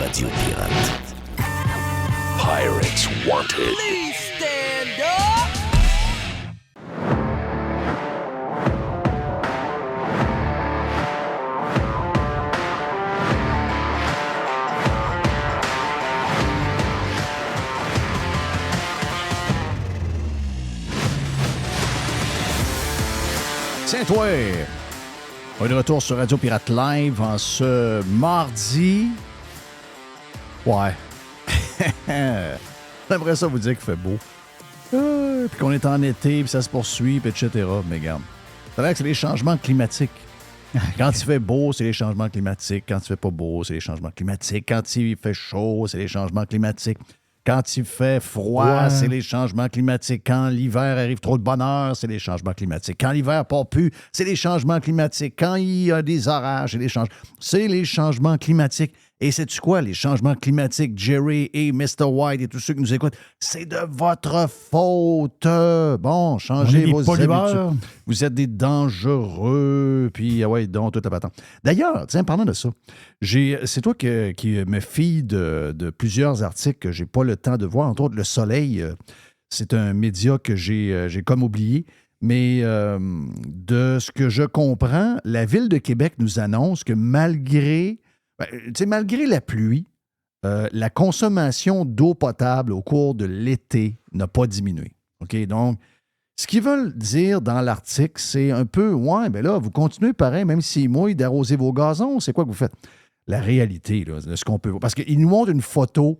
Radio Pirate. Pirates Wanted. Please stand up! Tiens, toi! On est de retour sur Radio Pirate Live en ce mardi. Ouais. J'aimerais ça vous dire qu'il fait beau. Puis qu'on est en été, puis ça se poursuit, puis etc. Mais regarde, c'est vrai que c'est les changements climatiques. Quand il fait beau, c'est les changements climatiques. Quand il fait pas beau, c'est les changements climatiques. Quand il fait chaud, c'est les changements climatiques. Quand il fait froid, c'est les changements climatiques. Quand l'hiver arrive trop de bonheur, c'est les changements climatiques. Quand l'hiver part plus, c'est les changements climatiques. Quand il y a des orages, c'est les changements climatiques. Et sais-tu quoi? Les changements climatiques, Jerry et Mr. White et tous ceux qui nous écoutent, c'est de votre faute. Bon, changez vos habitudes. Vous êtes des dangereux. Puis, ouais, donc, toute la patente. D'ailleurs, tiens, parlant de ça, c'est toi qui me fie de plusieurs articles que j'ai pas le temps de voir. Entre autres, Le Soleil, c'est un média que j'ai comme oublié. Mais de ce que je comprends, la Ville de Québec nous annonce que malgré la pluie, la consommation d'eau potable au cours de l'été n'a pas diminué. OK? Donc, ce qu'ils veulent dire dans l'article, c'est un peu, ouais, bien là, vous continuez pareil, même s'il mouille, d'arroser vos gazons. C'est quoi que vous faites? La réalité, là, de ce qu'on peut voir. Parce qu'ils nous montrent une photo.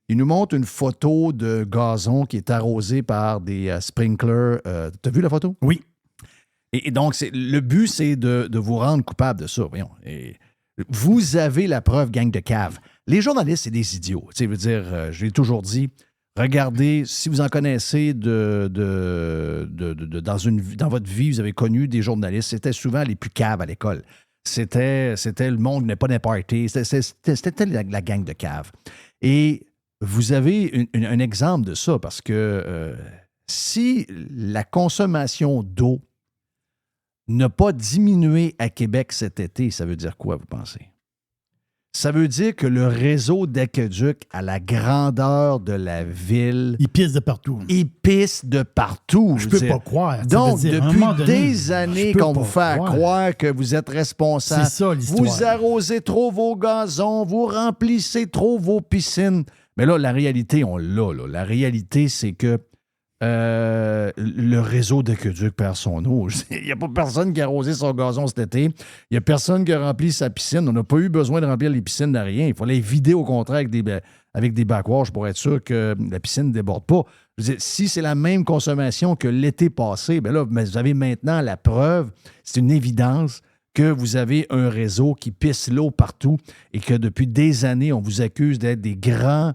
Ils nous montrent une photo de gazon qui est arrosé par des sprinklers. T'as vu la photo? Oui. Et donc, le but, c'est de vous rendre coupable de ça. Voyons. Et vous avez la preuve, gang de cave. Les journalistes, c'est des idiots. Tu sais, je veux dire, je l'ai toujours dit, regardez, si vous en connaissez dans votre vie, vous avez connu des journalistes, c'était souvent les plus caves à l'école. C'était le monde n'est pas n'importe. C'était la gang de cave. Et vous avez un exemple de ça parce que si la consommation d'eau n'a pas diminué à Québec cet été, ça veut dire quoi, vous pensez? Ça veut dire que le réseau d'aqueduc à la grandeur de la ville... Il pisse de partout. Il pisse de partout. Je peux pas croire. Donc, depuis des années qu'on vous fait croire que vous êtes responsable. C'est ça, l'histoire. Vous arrosez trop vos gazons, vous remplissez trop vos piscines. Mais là, la réalité, on l'a. Là. La réalité, c'est que le réseau d'aqueduc perd son eau. Il n'y a pas personne qui a arrosé son gazon cet été. Il n'y a personne qui a rempli sa piscine. On n'a pas eu besoin de remplir les piscines de rien. Il fallait les vider au contraire avec des backwash pour être sûr que la piscine ne déborde pas. Je veux dire, si c'est la même consommation que l'été passé, bien là, vous avez maintenant la preuve, c'est une évidence que vous avez un réseau qui pisse l'eau partout et que depuis des années, on vous accuse d'être des grands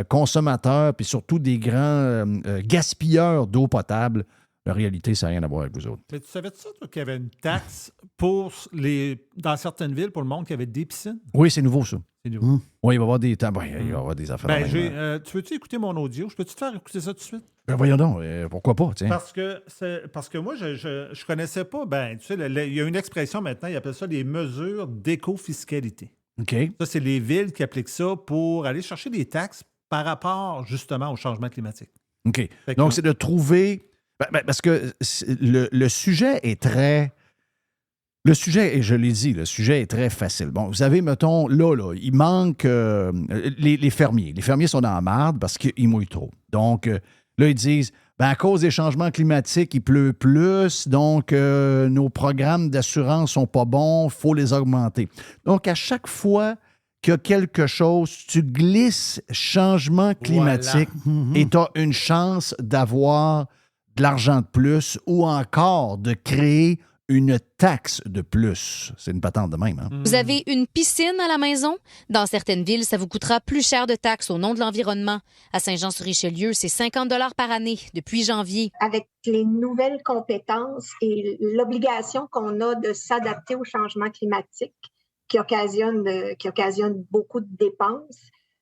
consommateurs, puis surtout des grands gaspilleurs d'eau potable. La réalité, ça n'a rien à voir avec vous autres. Mais tu savais-tu ça, toi, qu'il y avait une taxe dans certaines villes pour le monde qui avait des piscines? Oui, c'est nouveau, ça. C'est nouveau. Oui, il va y avoir des affaires. Tu veux-tu écouter mon audio? Je peux-tu te faire écouter ça tout de suite? Ben voyons donc, pourquoi pas, tiens. Parce que moi, je connaissais pas, tu sais, il y a une expression maintenant, ils appellent ça les mesures d'éco-fiscalité. OK. Ça, c'est les villes qui appliquent ça pour aller chercher des taxes par rapport, justement, au changement climatique. OK. Donc, c'est de trouver... parce que le sujet est très... Le sujet, et je l'ai dit, le sujet est très facile. Bon, vous avez, mettons, là, il manque les fermiers. Les fermiers sont dans la marde parce qu'ils mouillent trop. Donc, là, ils disent... à cause des changements climatiques, il pleut plus, donc nos programmes d'assurance sont pas bons, il faut les augmenter. Donc, à chaque fois qu'il y a quelque chose, tu glisses changement climatique et tu as une chance d'avoir de l'argent de plus ou encore de créer une taxe de plus. C'est une patente de même. Hein? Vous avez une piscine à la maison? Dans certaines villes, ça vous coûtera plus cher de taxes au nom de l'environnement. À Saint-Jean-sur-Richelieu, c'est 50 $ par année depuis janvier. Avec les nouvelles compétences et l'obligation qu'on a de s'adapter au changement climatique qui occasionne beaucoup de dépenses,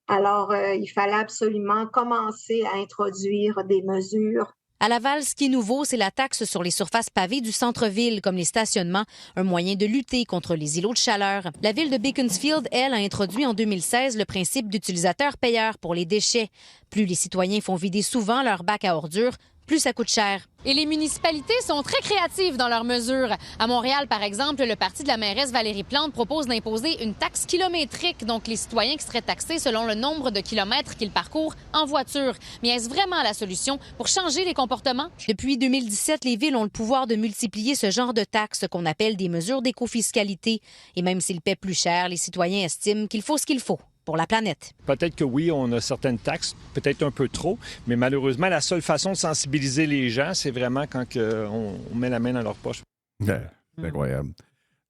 alors il fallait absolument commencer à introduire des mesures À Laval, ce qui est nouveau, c'est la taxe sur les surfaces pavées du centre-ville, comme les stationnements, un moyen de lutter contre les îlots de chaleur. La ville de Beaconsfield, elle, a introduit en 2016 le principe d'utilisateur-payeur pour les déchets. Plus les citoyens font vider souvent leur bac à ordures, plus ça coûte cher. Et les municipalités sont très créatives dans leurs mesures. À Montréal, par exemple, le parti de la mairesse Valérie Plante propose d'imposer une taxe kilométrique, donc les citoyens qui seraient taxés selon le nombre de kilomètres qu'ils parcourent en voiture. Mais est-ce vraiment la solution pour changer les comportements? Depuis 2017, les villes ont le pouvoir de multiplier ce genre de taxes qu'on appelle des mesures d'écofiscalité. Et même s'ils paient plus cher, les citoyens estiment qu'il faut ce qu'il faut pour la planète. Peut-être que oui, on a certaines taxes, peut-être un peu trop, mais malheureusement, la seule façon de sensibiliser les gens, c'est vraiment quand on met la main dans leur poche. C'est incroyable.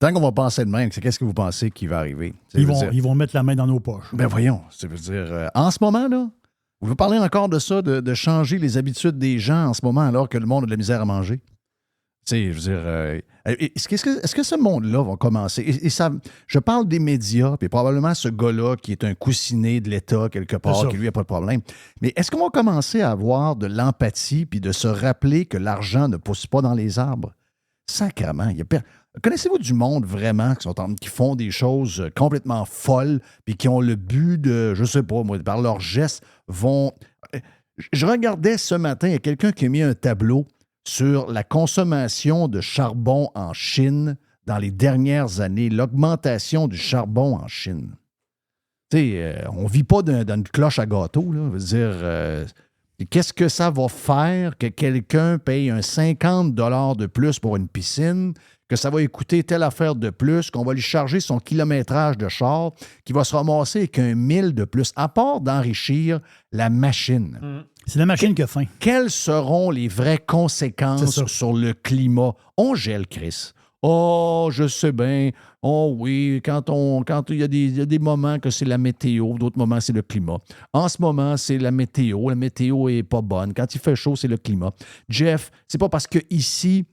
Tant qu'on va penser de même, c'est qu'est-ce que vous pensez qui va arriver? Ils vont mettre la main dans nos poches. Ben voyons, ça veut dire, en ce moment, là, vous parlez encore de ça, de changer les habitudes des gens en ce moment alors que le monde a de la misère à manger? Tu sais, je veux dire, est-ce que ce monde-là va commencer? Et ça, je parle des médias, puis probablement ce gars-là qui est un coussinet de l'État quelque part, qui lui n'a pas de problème. Mais est-ce qu'on va commencer à avoir de l'empathie puis de se rappeler que l'argent ne pousse pas dans les arbres? Sacrément. Connaissez-vous du monde vraiment qui font des choses complètement folles puis qui ont le but de, je sais pas, moi, par leurs gestes, vont... Je regardais ce matin, il y a quelqu'un qui a mis un tableau sur la consommation de charbon en Chine dans les dernières années, l'augmentation du charbon en Chine. Tu sais, on ne vit pas dans une cloche à gâteau, là. Je veux dire, qu'est-ce que ça va faire que quelqu'un paye un 50 $ de plus pour une piscine, que ça va lui coûter telle affaire de plus, qu'on va lui charger son kilométrage de char, qu'il va se ramasser avec un 1000 de plus, à part d'enrichir la machine. C'est la machine qui a faim. Quelles seront les vraies conséquences sur le climat? On gèle, Chris. Oh, je sais bien. Oh oui, quand il y a des moments que c'est la météo, d'autres moments, c'est le climat. En ce moment, c'est la météo. La météo est pas bonne. Quand il fait chaud, c'est le climat. Jeff, c'est pas parce que ici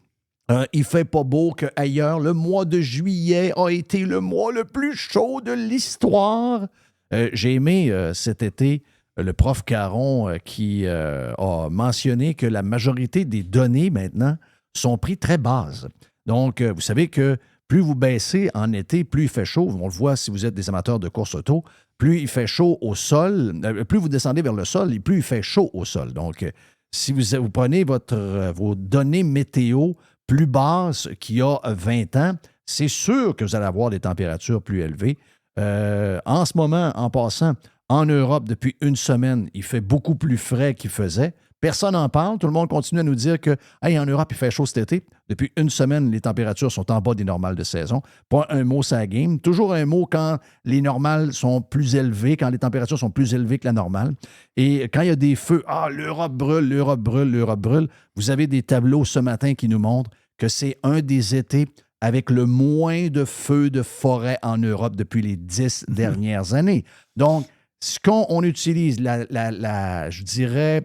il fait pas beau qu'ailleurs, le mois de juillet a été le mois le plus chaud de l'histoire. J'ai aimé cet été le prof Caron qui a mentionné que la majorité des données maintenant sont prises très basses. Donc, vous savez que plus vous baissez en été, plus il fait chaud. On le voit si vous êtes des amateurs de course auto. Plus il fait chaud au sol, plus vous descendez vers le sol, et plus il fait chaud au sol. Donc, si vous prenez vos données météo plus basses qu'il y a 20 ans, c'est sûr que vous allez avoir des températures plus élevées. En ce moment, en passant, en Europe, depuis une semaine, il fait beaucoup plus frais qu'il faisait. Personne n'en parle. Tout le monde continue à nous dire que hey, en Europe, il fait chaud cet été. Depuis une semaine, les températures sont en bas des normales de saison. Pas un mot ça game. Toujours un mot quand les normales sont plus élevées, quand les températures sont plus élevées que la normale. Et quand il y a des feux, l'Europe brûle, l'Europe brûle, l'Europe brûle. Vous avez des tableaux ce matin qui nous montrent que c'est un des étés avec le moins de feux de forêt en Europe depuis les 10 dernières années. Donc, ce qu'on utilise, je dirais,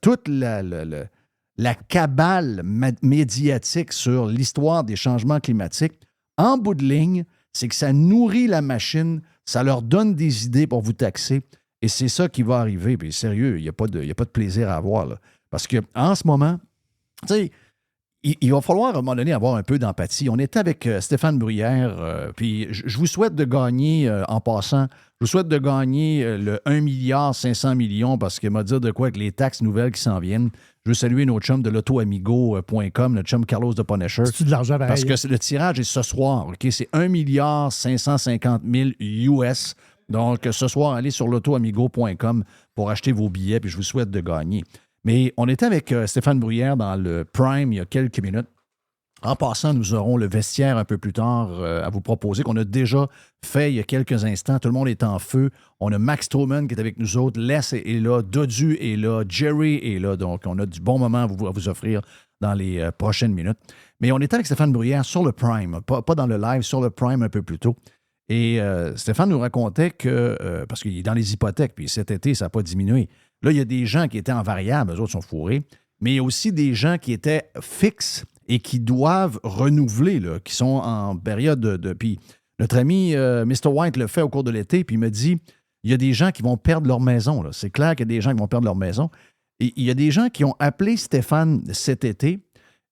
toute la cabale médiatique sur l'histoire des changements climatiques, en bout de ligne, c'est que ça nourrit la machine, ça leur donne des idées pour vous taxer, et c'est ça qui va arriver. Puis sérieux, il n'y a pas de plaisir à avoir, là. Parce qu'en ce moment, tu sais, il va falloir, à un moment donné, avoir un peu d'empathie. On était avec Stéphane Bruyère, puis je vous souhaite de gagner, en passant, je vous souhaite de gagner le 1,5 milliard parce qu'il m'a dit de quoi avec les taxes nouvelles qui s'en viennent. Je veux saluer nos chums de l'autoamigo.com, notre chum Carlos de Punisher. C'est-tu de l'argent pareil? Parce que le tirage est ce soir, OK? C'est 1,550 milliard US. Donc, ce soir, allez sur l'autoamigo.com pour acheter vos billets, puis je vous souhaite de gagner. Mais on était avec Stéphane Bruyère dans le Prime il y a quelques minutes. En passant, nous aurons le vestiaire un peu plus tard à vous proposer, qu'on a déjà fait il y a quelques instants. Tout le monde est en feu. On a Max Truman qui est avec nous autres. Les est là. Dodu est là. Jerry est là. Donc, on a du bon moment à vous offrir dans les prochaines minutes. Mais on était avec Stéphane Bruyère sur le Prime, pas dans le live, sur le Prime un peu plus tôt. Et Stéphane nous racontait que, parce qu'il est dans les hypothèques, puis cet été, ça n'a pas diminué. Là, il y a des gens qui étaient en variable, eux autres sont fourrés, mais il y a aussi des gens qui étaient fixes et qui doivent renouveler, là, qui sont en période de... Puis notre ami Mr. White le fait au cours de l'été, puis il me dit, il y a des gens qui vont perdre leur maison. Là. C'est clair qu'il y a des gens qui vont perdre leur maison. il y a des gens qui ont appelé Stéphane cet été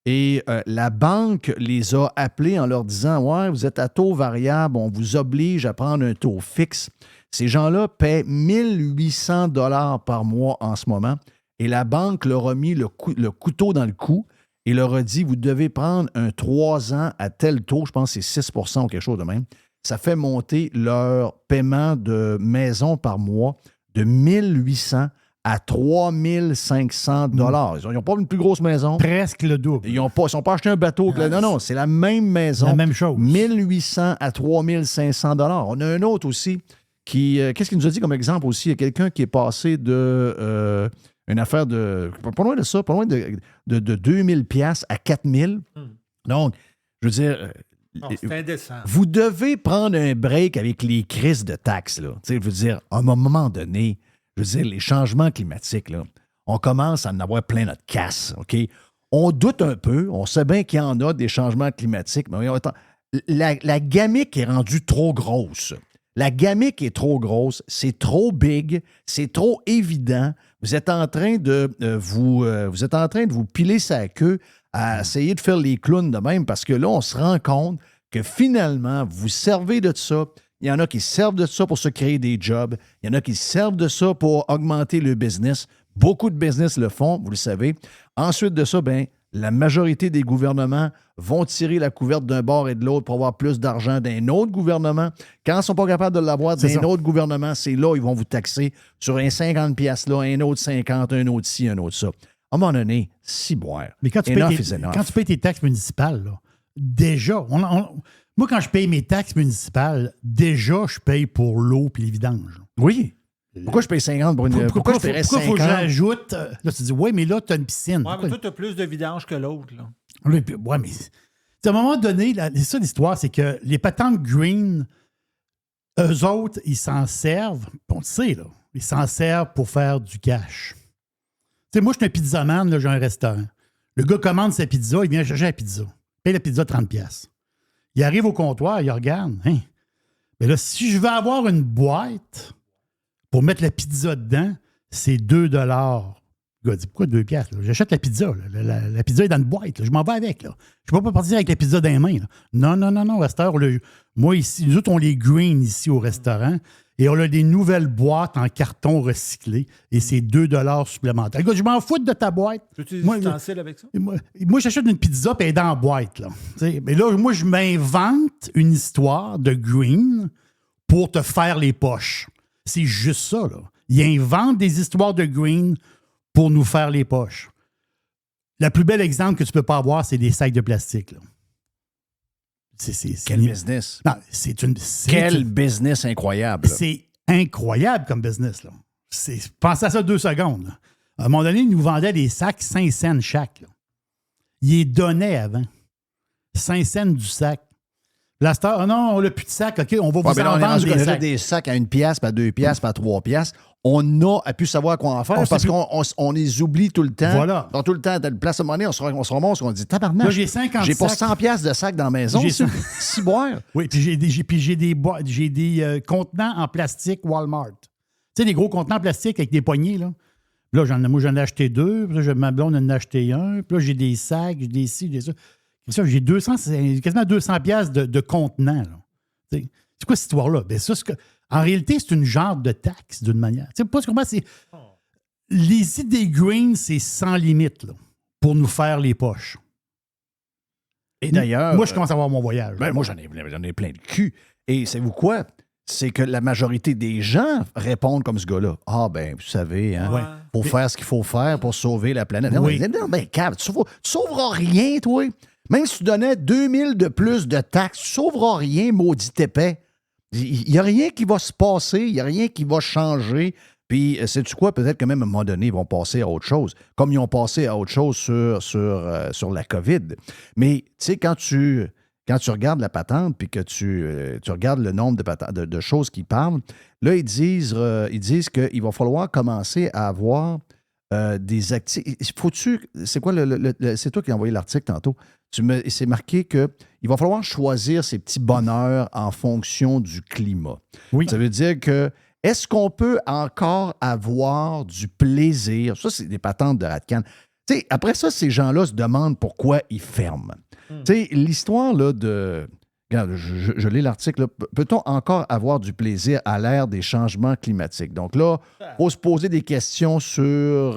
et la banque les a appelés en leur disant « Ouais, vous êtes à taux variable, on vous oblige à prendre un taux fixe. » Ces gens-là paient 1800 $ par mois en ce moment et la banque leur a mis le couteau dans le cou et leur a dit « Vous devez prendre un 3 ans à tel taux, je pense que c'est 6 % ou quelque chose de même. » Ça fait monter leur paiement de maison par mois de 1800 à 3500 $. Ils n'ont pas une plus grosse maison. Presque le double. Ils ne sont pas acheté un bateau. Non, c'est la même maison. La même chose. 1800 à 3500 $. On a un autre aussi qui... qu'est-ce qu'il nous a dit comme exemple aussi? Il y a quelqu'un qui est passé de... une affaire de... Pas loin de ça, pas loin de 2000 $ à 4000. Donc, je veux dire... Non, c'est indécent. Vous devez prendre un break avec les crises de taxes. Là. Je veux dire, à un moment donné, je veux dire, les changements climatiques, là, on commence à en avoir plein notre casse. OK? On doute un peu. On sait bien qu'il y en a des changements climatiques, mais la gamique est rendue trop grosse. La gamique est trop grosse. C'est trop big. C'est trop évident. Vous êtes en train de vous piler sa queue à essayer de faire les clowns de même parce que là, on se rend compte que finalement, vous servez de ça. Il y en a qui servent de ça pour se créer des jobs. Il y en a qui servent de ça pour augmenter le business. Beaucoup de business le font, vous le savez. Ensuite de ça, la majorité des gouvernements vont tirer la couverte d'un bord et de l'autre pour avoir plus d'argent d'un autre gouvernement. Quand ils ne sont pas capables de l'avoir d'un autre gouvernement, c'est là ils vont vous taxer sur un 50 $ là, un autre 50, un autre ci, un autre ça. À un moment donné, boire. Mais quand tu payes tes taxes municipales, là, déjà, moi, quand je paye mes taxes municipales, déjà, je paye pour l'eau et les vidanges. Oui. Pourquoi je paye 50 pour une... Pourquoi je paierais 50? Pourquoi faut que j'ajoute... Là, tu te dis, oui, mais là, tu as une piscine. Oui, mais toi, tu as plus de vidange que l'autre. Là. Oui, mais... À un moment donné, ça, l'histoire, c'est que les patentes green, eux autres, ils s'en servent, on le sait, là, ils s'en servent pour faire du cash. Tu sais, moi, je suis un pizzaman, là, j'ai un restaurant. Le gars commande sa pizza, il vient chercher la pizza. Il paye la pizza 30 $. Il arrive au comptoir, il regarde. Hein? Mais là, si je veux avoir une boîte pour mettre la pizza dedans, c'est 2 $. Le gars dit, pourquoi 2 $? Là? J'achète la pizza. Là. La pizza est dans une boîte. Là. Je m'en vais avec. Là. Je ne peux pas partir avec la pizza dans les mains. Là. Non. À cette heure, moi, ici, nous autres, on les green ici au restaurant. Et on a des nouvelles boîtes en carton recyclé et c'est 2 $ supplémentaires. Écoute, je m'en fous de ta boîte. Tu utilises des ustensiles avec ça? Moi, j'achète une pizza et elle est dans la boîte. Là. Mais là, moi, je m'invente une histoire de green pour te faire les poches. C'est juste ça. Là. Ils inventent des histoires de green pour nous faire les poches. Le plus bel exemple que tu peux pas avoir, c'est des sacs de plastique. Là. Quel business? Non, Quel business incroyable. C'est incroyable comme business. Là. Pensez à ça 2 secondes. Là. À un moment donné, ils nous vendaient des sacs 5 cents chaque. Là. Ils les donnaient avant. 5 cents du sac. Là, non, on n'a plus de sac. OK, on va vous en vendre des sacs. Des sacs à 1 $, pas 2 $, pas 3 $. On a pu savoir quoi en faire parce qu'on les oublie tout le temps. Voilà. Donc, tout le temps, à une place à un moment donné, on se remonte, on dit tabarnak. Là, j'ai 50 j'ai pas sacs. 100 $ de sacs dans la maison. Si boire. Oui, puis j'ai des contenants en plastique Walmart. Tu sais, des gros contenants en plastique avec des poignées, là. Là, j'en ai acheté 2. Puis là, ma blonde en a acheté un. Puis là, j'ai des sacs, j'ai des ci, j'ai ça. J'ai quasiment 200 $ de contenants, là. C'est quoi cette histoire-là? Ben, ça, en réalité, c'est une genre de taxe, d'une manière. Tu sais, pas comment c'est. Les idées green, c'est sans limite, là, pour nous faire les poches. Et d'ailleurs. Moi, je commence à avoir mon voyage. Moi, j'en ai plein de cul. Et savez-vous quoi? C'est que la majorité des gens répondent comme ce gars-là. Ah, ben, vous savez, hein, faut faire ce qu'il faut faire pour sauver la planète. Oui. Non, ben, Cave, tu sauveras rien, toi. Même si tu donnais 2000 de plus de taxes, tu sauveras rien, maudit épais. Il n'y a rien qui va se passer, il n'y a rien qui va changer. Puis, sais-tu quoi? Peut-être que même à un moment donné, ils vont passer à autre chose, comme ils ont passé à autre chose sur la COVID. Mais, tu sais, quand tu regardes la patente puis que tu regardes le nombre de choses qu'ils parlent, là, ils disent qu'il va falloir commencer à avoir des actifs. C'est quoi c'est toi qui as envoyé l'article tantôt. C'est marqué qu'il va falloir choisir ses petits bonheurs en fonction du climat. Oui. Ça veut dire que Est-ce qu'on peut encore avoir du plaisir? Ça, c'est des patentes de Ratcan. Tu sais, après ça, ces gens-là se demandent pourquoi ils ferment. Tu sais, l'histoire là, de... Regarde, je lis l'article. Là. Peut-on encore avoir du plaisir à l'ère des changements climatiques? Donc là, il faut se poser des questions sur...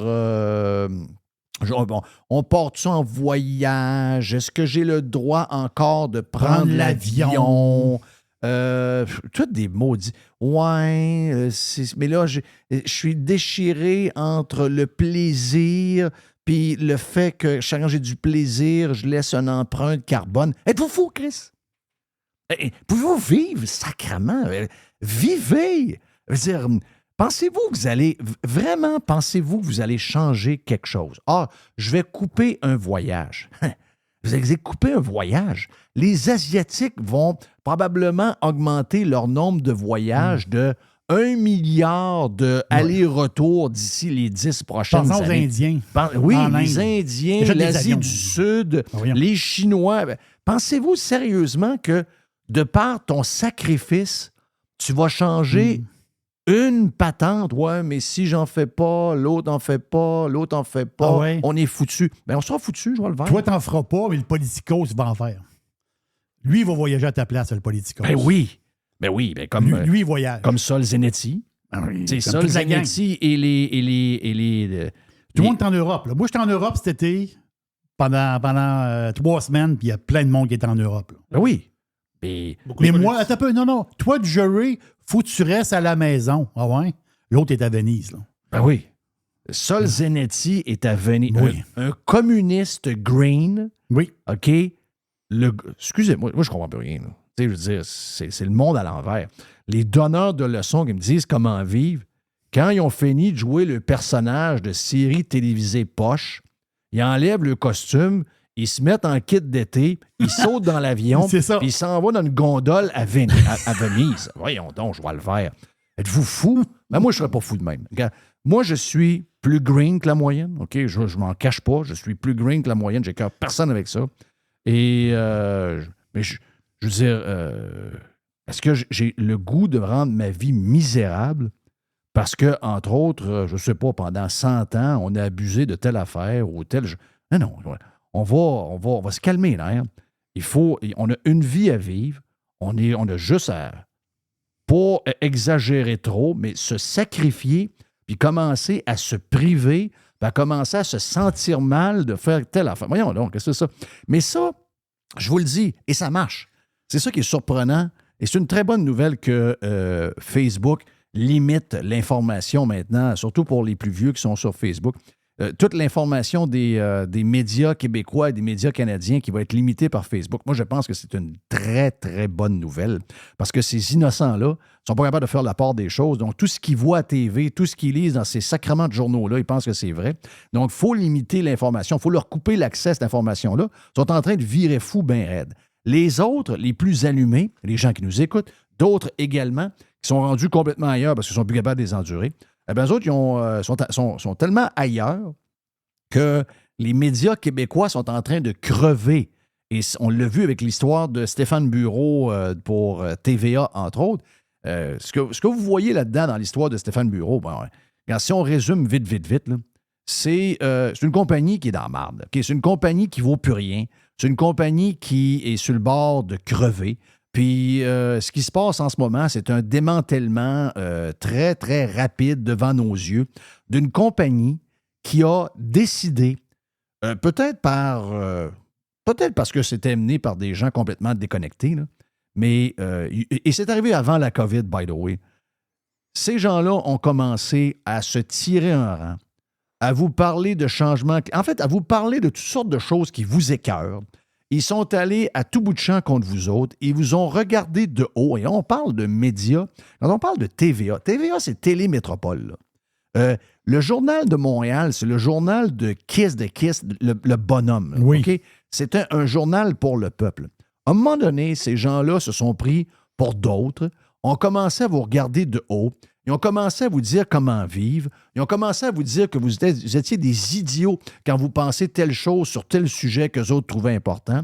on porte ça en voyage? Est-ce que j'ai le droit encore de prendre l'avion? Tous des maudits. Ouais, mais là, je suis déchiré entre le plaisir puis le fait que chaque j'ai du plaisir, je laisse une empreinte carbone. Êtes-vous fou, Chris? Pouvez-vous vivre sacrément? Vivez! Je veux dire, pensez-vous que vous allez changer quelque chose? Ah, je vais couper un voyage. Vous allez couper un voyage. Les Asiatiques vont probablement augmenter leur nombre de voyages de 1 milliard de allers-retours d'ici les 10 prochaines années. Pensons aux Indiens. Oui, les Indiens, l'Asie du Sud, les Chinois. Pensez-vous sérieusement que de par ton sacrifice, tu vas changer une patente? Ouais, mais si j'en fais pas, l'autre en fait pas, l'autre en fait pas, on est foutu. Bien, on sera foutu, je vais le faire. Toi, t'en feras pas, mais le politicos va en faire. Lui, il va voyager à ta place, le politicos. Ben oui, comme... Lui, il voyage. Comme Sol Zanetti. C'est Sol Zanetti et les tout le monde est en Europe. Là. Moi, j'étais en Europe cet été pendant 3 semaines, puis il y a plein de monde qui est en Europe. Là. Ben oui. Mais moi, attends un peu, non. Toi, du jury, faut que tu restes à la maison. Ah ouais? L'autre est à Venise. Là. Ben oui. Sol Zanetti est à Venise. Oui. Un communiste green. Oui. OK? Excusez-moi, moi, je comprends plus rien. Là. Tu sais, je veux dire, c'est le monde à l'envers. Les donneurs de leçons qui me disent comment vivre, quand ils ont fini de jouer le personnage de série télévisée poche, ils enlèvent le costume, ils se mettent en kit d'été, ils sautent dans l'avion, puis ils s'en vont dans une gondole à Venise. Voyons donc, je vois le vert. Êtes-vous fou? Ben moi, je ne serais pas fou de même. Regarde, moi, je suis plus green que la moyenne. OK? Je m'en cache pas. Je suis plus green que la moyenne. J'ai cœur personne avec ça. Et mais je veux dire, est-ce que j'ai le goût de rendre ma vie misérable parce que, entre autres, je ne sais pas, pendant 100 ans, on a abusé de telle affaire ou telle... Non. On va se calmer, là. Hein? On a une vie à vivre. On a juste à pas exagérer trop, mais se sacrifier, puis commencer à se priver, puis à commencer à se sentir mal de faire telle affaire. Voyons donc, qu'est-ce que c'est ça? Mais ça, je vous le dis, et ça marche. C'est ça qui est surprenant. Et c'est une très bonne nouvelle que Facebook limite l'information maintenant, surtout pour les plus vieux qui sont sur Facebook. Toute l'information des médias québécois et des médias canadiens qui va être limitée par Facebook. Moi, je pense que c'est une très, très bonne nouvelle parce que ces innocents-là ne sont pas capables de faire la part des choses. Donc, tout ce qu'ils voient à TV, tout ce qu'ils lisent dans ces sacrements de journaux-là, ils pensent que c'est vrai. Donc, il faut limiter l'information. Il faut leur couper l'accès à cette information-là. Ils sont en train de virer fou bien raide. Les autres, les plus allumés, les gens qui nous écoutent, d'autres également, qui sont rendus complètement ailleurs parce qu'ils sont plus capables de les endurer, eh bien, eux autres, ils sont tellement ailleurs que les médias québécois sont en train de crever. Et on l'a vu avec l'histoire de Stéphane Bureau pour TVA, entre autres. Ce que vous voyez là-dedans dans l'histoire de Stéphane Bureau, si on résume vite, là, c'est une compagnie qui est dans la marde. Okay? C'est une compagnie qui ne vaut plus rien. C'est une compagnie qui est sur le bord de crever. Puis, ce qui se passe en ce moment, c'est un démantèlement très, très rapide devant nos yeux d'une compagnie qui a décidé, peut-être parce que c'était mené par des gens complètement déconnectés, là, mais, et c'est arrivé avant la COVID, by the way, ces gens-là ont commencé à se tirer un rang, à vous parler de changements, en fait, à vous parler de toutes sortes de choses qui vous écœurent. Ils sont allés à tout bout de champ contre vous autres. Ils vous ont regardé de haut. Et on parle de médias. Quand on parle de TVA, TVA, c'est Télémétropole. Le Journal de Montréal, c'est le journal de Kiss, le bonhomme. Oui. Okay? C'était un journal pour le peuple. À un moment donné, ces gens-là se sont pris pour d'autres, ont commencé à vous regarder de haut. Ils ont commencé à vous dire comment vivre. Ils ont commencé à vous dire que vous étiez des idiots quand vous pensez telle chose sur tel sujet qu'eux autres trouvaient important.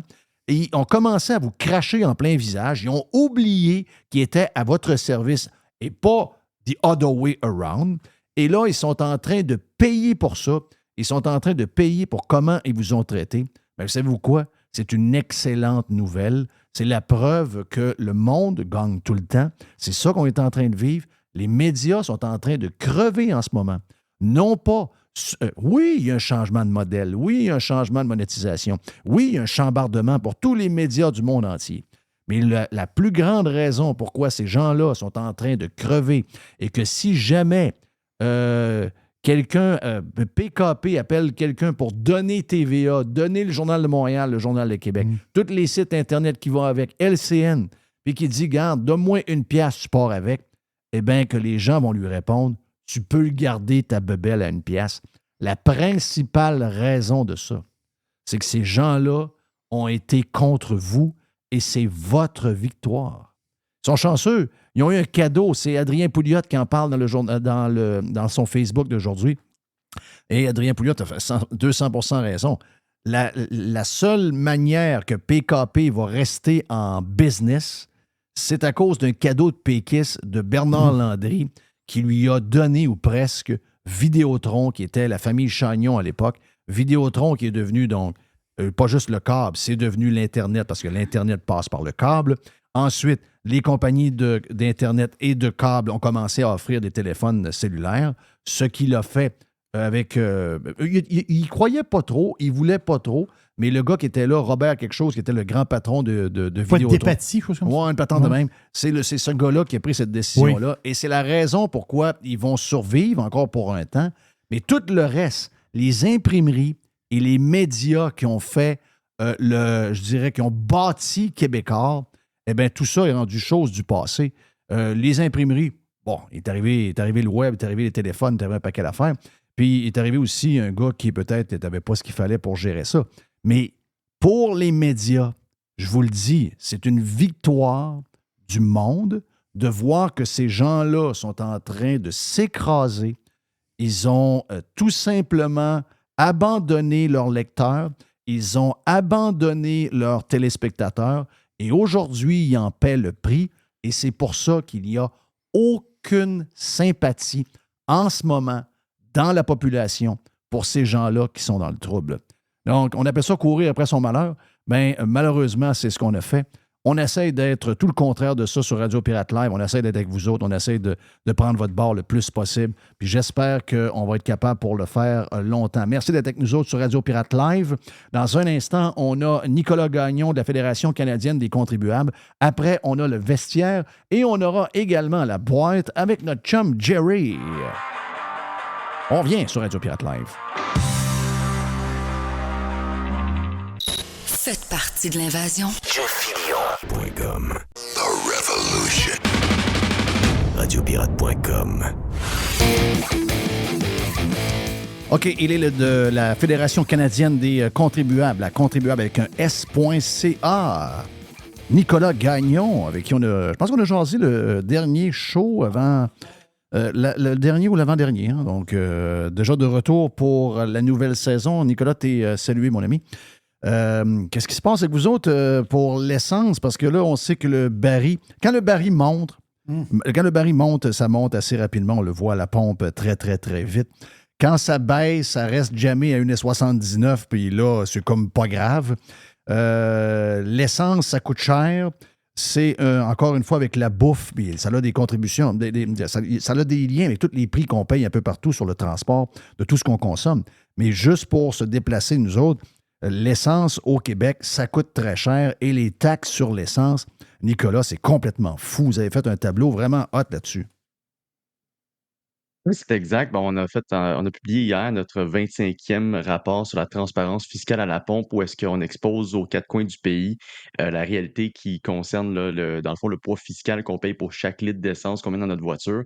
Et ils ont commencé à vous cracher en plein visage. Ils ont oublié qu'ils étaient à votre service et pas the other way around. Et là, ils sont en train de payer pour ça. Ils sont en train de payer pour comment ils vous ont traité. Bien, savez-vous quoi? C'est une excellente nouvelle. C'est la preuve que le monde gagne tout le temps. C'est ça qu'on est en train de vivre. Les médias sont en train de crever en ce moment. Non pas, oui, il y a un changement de modèle. Oui, il y a un changement de monétisation. Oui, il y a un chambardement pour tous les médias du monde entier. Mais la plus grande raison pourquoi ces gens-là sont en train de crever et que si jamais PKP appelle quelqu'un pour donner TVA, donner le Journal de Montréal, le Journal de Québec, tous les sites Internet qui vont avec, LCN, puis qui dit, garde, donne-moi une pièce, tu pars avec, eh bien que les gens vont lui répondre, tu peux garder ta bebelle à une pièce. La principale raison de ça, c'est que ces gens-là ont été contre vous et c'est votre victoire. Ils sont chanceux. Ils ont eu un cadeau. C'est Adrien Pouliot qui en parle dans son Facebook d'aujourd'hui. Et Adrien Pouliot a fait 200% raison. La seule manière que PKP va rester en business, c'est à cause d'un cadeau de péquiste de Bernard Landry qui lui a donné, ou presque, Vidéotron, qui était la famille Chagnon à l'époque. Vidéotron qui est devenu, donc, pas juste le câble, c'est devenu l'Internet parce que l'Internet passe par le câble. Ensuite, les compagnies d'Internet et de câbles ont commencé à offrir des téléphones cellulaires, ce qu'il a fait avec... il croyait pas trop, il voulait pas trop, mais le gars qui était là, Robert quelque chose, qui était le grand patron de Vidéotron. Dépatie, chose comme ça. Ouais, une patente de même. C'est ce gars-là qui a pris cette décision-là. Et c'est la raison pourquoi ils vont survivre encore pour un temps. Mais tout le reste, les imprimeries et les médias qui ont fait, je dirais, qui ont bâti Québécois, eh bien, tout ça est rendu chose du passé. Les imprimeries, bon, il est arrivé le web, il est arrivé les téléphones, il est arrivé un paquet d'affaires. Puis, il est arrivé aussi un gars qui, peut-être, n'avait pas ce qu'il fallait pour gérer ça. Mais pour les médias, je vous le dis, c'est une victoire du monde de voir que ces gens-là sont en train de s'écraser. Ils ont tout simplement abandonné leurs lecteurs, ils ont abandonné leurs téléspectateurs et aujourd'hui, ils en paient le prix et c'est pour ça qu'il n'y a aucune sympathie en ce moment dans la population pour ces gens-là qui sont dans le trouble. Donc, on appelle ça courir après son malheur. Bien, malheureusement, c'est ce qu'on a fait. On essaie d'être tout le contraire de ça sur Radio Pirate Live. On essaie d'être avec vous autres. On essaie de prendre votre bord le plus possible. Puis j'espère qu'on va être capable pour le faire longtemps. Merci d'être avec nous autres sur Radio Pirate Live. Dans un instant, on a Nicolas Gagnon de la Fédération canadienne des contribuables. Après, on a le vestiaire et on aura également la boîte avec notre chum Jerry. On vient sur Radio Pirate Live. Faites partie de l'invasion. JeffFillion.com. The Revolution. Radiopirate.com. OK, il est de la Fédération canadienne des contribuables, la contribuable avec un S.ca. Nicolas Gagnon, avec qui je pense qu'on a jasé le dernier show avant... le dernier ou l'avant-dernier. Hein? Donc, déjà de retour pour la nouvelle saison. Nicolas, t'es salué, mon ami. Qu'est-ce qui se passe avec vous autres pour l'essence? Parce que là, on sait que le baril... Quand le baril monte, ça monte assez rapidement. On le voit à la pompe très, très, très vite. Quand ça baisse, ça reste jamais à 1,79, puis là, c'est comme pas grave. L'essence, ça coûte cher. C'est, encore une fois, avec la bouffe, puis ça a des contributions, ça a des liens avec tous les prix qu'on paye un peu partout sur le transport de tout ce qu'on consomme. Mais juste pour se déplacer, nous autres, l'essence au Québec, ça coûte très cher et les taxes sur l'essence, Nicolas, c'est complètement fou. Vous avez fait un tableau vraiment hot là-dessus. Oui, c'est exact. Bon, on a publié hier notre 25e rapport sur la transparence fiscale à la pompe, où est-ce qu'on expose aux quatre coins du pays la réalité qui concerne là, dans le fond le poids fiscal qu'on paye pour chaque litre d'essence qu'on met dans notre voiture.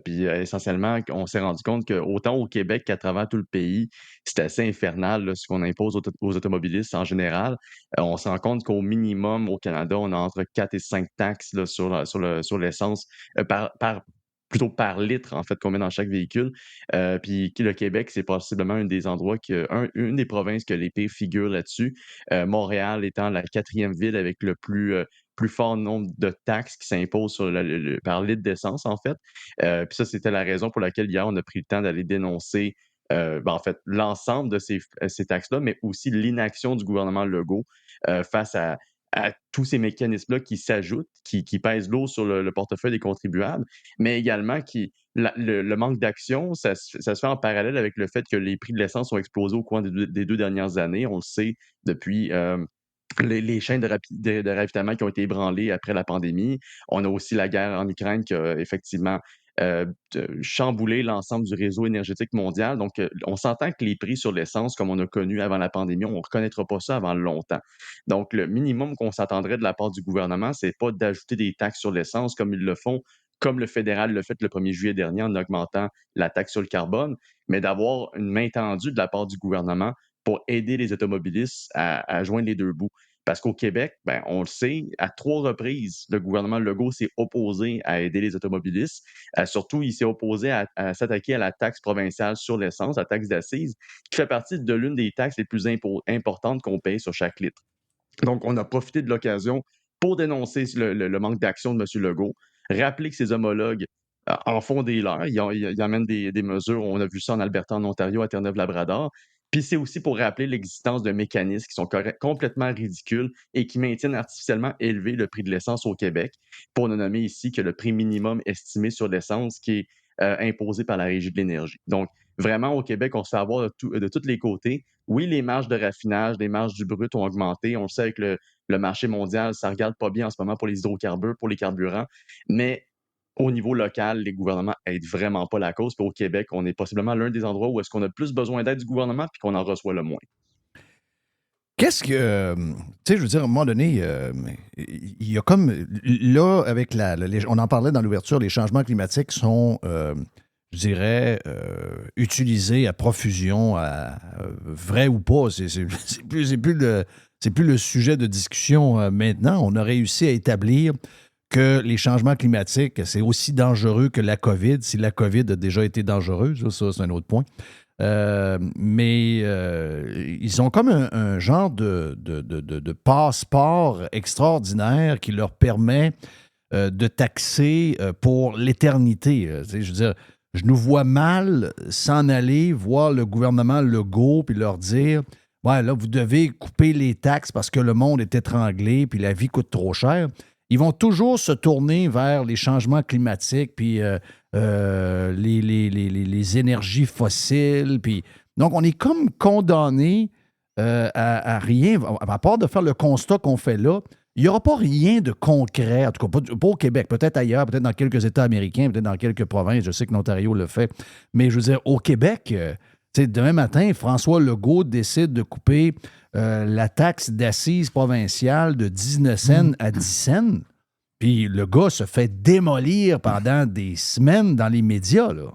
Puis essentiellement, on s'est rendu compte que autant au Québec qu'à travers tout le pays, c'est assez infernal là, ce qu'on impose aux automobilistes en général. On se rend compte qu'au minimum au Canada, on a entre 4 et 5 taxes là, sur l'essence plutôt par litre, en fait, qu'on met dans chaque véhicule. Puis le Québec, c'est possiblement un des endroits, une des provinces que les pires figurent là-dessus. Montréal étant la 4e ville avec le plus plus fort nombre de taxes qui s'imposent par litre d'essence, en fait. Puis ça, c'était la raison pour laquelle hier, on a pris le temps d'aller dénoncer en fait, l'ensemble de ces taxes-là, mais aussi l'inaction du gouvernement Legault face à tous ces mécanismes-là qui s'ajoutent, qui pèsent lourd sur le portefeuille des contribuables, mais également le manque d'action, ça se fait en parallèle avec le fait que les prix de l'essence ont explosé au cours des 2 dernières années. On le sait depuis les chaînes de ravitaillement qui ont été ébranlées après la pandémie. On a aussi la guerre en Ukraine qui a effectivement chamboulé l'ensemble du réseau énergétique mondial. Donc, on s'entend que les prix sur l'essence, comme on a connu avant la pandémie, on ne reconnaîtra pas ça avant longtemps. Donc, le minimum qu'on s'attendrait de la part du gouvernement, c'est pas d'ajouter des taxes sur l'essence comme ils le font, comme le fédéral l'a fait le 1er juillet dernier en augmentant la taxe sur le carbone, mais d'avoir une main tendue de la part du gouvernement pour aider les automobilistes à joindre les deux bouts. Parce qu'au Québec, ben, on le sait, à 3 reprises, le gouvernement Legault s'est opposé à aider les automobilistes. Surtout, il s'est opposé à s'attaquer à la taxe provinciale sur l'essence, la taxe d'assises, qui fait partie de l'une des taxes les plus importantes qu'on paye sur chaque litre. Donc, on a profité de l'occasion pour dénoncer le manque d'action de M. Legault, rappeler que ses homologues en font des leurs, ils amènent des mesures, on a vu ça en Alberta, en Ontario, à Terre-Neuve-Labrador. Puis c'est aussi pour rappeler l'existence de mécanismes qui sont complètement ridicules et qui maintiennent artificiellement élevé le prix de l'essence au Québec, pour ne nommer ici que le prix minimum estimé sur l'essence qui est imposé par la Régie de l'énergie. Donc, vraiment, au Québec, on se fait avoir de tous les côtés. Oui, les marges de raffinage, les marges du brut ont augmenté. On le sait avec le marché mondial, ça ne regarde pas bien en ce moment pour les hydrocarbures, pour les carburants, mais au niveau local, les gouvernements aident vraiment pas la cause. Puis au Québec, on est possiblement l'un des endroits où est-ce qu'on a le plus besoin d'aide du gouvernement puis qu'on en reçoit le moins. Qu'est-ce que. Tu sais, je veux dire, à un moment donné, il y a comme. Là, avec on en parlait dans l'ouverture, les changements climatiques sont, je dirais, utilisés à profusion, vrai ou pas. C'est plus le sujet de discussion maintenant. On a réussi à établir que les changements climatiques, c'est aussi dangereux que la COVID. Si la COVID a déjà été dangereuse, ça c'est un autre point. Mais ils ont comme un genre de passeport extraordinaire qui leur permet de taxer pour l'éternité. Je veux dire, je nous vois mal s'en aller voir le gouvernement Legault puis leur dire « Ouais, là, vous devez couper les taxes parce que le monde est étranglé puis la vie coûte trop cher. » Ils vont toujours se tourner vers les changements climatiques puis les énergies fossiles. Puis... Donc, on est comme condamné à rien, à part de faire le constat qu'on fait là. Il n'y aura pas rien de concret, en tout cas pas au Québec, peut-être ailleurs, peut-être dans quelques États américains, peut-être dans quelques provinces. Je sais que l'Ontario le fait. Mais je veux dire, au Québec, demain matin, François Legault décide de couper la taxe d'assises provinciale de 19 cents à 10 cents. Puis le gars se fait démolir pendant des semaines dans les médias, là.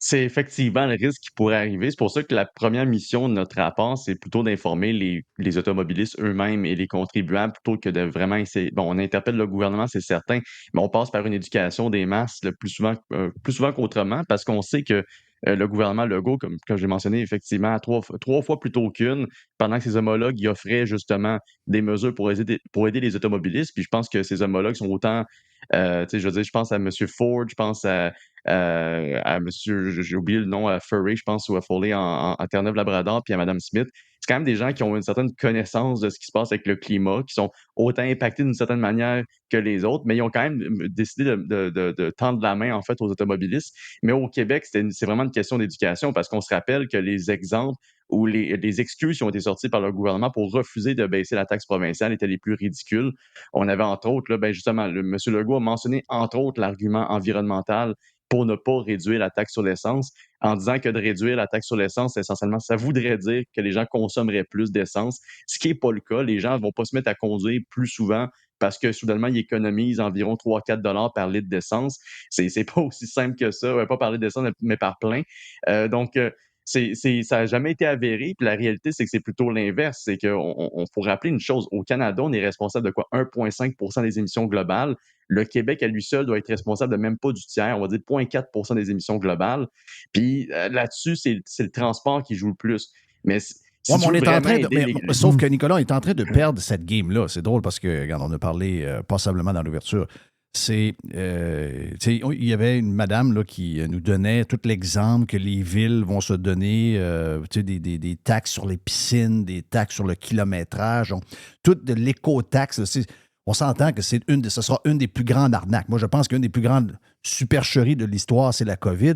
C'est effectivement le risque qui pourrait arriver. C'est pour ça que la première mission de notre rapport, c'est plutôt d'informer les automobilistes eux-mêmes et les contribuables plutôt que de vraiment essayer. Bon, on interpelle le gouvernement, c'est certain, mais on passe par une éducation des masses le plus souvent qu'autrement parce qu'on sait que le gouvernement Legault, comme j'ai mentionné, effectivement, trois fois plus tôt qu'une, pendant que ses homologues y offraient justement des mesures pour aider les automobilistes. Puis je pense que ces homologues sont autant, je veux dire, je pense à M. Ford, je pense à monsieur, j'ai oublié le nom, à Furry, je pense, ou à Foley en Terre-Neuve-Labrador, puis à Mme Smith. C'est quand même des gens qui ont une certaine connaissance de ce qui se passe avec le climat, qui sont autant impactés d'une certaine manière que les autres, mais ils ont quand même décidé de tendre la main, en fait, aux automobilistes. Mais au Québec, c'est vraiment une question d'éducation parce qu'on se rappelle que les exemples ou les excuses qui ont été sorties par le gouvernement pour refuser de baisser la taxe provinciale étaient les plus ridicules. On avait entre autres, là, ben justement, M. Legault a mentionné entre autres l'argument environnemental pour ne pas réduire la taxe sur l'essence, en disant que de réduire la taxe sur l'essence, essentiellement, ça voudrait dire que les gens consommeraient plus d'essence, ce qui n'est pas le cas. Les gens ne vont pas se mettre à conduire plus souvent parce que soudainement, ils économisent environ 3-4 $ par litre d'essence. C'est pas aussi simple que ça. On va pas parler d'essence, mais par plein. Donc, ça n'a jamais été avéré. Puis la réalité, c'est que c'est plutôt l'inverse. C'est qu'on faut rappeler une chose. Au Canada, on est responsable de quoi? 1,5 % des émissions globales. Le Québec, à lui seul, doit être responsable de même pas du tiers. On va dire 0,4 % des émissions globales. Puis là-dessus, c'est le transport qui joue le plus. Mais Si Ouais, mais tu on veux est en vraiment train de. aider Sauf que Nicolas, on est en train de perdre cette game-là. C'est drôle parce que, regarde, on a parlé passablement dans l'ouverture. C'est. Il y avait une madame là, qui nous donnait tout l'exemple que les villes vont se donner des taxes sur les piscines, des taxes sur le kilométrage, toute de l'éco-taxe. On s'entend que ce sera une des plus grandes arnaques. Moi, je pense qu'une des plus grandes supercheries de l'histoire, c'est la COVID.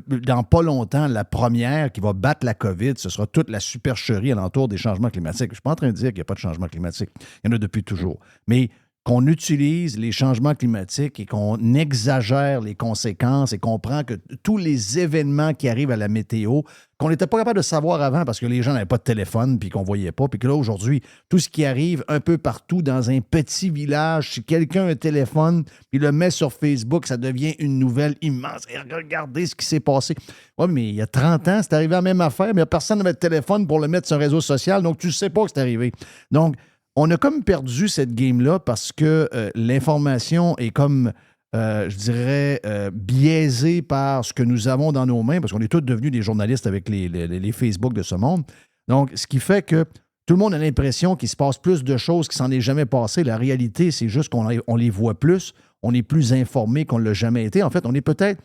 Dans pas longtemps, la première qui va battre la COVID, ce sera toute la supercherie alentour des changements climatiques. Je ne suis pas en train de dire qu'il n'y a pas de changement climatique. Il y en a depuis toujours. Mais qu'on utilise les changements climatiques et qu'on exagère les conséquences et qu'on prend que tous les événements qui arrivent à la météo, qu'on n'était pas capable de savoir avant parce que les gens n'avaient pas de téléphone puis qu'on ne voyait pas, puis que là, aujourd'hui, tout ce qui arrive un peu partout dans un petit village, si quelqu'un a un téléphone puis le met sur Facebook, ça devient une nouvelle immense. Et regardez ce qui s'est passé. Oui, mais il y a 30 ans, c'est arrivé la même affaire, mais personne n'avait de téléphone pour le mettre sur un réseau social, donc tu ne sais pas que c'est arrivé. Donc, on a comme perdu cette game-là parce que l'information est comme, je dirais, biaisée par ce que nous avons dans nos mains, parce qu'on est tous devenus des journalistes avec les Facebook de ce monde. Donc, ce qui fait que tout le monde a l'impression qu'il se passe plus de choses qu'il s'en est jamais passé. La réalité, c'est juste qu'on les voit plus, on est plus informé qu'on ne l'a jamais été. En fait, on est peut-être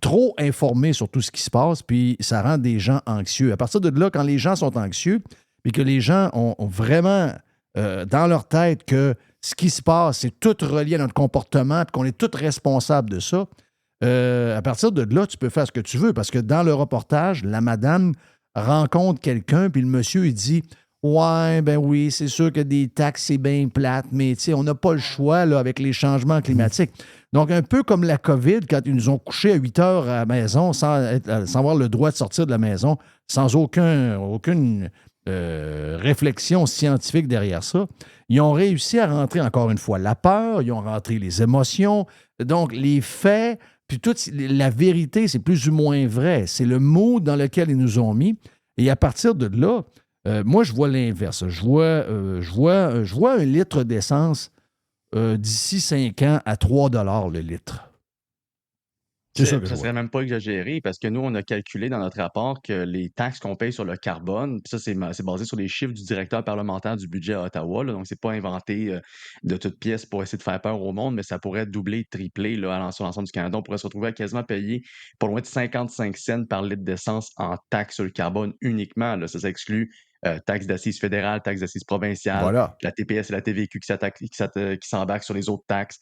trop informé sur tout ce qui se passe, puis ça rend des gens anxieux. À partir de là, quand les gens sont anxieux, puis que les gens ont vraiment... dans leur tête que ce qui se passe, c'est tout relié à notre comportement et qu'on est tous responsables de ça, à partir de là, tu peux faire ce que tu veux parce que dans le reportage, la madame rencontre quelqu'un puis le monsieur, il dit « Ouais, ben oui, c'est sûr que des taxes, c'est bien plate, mais on n'a pas le choix là, avec les changements climatiques. » Donc, un peu comme la COVID, quand ils nous ont couchés à 8 heures à la maison sans avoir le droit de sortir de la maison, sans aucune réflexion scientifique derrière ça, ils ont réussi à rentrer encore une fois la peur, ils ont rentré les émotions, donc les faits, puis toute la vérité, c'est plus ou moins vrai. C'est le mot dans lequel ils nous ont mis. Et à partir de là, moi, je vois l'inverse. Je vois un litre d'essence d'ici 5 ans à 3 $ le litre. C'est ça que Ça serait même pas exagéré parce que nous, on a calculé dans notre rapport que les taxes qu'on paye sur le carbone, puis ça, c'est basé sur les chiffres du directeur parlementaire du budget à Ottawa, là, donc c'est pas inventé de toutes pièces pour essayer de faire peur au monde, mais ça pourrait doubler, tripler là, sur l'ensemble du Canada. On pourrait se retrouver à quasiment payer pas loin de 55 cents par litre d'essence en taxes sur le carbone uniquement. Là. Ça exclut taxes d'assises fédérales, taxes d'assises provinciales, Voilà. la TPS et la TVQ qui s'embarquent sur les autres taxes.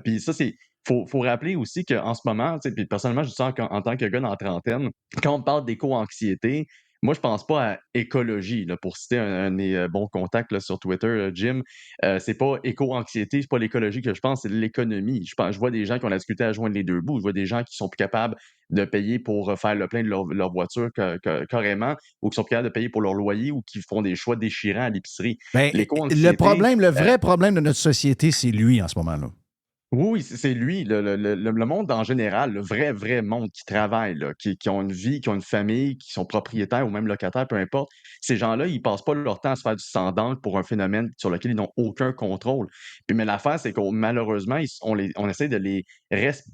Puis ça, c'est faut rappeler aussi qu'en ce moment, puis personnellement, je dis ça en tant que gars dans la trentaine, quand on parle d'éco-anxiété, moi, je pense pas à écologie, là, pour citer un de mes bons contacts là, sur Twitter, Jim. C'est pas éco-anxiété, c'est pas l'écologie que je pense, c'est l'économie. Je vois des gens qui ont la difficulté à joindre les deux bouts. Je vois des gens qui sont plus capables de payer pour faire le plein de leur voiture carrément, ou qui sont plus capables de payer pour leur loyer, ou qui font des choix déchirants à l'épicerie. Ben, le vrai problème de notre société, c'est lui en ce moment-là. Oui, c'est lui, le monde en général, le vrai monde qui travaille, là, qui ont une vie, qui ont une famille, qui sont propriétaires ou même locataires, peu importe. Ces gens-là, ils passent pas leur temps à se faire du sang d'encre pour un phénomène sur lequel ils n'ont aucun contrôle. Puis, mais l'affaire, c'est qu'on malheureusement, on essaie de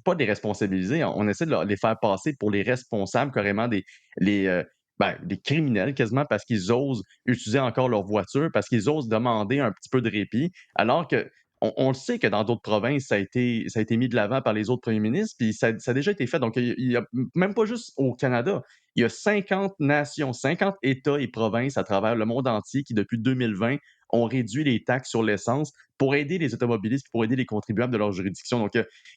pas de les responsabiliser, on essaie de les faire passer pour les responsables carrément des criminels quasiment parce qu'ils osent utiliser encore leur voiture, parce qu'ils osent demander un petit peu de répit, alors que on le sait que dans d'autres provinces, ça a été mis de l'avant par les autres premiers ministres, puis ça a déjà été fait. Donc, il y a même pas juste au Canada, il y a 50 nations, 50 États et provinces à travers le monde entier qui, depuis 2020, ont réduit les taxes sur l'essence pour aider les automobilistes, pour aider les contribuables de leur juridiction. Donc,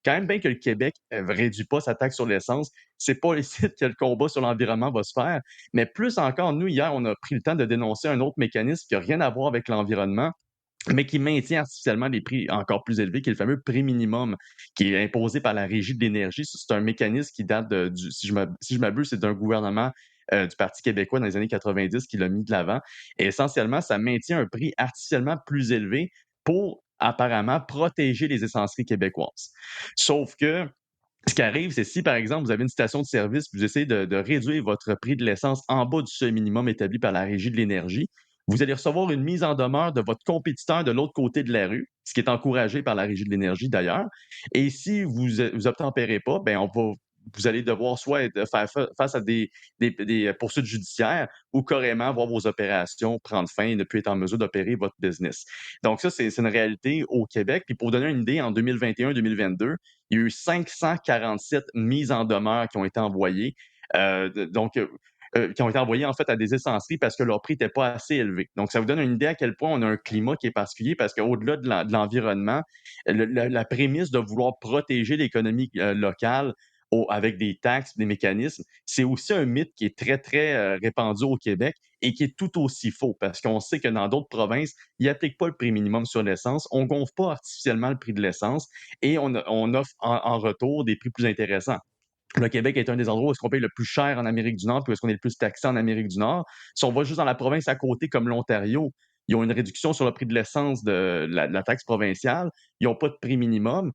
quand même bien que le Québec ne réduit pas sa taxe sur l'essence, c'est pas ici que le combat sur l'environnement va se faire. Mais plus encore, nous, hier, on a pris le temps de dénoncer un autre mécanisme qui n'a rien à voir avec l'environnement, mais qui maintient artificiellement des prix encore plus élevés, qui est le fameux prix minimum, qui est imposé par la Régie de l'énergie. C'est un mécanisme qui date si je m'abuse, c'est d'un gouvernement du Parti québécois dans les années 90 qui l'a mis de l'avant. Et essentiellement, ça maintient un prix artificiellement plus élevé pour apparemment protéger les essenceries québécoises. Sauf que ce qui arrive, c'est si, par exemple, vous avez une station de service, vous essayez de réduire votre prix de l'essence en bas du seuil minimum établi par la Régie de l'énergie, vous allez recevoir une mise en demeure de votre compétiteur de l'autre côté de la rue, ce qui est encouragé par la Régie de l'énergie d'ailleurs. Et si vous obtempérez pas, ben on va vous allez devoir soit faire face à des poursuites judiciaires ou carrément voir vos opérations prendre fin et ne plus être en mesure d'opérer votre business. Donc ça, c'est une réalité au Québec. Puis pour vous donner une idée, en 2021-2022, il y a eu 547 mises en demeure qui ont été envoyées. Qui ont été envoyés en fait à des essenceries parce que leur prix n'était pas assez élevé. Donc, ça vous donne une idée à quel point on a un climat qui est particulier parce qu'au-delà de l'environnement, la prémisse de vouloir protéger l'économie locale avec des taxes, des mécanismes, c'est aussi un mythe qui est très, très répandu au Québec et qui est tout aussi faux parce qu'on sait que dans d'autres provinces, ils n'appliquent pas le prix minimum sur l'essence, on ne gonfle pas artificiellement le prix de l'essence et on offre en retour des prix plus intéressants. Le Québec est un des endroits où est-ce qu'on paye le plus cher en Amérique du Nord, puis où est-ce qu'on est le plus taxé en Amérique du Nord. Si on va juste dans la province à côté, comme l'Ontario, ils ont une réduction sur le prix de l'essence de la taxe provinciale. Ils n'ont pas de prix minimum.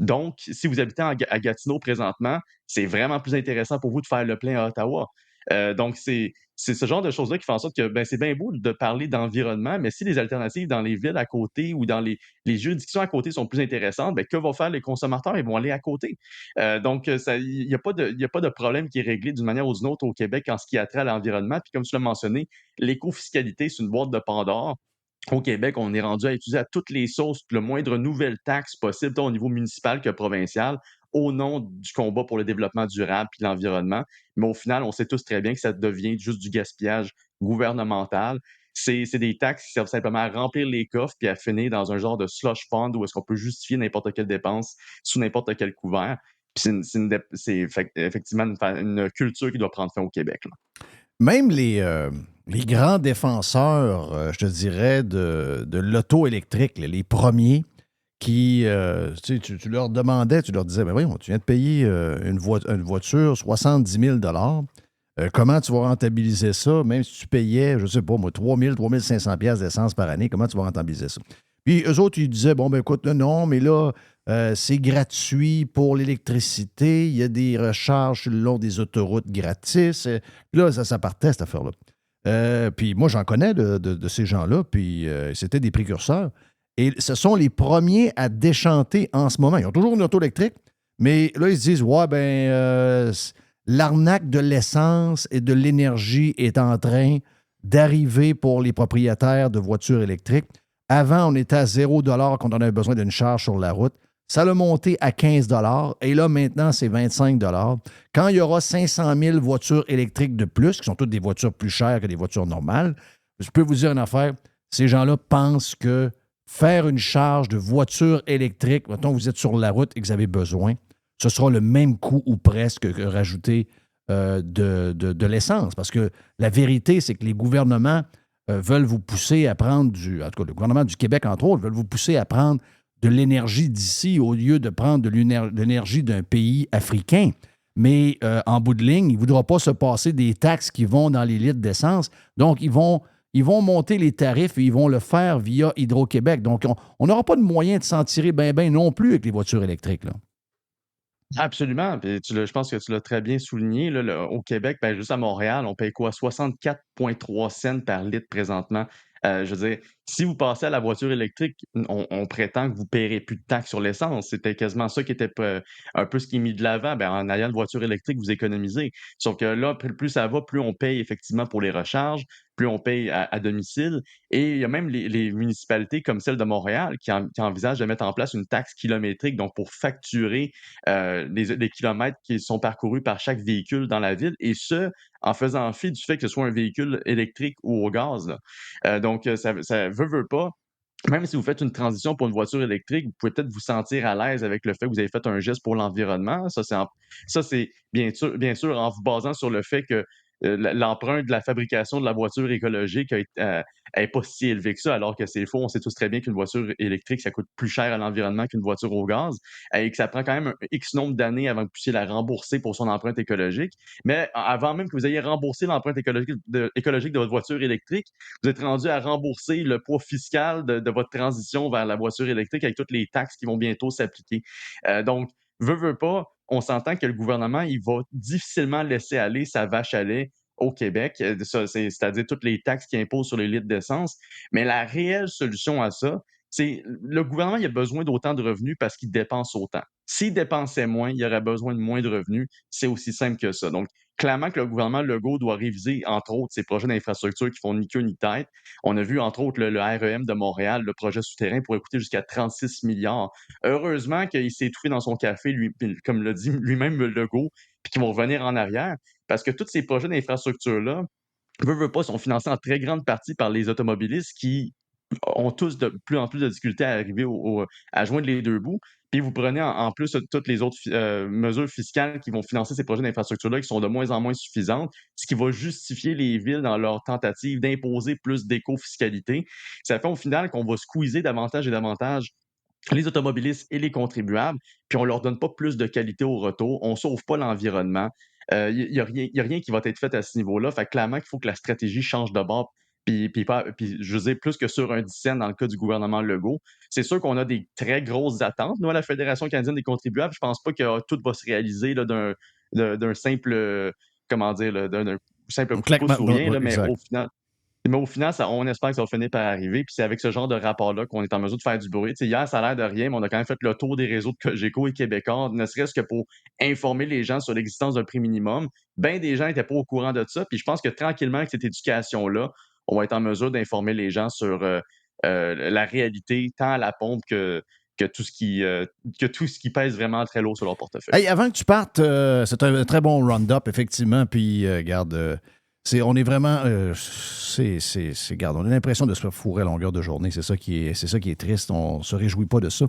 Donc, si vous habitez à Gatineau présentement, c'est vraiment plus intéressant pour vous de faire le plein à Ottawa. Donc, c'est ce genre de choses-là qui fait en sorte que c'est bien beau de parler d'environnement, mais si les alternatives dans les villes à côté ou dans les juridictions à côté sont plus intéressantes, que vont faire les consommateurs? Ils vont aller à côté. Donc, il n'y a pas de problème qui est réglé d'une manière ou d'une autre au Québec en ce qui a trait à l'environnement. Puis, comme tu l'as mentionné, l'écofiscalité, c'est une boîte de Pandore. Au Québec, on est rendu à utiliser à toutes les sauces le moindre nouvelle taxe possible, tant au niveau municipal que provincial, au nom du combat pour le développement durable et l'environnement. Mais au final, on sait tous très bien que ça devient juste du gaspillage gouvernemental. C'est des taxes qui servent simplement à remplir les coffres puis à finir dans un genre de slush fund où est-ce qu'on peut justifier n'importe quelle dépense sous n'importe quel couvert. Puis c'est effectivement une culture qui doit prendre fin au Québec, là. Même les grands défenseurs, je te dirais, de l'auto électrique, là, les premiers qui, tu leur demandais, tu leur disais, mais voyons, tu viens de payer une voiture 70 000 comment tu vas rentabiliser ça, même si tu payais, je ne sais pas, moi, 3 000, 3 500 piastres d'essence par année, comment tu vas rentabiliser ça? Puis eux autres, ils disaient, bon, ben écoute, non, mais là, c'est gratuit pour l'électricité, il y a des recharges sur le long des autoroutes gratis. Puis là, ça partait, cette affaire-là. Puis moi, j'en connais de ces gens-là, puis c'était des précurseurs. Et ce sont les premiers à déchanter en ce moment. Ils ont toujours une auto électrique, mais là, ils se disent, ouais, l'arnaque de l'essence et de l'énergie est en train d'arriver pour les propriétaires de voitures électriques. Avant, on était à 0 $ quand on avait besoin d'une charge sur la route. Ça l'a monté à 15 $ et là, maintenant, c'est 25 $. Quand il y aura 500 000 voitures électriques de plus, qui sont toutes des voitures plus chères que des voitures normales, je peux vous dire une affaire, ces gens-là pensent que faire une charge de voiture électrique, mettons vous êtes sur la route et que vous avez besoin, ce sera le même coût ou presque que rajouter de l'essence. Parce que la vérité, c'est que les gouvernements veulent vous pousser à prendre en tout cas, le gouvernement du Québec, entre autres, veulent vous pousser à prendre de l'énergie d'ici au lieu de prendre de l'énergie d'un pays africain. Mais en bout de ligne, il ne voudra pas se passer des taxes qui vont dans les litres d'essence. Donc, ils vont monter les tarifs et ils vont le faire via Hydro-Québec. Donc, on n'aura pas de moyen de s'en tirer bien non plus avec les voitures électriques, là. Absolument. Puis je pense que tu l'as très bien souligné. Là, au Québec, juste à Montréal, on paye quoi? 64,3 cents par litre présentement. Je veux dire, si vous passez à la voiture électrique, on prétend que vous ne paierez plus de taxes sur l'essence. C'était quasiment ça qui était un peu ce qui est mis de l'avant. En ayant une voiture électrique, vous économisez. Sauf que là, plus ça va, plus on paye effectivement pour les recharges, plus on paye à domicile. Et il y a même les municipalités comme celle de Montréal qui envisagent de mettre en place une taxe kilométrique, donc pour facturer les kilomètres qui sont parcourus par chaque véhicule dans la ville, et ce, en faisant fi du fait que ce soit un véhicule électrique ou au gaz, là. Donc, ça veut pas. Même si vous faites une transition pour une voiture électrique, vous pouvez peut-être vous sentir à l'aise avec le fait que vous avez fait un geste pour l'environnement. Ça, c'est bien sûr en vous basant sur le fait que l'empreinte de la fabrication de la voiture écologique est pas si élevée que ça, alors que c'est faux. On sait tous très bien qu'une voiture électrique, ça coûte plus cher à l'environnement qu'une voiture au gaz et que ça prend quand même un X nombre d'années avant que vous puissiez la rembourser pour son empreinte écologique. Mais avant même que vous ayez remboursé l'empreinte écologique de votre voiture électrique, vous êtes rendu à rembourser le poids fiscal de votre transition vers la voiture électrique avec toutes les taxes qui vont bientôt s'appliquer. Donc, veut pas, on s'entend que le gouvernement, il va difficilement laisser aller sa vache à lait au Québec, c'est-à-dire toutes les taxes qu'il impose sur les litres d'essence. Mais la réelle solution à ça, le gouvernement, il a besoin d'autant de revenus parce qu'il dépense autant. S'il dépensait moins, il aurait besoin de moins de revenus. C'est aussi simple que ça. Donc, clairement que le gouvernement Legault doit réviser, entre autres, ses projets d'infrastructure qui font ni queue ni tête. On a vu, entre autres, le REM de Montréal, le projet souterrain pourrait coûter jusqu'à 36 milliards. Heureusement qu'il s'est étouffé dans son café, lui, comme l'a dit lui-même Legault, puis qu'ils vont revenir en arrière, parce que tous ces projets d'infrastructure-là, veut pas, sont financés en très grande partie par les automobilistes qui ont tous de plus en plus de difficultés à arriver à joindre les deux bouts. Puis vous prenez en plus toutes les autres mesures fiscales qui vont financer ces projets d'infrastructure-là qui sont de moins en moins suffisantes, ce qui va justifier les villes dans leur tentative d'imposer plus d'éco-fiscalité. Ça fait au final qu'on va squeezer davantage et davantage les automobilistes et les contribuables, puis on leur donne pas plus de qualité au retour, on sauve pas l'environnement. Il y a rien qui va être fait à ce niveau-là. Fait que clairement qu'il faut que la stratégie change de bord. Puis je veux dire, plus que sur un 10 cents dans le cas du gouvernement Legault. C'est sûr qu'on a des très grosses attentes. Nous, à la Fédération canadienne des contribuables, je pense pas que tout va se réaliser là, d'un simple, comment dire, là, d'un simple coup de pouce ou rien, là, mais au final, on espère que ça va finir par arriver. Puis c'est avec ce genre de rapport-là qu'on est en mesure de faire du bruit. T'sais, hier, ça a l'air de rien, mais on a quand même fait le tour des réseaux de Cogeco et Québécois, ne serait-ce que pour informer les gens sur l'existence d'un prix minimum. Ben des gens n'étaient pas au courant de ça. Puis je pense que tranquillement, avec cette éducation-là, on va être en mesure d'informer les gens sur la réalité, tant à la pompe que tout ce qui pèse vraiment très lourd sur leur portefeuille. Hey, avant que tu partes, c'est un très bon round-up, effectivement. Puis, regarde, on est vraiment. Regarde, on a l'impression de se faire fourrer à longueur de journée. C'est ça qui est triste. On ne se réjouit pas de ça.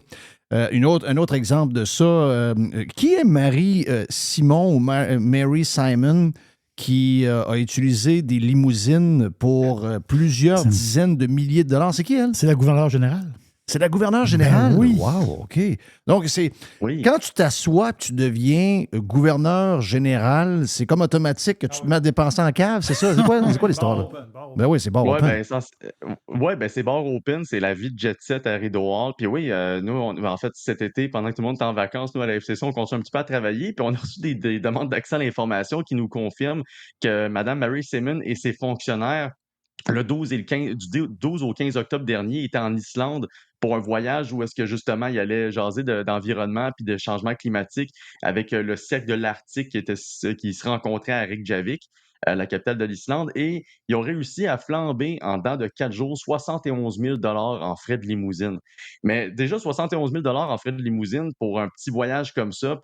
Un autre exemple de ça, qui est Marie Simon ou Mary Simon qui a utilisé des limousines pour plusieurs dizaines de milliers de dollars? C'est qui, elle? C'est la gouverneure générale. C'est la gouverneure générale? Ben oui. Wow, OK. Donc, quand tu t'assois, tu deviens gouverneur général, c'est comme automatique que tu te mets à dépenser en cave, c'est ça? C'est quoi l'histoire, là? Ben oui, c'est bar open. C'est bar open, c'est la vie de jet set à Rideau Hall. Puis oui, nous, en fait, cet été, pendant que tout le monde est en vacances, nous, à la FCC, on continue un petit peu à travailler, puis on a reçu des demandes d'accès à l'information qui nous confirment que Mme Mary Simon et ses fonctionnaires, le 12 du 12 au 15 octobre dernier, étaient en Islande pour un voyage où est-ce que justement il allait jaser d'environnement puis de changement climatique avec le cercle de l'Arctique qui se rencontrait à Reykjavik, la capitale de l'Islande, et ils ont réussi à flamber en dedans de 4 jours 71 000 $ en frais de limousine. Mais déjà 71 000 $ en frais de limousine pour un petit voyage comme ça,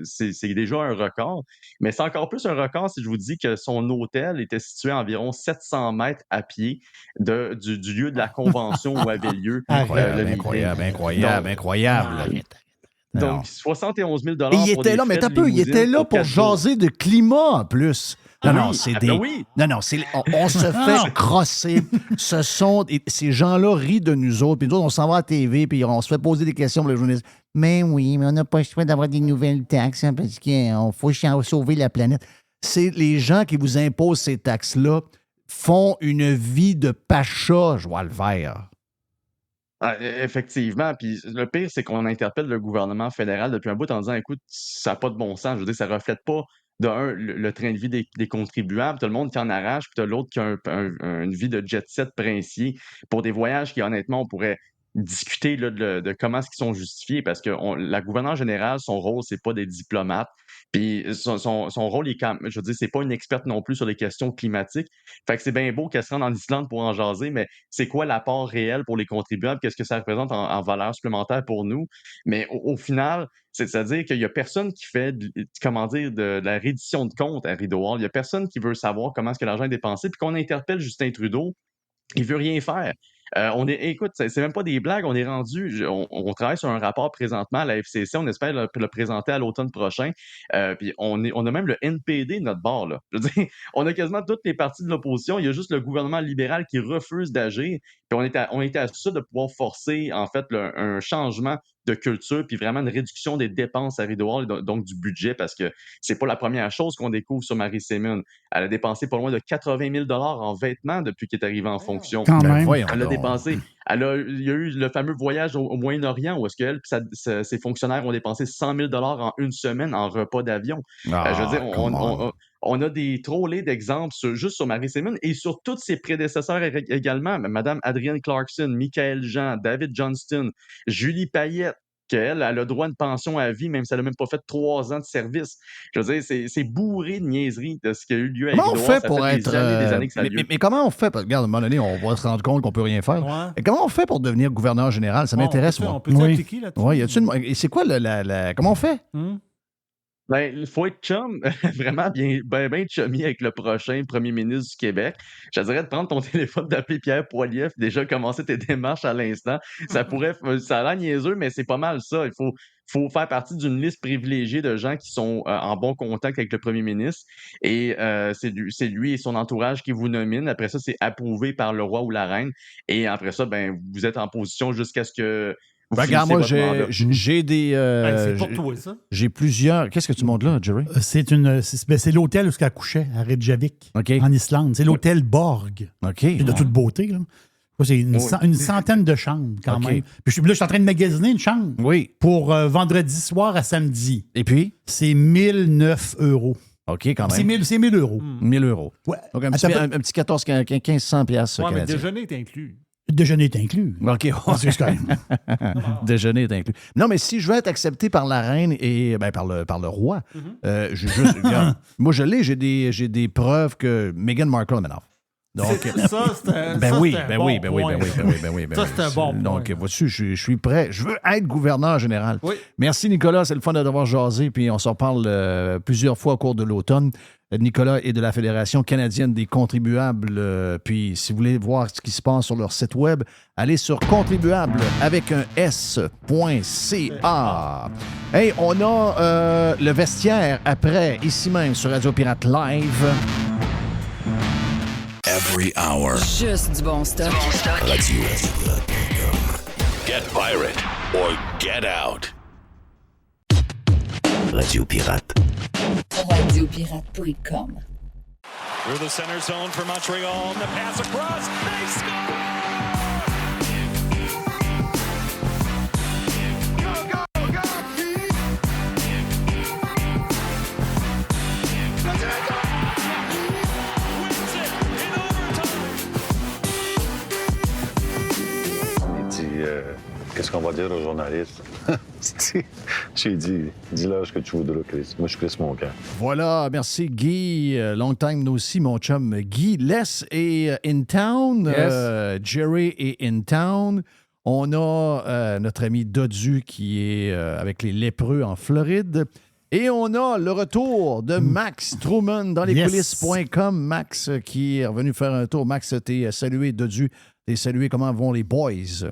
c'est déjà un record. Mais c'est encore plus un record si je vous dis que son hôtel était situé à environ 700 mètres à pied du lieu de la convention où avait lieu Incroyable. Donc, 71 000 $ Et il était là, mais t'as peu, il était là pour jaser de climat en plus. On se fait crosser. Ces gens-là rient de nous autres, puis nous autres, on s'en va à la TV, puis on se fait poser des questions pour les journalistes. Mais oui, mais on n'a pas le choix d'avoir des nouvelles taxes, hein, parce qu'il faut sauver la planète. C'est les gens qui vous imposent ces taxes-là font une vie de pacha, je vois le vert. Effectivement. Puis le pire, c'est qu'on interpelle le gouvernement fédéral depuis un bout en disant, écoute, ça n'a pas de bon sens. Je veux dire, ça ne reflète pas, le train de vie des contribuables. Tu as le monde qui en arrache, puis tu as l'autre qui a une vie de jet-set princier pour des voyages qui, honnêtement, on pourrait discuter là, de comment est-ce qu'ils sont justifiés, parce que la gouverneure générale, son rôle, c'est pas des diplomates. Puis son rôle, je veux dire, c'est pas une experte non plus sur les questions climatiques. Fait que c'est bien beau qu'elle se rende en Islande pour en jaser, mais c'est quoi l'apport réel pour les contribuables? Qu'est-ce que ça représente en valeur supplémentaire pour nous? Mais au final, c'est-à-dire qu'il y a personne qui fait, de la reddition de comptes à Rideau Hall. Il y a personne qui veut savoir comment est-ce que l'argent est dépensé. Puis qu'on interpelle Justin Trudeau, il veut rien faire. Écoute, c'est même pas des blagues, on est rendu, on travaille sur un rapport présentement à la FCC, on espère le présenter à l'automne prochain, puis on a même le NPD de notre bord, là. Je veux dire, on a quasiment toutes les parties de l'opposition, il y a juste le gouvernement libéral qui refuse d'agir, puis on était à ça de pouvoir forcer, en fait, un changement de culture, puis vraiment une réduction des dépenses à Rideau Hall, donc du budget, parce que c'est pas la première chose qu'on découvre sur Marie Simon. Elle a dépensé pas loin de 80 000 $ en vêtements depuis qu'elle est arrivée en fonction. Quand même. Elle a dépensé. Il y a eu le fameux voyage au Moyen-Orient où est-ce qu'elle et ses fonctionnaires ont dépensé 100 000 $ en une semaine en repas d'avion. Je veux dire, on a des trollés d'exemples juste sur Marie Seaman et sur tous ses prédécesseurs également. Mme Adrienne Clarkson, Michael Jean, David Johnston, Julie Payette, qu'elle a le droit à une pension à vie, même si elle n'a même pas fait 3 ans de service. Je veux dire, c'est bourré de niaiseries de ce qui a eu lieu à Comment on Édouard. fait pour être. Des années que ça a lieu. Mais comment on fait? Parce que, regarde, à un moment donné, on va se rendre compte qu'on ne peut rien faire. Ouais. Et comment on fait pour devenir gouverneur général? Ça m'intéresse, moi. On peut s'appliquer là-dessus. Oui, et c'est quoi comment on fait? Ben, il faut être chum, vraiment bien chummy avec le prochain premier ministre du Québec. Je te dirais de prendre ton téléphone, d'appeler Pierre Poilievre, déjà commencer tes démarches à l'instant. Ça a l'air niaiseux, mais c'est pas mal ça. Il faut faire partie d'une liste privilégiée de gens qui sont en bon contact avec le premier ministre. Et c'est lui et son entourage qui vous nominent. Après ça, c'est approuvé par le roi ou la reine. Et après ça, ben, vous êtes en position jusqu'à ce que regarde, moi, j'ai des. C'est pour toi, ça. J'ai plusieurs. Qu'est-ce que tu montres là, Jerry? C'est l'hôtel où elle couchait, à Reykjavik, en Islande. C'est l'hôtel Borg. OK. C'est de toute beauté, là. C'est une centaine de chambres, quand même. Puis je suis en train de magasiner une chambre pour vendredi soir à samedi. Et puis? C'est 1009 €. OK, quand même. C'est 1000 €. 1000 €. Ouais. Donc, un petit 1500 piastres. Oui, mais le déjeuner est inclus. Le déjeuner est inclus. OK. C'est quand même. Déjeuner est inclus. Non, mais si je veux être accepté par la reine et par le roi, regarde, moi, j'ai des preuves que Meghan Markle m'énerve. Donc, ça, c'est un bon point. Donc, vois-tu, je suis prêt. Je veux être gouverneur général. Oui. Merci, Nicolas. C'est le fun de devoir jaser. Puis on s'en parle plusieurs fois au cours de l'automne. Nicolas est de la Fédération canadienne des contribuables. Puis si vous voulez voir ce qui se passe sur leur site web, allez sur contribuable avec un s.ca. Hey, on a le vestiaire après, ici même sur Radio Pirate Live. Every hour. Juste du bon stock. Get pirate or get out. Radio Pirate. Radiopirate.com. Through the center zone for Montreal. And the pass across. They score! Go, go, go! Wins it in overtime. Il dit, qu'est-ce qu'on va dire aux journalistes? J'ai dit, dis-leur ce que tu voudras, Chris. Moi, je Chris Moncan. Voilà, merci Guy. Long time no see, mon chum Guy. Les est in town. Yes. Jerry est in town. On a notre ami Dodu qui est avec les lépreux en Floride. Et on a le retour de Max Truman dans lescoulisses.com. Max qui est revenu faire un tour. Max, t'es salué, Dodu. T'es salué. Comment vont les boys?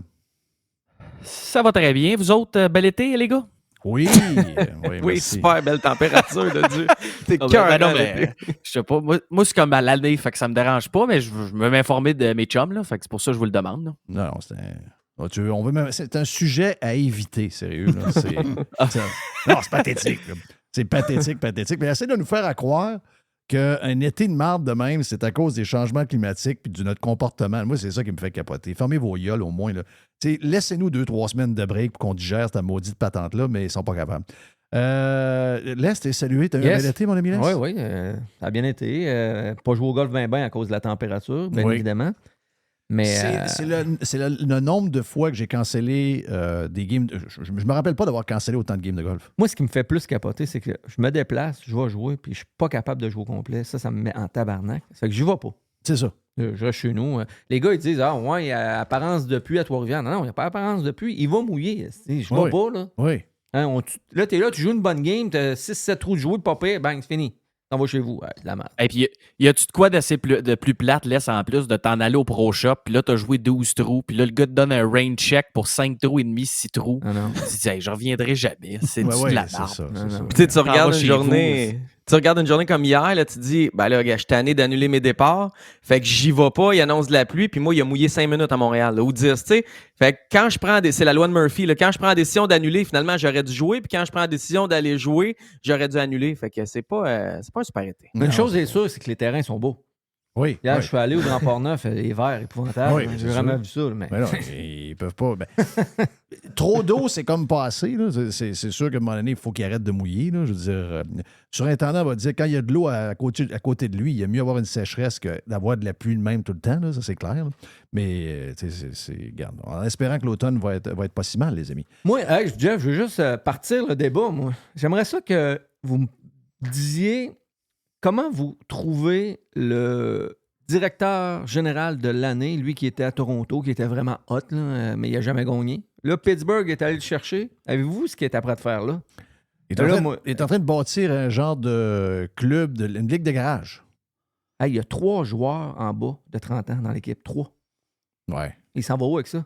Ça va très bien. Vous autres, bel été, les gars? Oui. Oui, super belle température, Dodu. T'es Je sais pas. Moi, c'est comme à l'année, fait que ça me dérange pas, mais je veux m'informer de mes chums, là, fait que c'est pour ça que je vous le demande. Là. Non, c'est un sujet à éviter, sérieux. Là. Non, c'est pathétique. Là. C'est pathétique. Mais essaie de nous faire croire qu'un été de marde de même, c'est à cause des changements climatiques puis de notre comportement. Moi, c'est ça qui me fait capoter. Fermez vos gueules au moins. Là. Laissez-nous 2-3 semaines de break pour qu'on digère cette maudite patente-là, mais ils sont pas capables. Les, t'es salué. T'as eu un bel été, mon ami Les? Oui. Ça a bien été. Pas joué au golf bien à cause de la température, bien évidemment. Mais c'est le nombre de fois que j'ai cancellé des games. Je me rappelle pas d'avoir cancellé autant de games de golf. Moi, ce qui me fait plus capoter, c'est que je me déplace, je vais jouer, puis je suis pas capable de jouer au complet. Ça me met en tabarnak. Ça fait que j'y vais pas. C'est ça. Je reste chez nous. Les gars, ils disent « Ah, ouais, il y a apparence de pluie à Trois-Rivières. » Non, il n'y a pas apparence de pluie. Il va mouiller. Je vais pas, là. Oui. Hein, là, t'es là, tu joues une bonne game, t'as 6-7 trous de jouer, pas pire, bang, c'est fini. T'en vas chez vous. Ouais, de la merde. Et puis, y a-tu de quoi de plus plate, laisse en plus, de t'en aller au Pro Shop, puis là, t'as joué 12 trous, puis là, le gars te donne un rain check pour 5 trous et demi, 6 trous. Ah non. Tu dis, hey, je reviendrai jamais. C'est de la merde. Puis tu regardes une journée. Tu regardes une journée comme hier, là, tu te dis, ben là, gars, je suis tanné d'annuler mes départs. Fait que j'y vais pas, il annonce de la pluie, puis moi, il a mouillé 5 minutes à Montréal, là, ou 10, tu sais. Fait que quand je prends c'est la loi de Murphy, là, quand je prends la décision d'annuler, finalement, j'aurais dû jouer, puis quand je prends la décision d'aller jouer, j'aurais dû annuler. Fait que c'est pas un super été. Une chose est sûre, c'est que les terrains sont beaux. Oui. Hier, oui. je suis allé au Grand Port-Neuf, les verts, épouvantable. Oui, J'ai c'est vraiment sûr. vu ça. Mais... Mais non, ils peuvent pas. Trop d'eau, c'est comme pas assez. Là. C'est sûr qu'à un moment donné, il faut qu'il arrête de mouiller. Là. Je veux dire, surintendant va dire quand il y a de l'eau à côté de lui, il y a mieux avoir une sécheresse que d'avoir de la pluie de même tout le temps. Là. Ça, c'est clair. Là. Mais, regarde, en espérant que l'automne va être pas si mal, les amis. Moi, Jeff, je veux juste partir le débat, moi. J'aimerais ça que vous me disiez comment vous trouvez le directeur général de l'année, lui qui était à Toronto, qui était vraiment hot, là, mais il n'a jamais gagné. Là, Pittsburgh est allé le chercher. Avez-vous ce qu'il est prêt de faire là? Il est en train de bâtir un genre de club, une ligue de garage. Il y a 3 joueurs en bas de 30 ans dans l'équipe. 3. Ouais. Il s'en va où avec ça?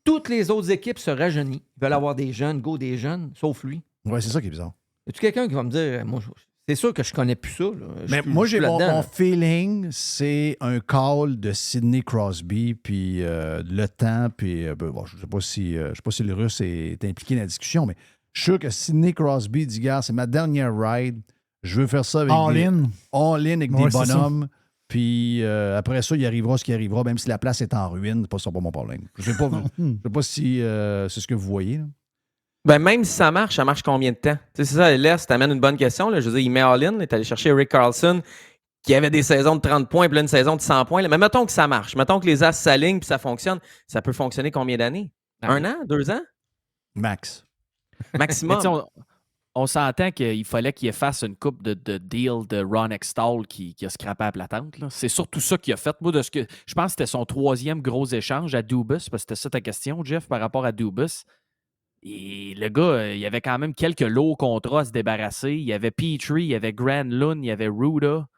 Toutes les autres équipes se rajeunissent. Ils veulent avoir des jeunes, des jeunes, sauf lui. Ouais, c'est ça qui est bizarre. Y a-tu quelqu'un qui va me dire, moi, c'est sûr que je connais plus ça. Là. Mais moi, j'ai mon feeling, c'est un call de Sidney Crosby, puis le temps, puis bon, je ne sais pas si le Russe est impliqué dans la discussion, mais je suis sûr que Sidney Crosby dit, gars, c'est ma dernière ride, je veux faire ça avec all-in avec des bonhommes, puis après ça, il arrivera ce qui arrivera, même si la place est en ruine, c'est pas mon problème. Je ne sais pas si c'est ce que vous voyez, là. Ben, même si ça marche combien de temps? C'est ça, là, ça t'amène une bonne question. Là. Je veux dire, il met all-in, il est allé chercher Rick Carlson, qui avait des saisons de 30 points, puis là, une saison de 100 points. Là. Mais mettons que ça marche. Mettons que les as s'alignent, puis ça fonctionne. Ça peut fonctionner combien d'années? 1 an? 2 ans? Max. Maximum. On s'entend qu'il fallait qu'il fasse une coupe de deal de Ron Extall qui a scrappé à la patente. Là. C'est surtout ça qu'il a fait. Moi, je pense que c'était son 3e gros échange à Dubas, parce que c'était ça ta question, Jeff, par rapport à Dubas. Et le gars, il y avait quand même quelques lourds contrats à se débarrasser. Il y avait Petrie, il y avait Granlund, il y avait Ruda.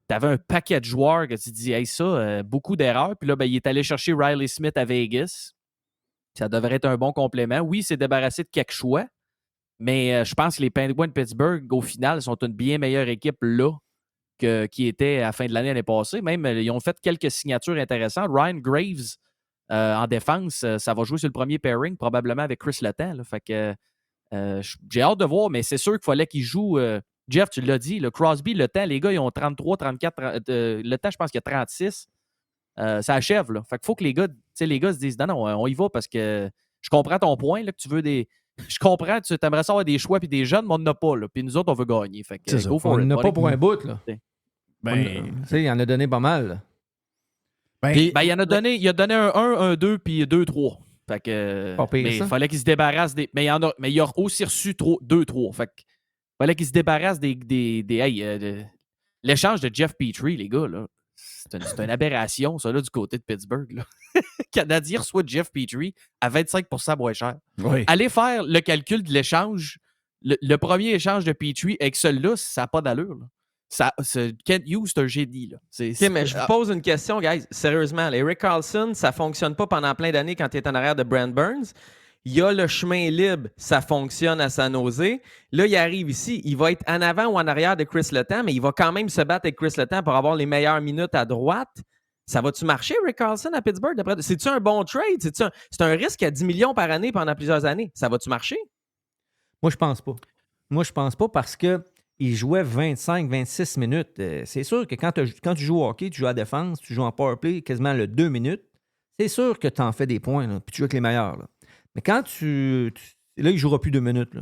Tu avais un paquet de joueurs que tu dis, hey, ça, beaucoup d'erreurs. Puis là, ben, il est allé chercher Riley Smith à Vegas. Ça devrait être un bon complément. Oui, il s'est débarrassé de quelques choix, mais je pense que les Penguins de Pittsburgh, au final, sont une bien meilleure équipe là qui était à la fin de l'année passée. Même, ils ont fait quelques signatures intéressantes. Ryan Graves, en défense, ça va jouer sur le premier pairing, probablement avec Chris Letang. Là. Fait que j'ai hâte de voir, mais c'est sûr qu'il fallait qu'il joue. Jeff, tu l'as dit, le Crosby, Letang, les gars, ils ont 33, 34. Letang, je pense qu'il y a 36. Ça achève. Là. Fait qu'il faut que les gars se disent non, on y va parce que je comprends ton point, là, que tu veux des. Je comprends, tu aimerais ça avoir des choix puis des jeunes, mais on n'en a pas. Là. Puis nous autres, on veut gagner. Fait que, go for on it. n'en a pas pour un bout. Là. Il en a donné pas mal. Là. Il a donné un 1, un 2, puis 2, 3. Fait que. Mais il fallait qu'il se débarrasse des. Mais il a aussi reçu 2, 3. Fait que. Fallait qu'il se débarrasse l'échange de Jeff Petrie, les gars, là. C'est une aberration, ça, là, du côté de Pittsburgh. Là. Canadien reçoit Jeff Petrie à 25% moins cher. Oui. Allez faire le calcul de l'échange. Le premier échange de Petrie avec celui-là, ça n'a pas d'allure. Là. Kent Hughes, c'est un génie. Là. Mais je vous pose une question, guys. Sérieusement, les Rick Carlson, ça ne fonctionne pas pendant plein d'années quand il est en arrière de Brent Burns. Il y a le chemin libre, ça fonctionne à San Jose. Là, il arrive ici, il va être en avant ou en arrière de Chris Letang, mais il va quand même se battre avec Chris Letang pour avoir les meilleures minutes à droite. Ça va-tu marcher, Rick Carlson, à Pittsburgh? C'est-tu un bon trade? C'est un risque à 10 millions par année pendant plusieurs années. Ça va-tu marcher? Moi, je pense pas. Parce qu'il jouait 25-26 minutes. C'est sûr que quand tu joues au hockey, tu joues à la défense, tu joues en powerplay quasiment le 2 minutes. C'est sûr que tu en fais des points, là, puis tu joues avec les meilleurs. Là. Mais quand là, il ne jouera plus 2 minutes. Là.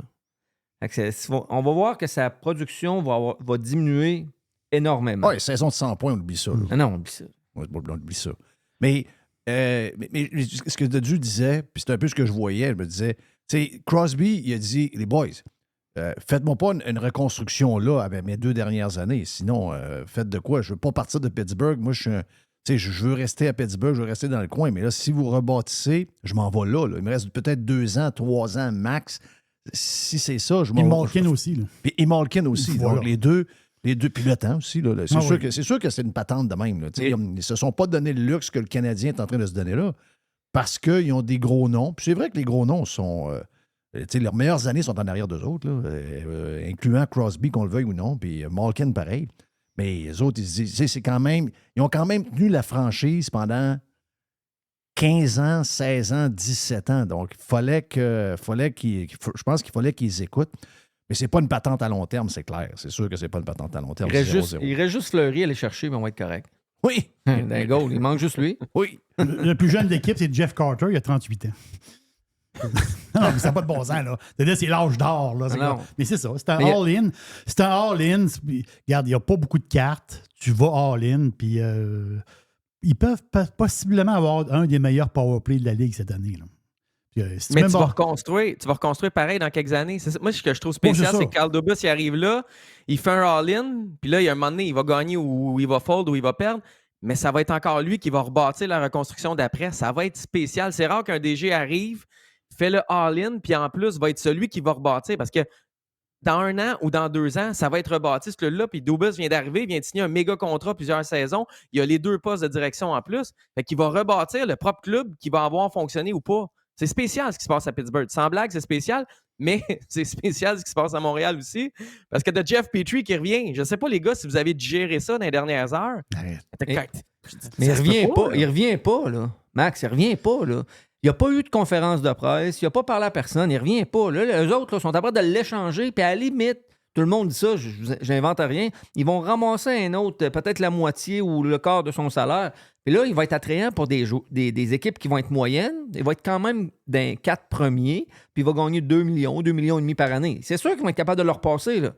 On va voir que sa production va diminuer énormément. Oui, saison de 100 points, on oublie ça. Non, on oublie ça. On oublie ça. Mais ce que Dedu disait, puis c'est un peu ce que je voyais, je me disais, tu sais, Crosby, il a dit, les boys, faites-moi pas une reconstruction là avec mes 2 dernières années. Sinon, faites de quoi? Je ne veux pas partir de Pittsburgh. Moi, je veux rester à Pittsburgh, je veux rester dans le coin. Mais là, si vous rebâtissez, je m'en vais là. Il me reste peut-être 2 ans, 3 ans max. Si c'est ça, je m'en vais. Et Malkin aussi. Là. Et Malkin aussi. Voilà. Donc, les deux, puis le temps aussi. Là. C'est sûr que c'est une patente de même. Là. Ils ne se sont pas donné le luxe que le Canadien est en train de se donner là parce qu'ils ont des gros noms. Puis c'est vrai que les gros noms sont... leurs meilleures années sont en arrière d'eux autres, là, incluant Crosby, qu'on le veuille ou non, puis Malkin, pareil. Mais les autres, ils se disent, c'est quand même... Ils ont quand même tenu la franchise pendant 15 ans, 16 ans, 17 ans. Donc, je pense qu'il fallait qu'ils écoutent. Mais c'est pas une patente à long terme, c'est clair. C'est sûr que c'est pas une patente à long terme. Il reste 0-0. juste Fleury à aller chercher, mais on va être correct. Oui. D'un goal, il manque juste lui. Oui. Le plus jeune de l'équipe, c'est Jeff Carter, il a 38 ans. Non, mais ça n'a pas de bon sens, là. C'est l'âge d'or, là. Non. Mais c'est ça, c'est un all-in. C'est un all-in. Regarde, il n'y a pas beaucoup de cartes. Tu vas all-in, puis ils peuvent possiblement avoir un des meilleurs powerplays de la Ligue cette année, là. Mais tu vas reconstruire pareil dans quelques années. Moi, ce que je trouve spécial, c'est que Carl Dubas, il arrive là, il fait un all-in, puis là, il y a un moment donné, il va gagner ou il va fold ou il va perdre, mais ça va être encore lui qui va rebâtir la reconstruction d'après. Ça va être spécial. C'est rare qu'un DG arrive, fait le all-in, puis en plus, va être celui qui va rebâtir parce que dans 1 an ou dans 2 ans, ça va être rebâti ce club-là, puis Dubas vient d'arriver, vient de signer un méga contrat plusieurs saisons. Il y a les 2 postes de direction en plus. Fait qu'il va rebâtir le propre club qui va avoir fonctionné ou pas. C'est spécial ce qui se passe à Pittsburgh. Sans blague, c'est spécial, mais c'est spécial ce qui se passe à Montréal aussi. Parce que de Jeff Petrie qui revient. Je ne sais pas, les gars, si vous avez digéré ça dans les dernières heures. Mais il revient pas, là. Max, il revient pas, là. Il n'y a pas eu de conférence de presse, il n'a pas parlé à personne, il revient pas. Là, les autres là, sont capables de l'échanger, puis à la limite, tout le monde dit ça, j'invente rien, ils vont ramasser un autre, peut-être la moitié ou le quart de son salaire. Puis là, il va être attrayant pour des équipes qui vont être moyennes. Il va être quand même d'un 4 premiers, puis il va gagner 2 millions et demi par année. C'est sûr qu'ils vont être capables de leur passer. Là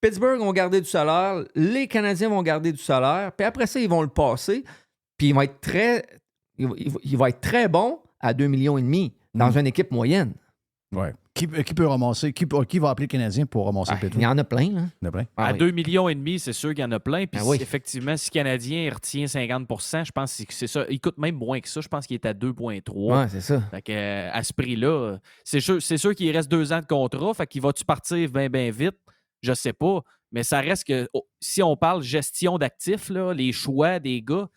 Pittsburgh vont garder du salaire, les Canadiens vont garder du salaire, puis après ça, ils vont le passer, puis il va être très bon à 2 millions et demi dans une équipe moyenne. Ouais. Qui peut ramasser? Qui va appeler le Canadien pour ramasser Petrie? Il y en a plein. Hein? Il y en a plein. À 2,5 millions, c'est sûr qu'il y en a plein. Puis oui. effectivement, si le Canadien retient 50 % je pense que c'est ça. Il coûte même moins que ça. Je pense qu'il est à 2,3. Ouais, c'est ça. Fait que, à ce prix-là, c'est sûr qu'il reste 2 ans de contrat. Fait qu'il va-tu partir bien vite? Je sais pas. Mais ça reste que, si on parle gestion d'actifs, là, les choix des gars,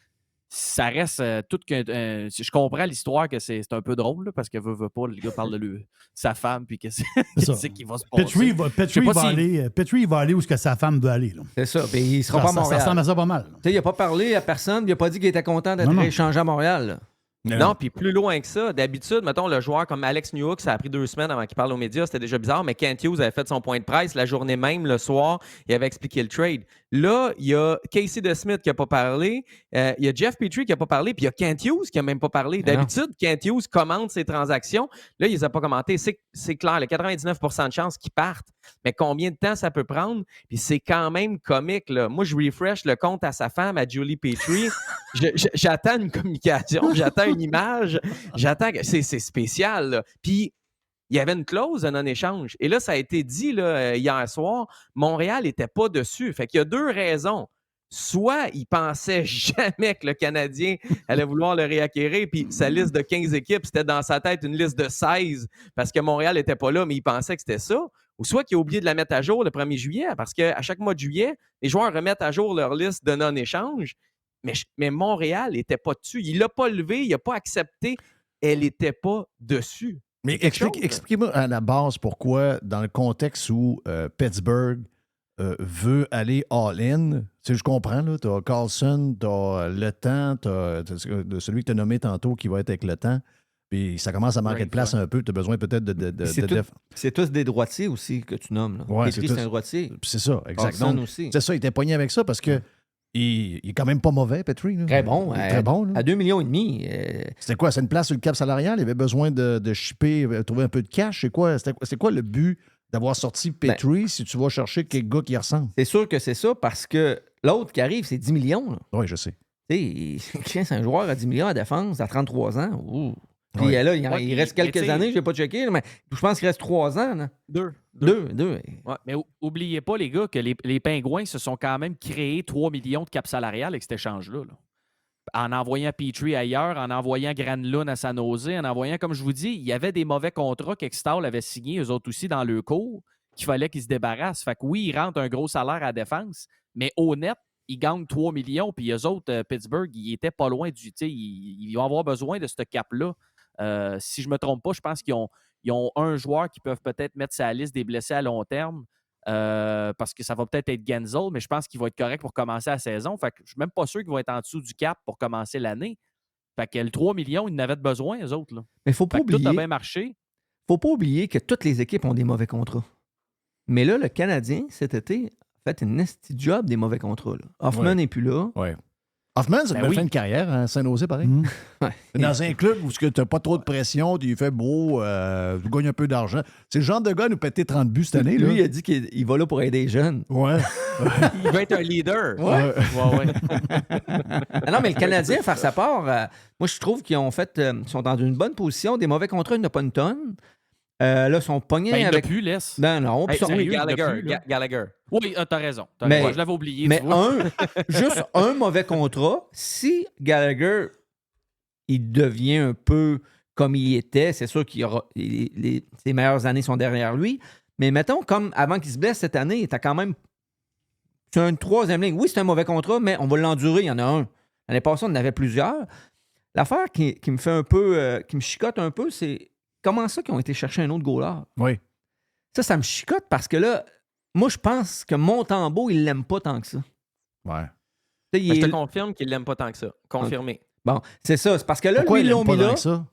ça reste tout que. Je comprends l'histoire que c'est un peu drôle, là, parce que veut pas, le gars parle de sa femme, puis qu'est-ce qu'il va se passer. Petrie va aller où est-ce que sa femme veut aller. Là. C'est ça. Puis il sera pas à Montréal. Ça ressemble à ça pas mal. Il n'a pas parlé à personne, il n'a pas dit qu'il était content d'être échangé à Montréal. Là. Non, puis plus loin que ça. D'habitude, mettons, le joueur comme Alex Newhook, ça a pris 2 semaines avant qu'il parle aux médias. C'était déjà bizarre, mais Kent Hughes avait fait son point de presse la journée même, le soir. Il avait expliqué le trade. Là, il y a Casey DeSmith qui n'a pas parlé. Il y a Jeff Petrie qui n'a pas parlé. Puis il y a Kent Hughes qui n'a même pas parlé. D'habitude, Kent Hughes commente ses transactions. Là, il ne les a pas commentées. C'est clair, il y a 99 % de chances qu'ils partent. Mais combien de temps ça peut prendre? Puis c'est quand même comique. Là. Moi, je refresh le compte à sa femme, à Julie Petrie. J'attends une communication, j'attends une image, c'est spécial. Là. Puis, il y avait une clause de non-échange. Et là, ça a été dit là, hier soir, Montréal n'était pas dessus. Fait qu'il y a 2 raisons. Soit il pensait jamais que le Canadien allait vouloir le réacquérir, puis sa liste de 15 équipes, c'était dans sa tête une liste de 16 parce que Montréal n'était pas là, mais il pensait que c'était ça. Ou soit qu'il a oublié de la mettre à jour le 1er juillet, parce qu'à chaque mois de juillet, les joueurs remettent à jour leur liste de non-échange. Mais Montréal n'était pas dessus. Il ne l'a pas levé, il n'a pas accepté. Elle n'était pas dessus. Mais expliquez-moi à la base pourquoi, dans le contexte où Pittsburgh veut aller all-in, tu sais, je comprends, tu as Carlson, tu as Le Temps, tu as celui que tu as nommé tantôt qui va être avec Le Temps, puis ça commence à manquer de place un peu, tu as besoin peut-être de c'est tous des droitiers aussi que tu nommes. Là. Ouais, c'est un droitier. C'est ça, exact. Donc, aussi. C'est ça, il était pogné avec ça parce que il est quand même pas mauvais, Petrie. Très bon. Très bon. Là. À 2,5 millions. C'était quoi? C'est une place sur le cap salarial? Il avait besoin de shipper, trouver un peu de cash? C'est quoi le but d'avoir sorti Petrie si tu vas chercher quelques gars qui y ressemblent? C'est sûr que c'est ça parce que l'autre qui arrive, c'est 10 millions. Oui, je sais. C'est un joueur à 10 millions à défense à 33 ans. Ouh. Puis là, il reste quelques années, je n'ai pas checké, mais je pense qu'il reste 3 ans. Là. 2. Ouais, mais oubliez pas, les gars, que les Pingouins se sont quand même créés 3 millions de cap salarial avec cet échange-là. Là. En envoyant Petrie ailleurs, en envoyant Granlund à San Jose, en envoyant, comme je vous dis, il y avait des mauvais contrats qu'Extall avait signés, eux autres aussi, dans le cours, qu'il fallait qu'ils se débarrassent. Fait que oui, ils rentrent un gros salaire à la défense, mais au net, ils gagnent 3 millions, puis eux autres, Pittsburgh, ils étaient pas loin du... Ils vont avoir besoin de ce cap-là. Si je ne me trompe pas, je pense qu'ils ont un joueur qui peuvent peut-être mettre sur la liste des blessés à long terme parce que ça va peut-être être Genzel, mais je pense qu'il va être correct pour commencer la saison. Fait que je ne suis même pas sûr qu'ils vont être en dessous du cap pour commencer l'année. Fait que le 3 millions, ils en avaient besoin, eux autres. Là. Mais faut pas oublier, tout a bien marché. Faut pas oublier que toutes les équipes ont des mauvais contrats. Mais là, le Canadien, cet été, a fait une nasty job des mauvais contrats. Là. Hoffman n'est plus là. Ouais. Hoffman, ça fait une carrière à Saint-Nosé, pareil. Dans un club où tu n'as pas trop de pression, il fait beau, tu gagnes un peu d'argent. C'est le genre de gars à nous péter 30 buts cette année. Lui, là. il a dit qu'il va là pour aider les jeunes. Ouais. Il va être un leader. Ouais. Ouais. Ah non, mais le Canadien, faire sa part, moi, je trouve qu'ils ont fait, sont dans une bonne position. Des mauvais contrats, il n'y en a pas une tonne. Là, ils sont pognés Ben, il avec. n'a plus, laisse. Ben non, Hey, puis sérieux, oui, il l'a Gallagher. plus, là. Gallagher. Oui, t'as raison. Mais- Je l'avais oublié. Mais tu vois. juste un mauvais contrat, si Gallagher, il devient un peu comme il était, c'est sûr qu'il aura ses meilleures années sont derrière lui. Mais mettons, comme avant qu'il se blesse cette année, il était quand même sur une troisième ligne. Oui, c'est un mauvais contrat, mais on va l'endurer. Il y en a un. L'année passée, on en avait plusieurs. L'affaire qui me fait un peu, qui me chicote un peu, c'est comment ça qu'ils ont été chercher un autre goaler? Oui. Ça me chicote parce que là, moi, je pense que Montembeault, il l'aime pas tant que ça. Ouais. Tu sais, Mais je te confirme qu'il l'aime pas tant que ça. Confirmé. Bon, c'est ça. C'est parce que là, Pourquoi lui, il ils l'ont l'aime pas mis là. tant que ça?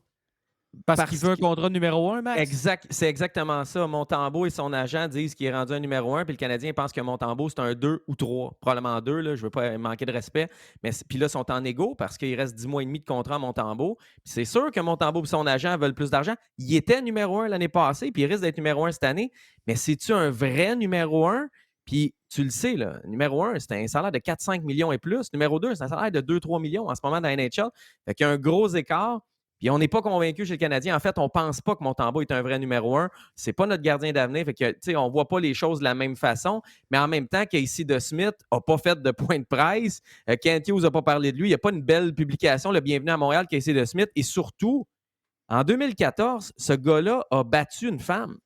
Parce qu'il veut un contrat numéro 1, Max? C'est exactement ça. Montembeault et son agent disent qu'il est rendu un numéro 1, puis le Canadien pense que Montembeault, c'est un 2 ou 3. Probablement 2, là, je ne veux pas manquer de respect. Puis là, ils sont en égo parce qu'il reste 10 mois et demi de contrat à Montembeault. Puis c'est sûr que Montembeault et son agent veulent plus d'argent. Il était numéro 1 l'année passée, puis il risque d'être numéro 1 cette année. Mais c'est-tu un vrai numéro 1? Puis tu le sais, là, numéro 1, c'est un salaire de 4-5 millions et plus. Numéro 2, c'est un salaire de 2-3 millions en ce moment dans la NHL. Fait qu'il y a un gros écart. Puis on n'est pas convaincu chez le Canadien. En fait, on ne pense pas que Montembeault est un vrai numéro 1. C'est pas notre gardien d'avenir. Fait que, tu sais, on ne voit pas les choses de la même façon. Mais en même temps, Casey DeSmith n'a pas fait de point de presse. Kent Hughes n'a pas parlé de lui. Il n'y a pas une belle publication. Le bienvenue à Montréal, Casey DeSmith. Et surtout, en 2014, ce gars-là a battu une femme.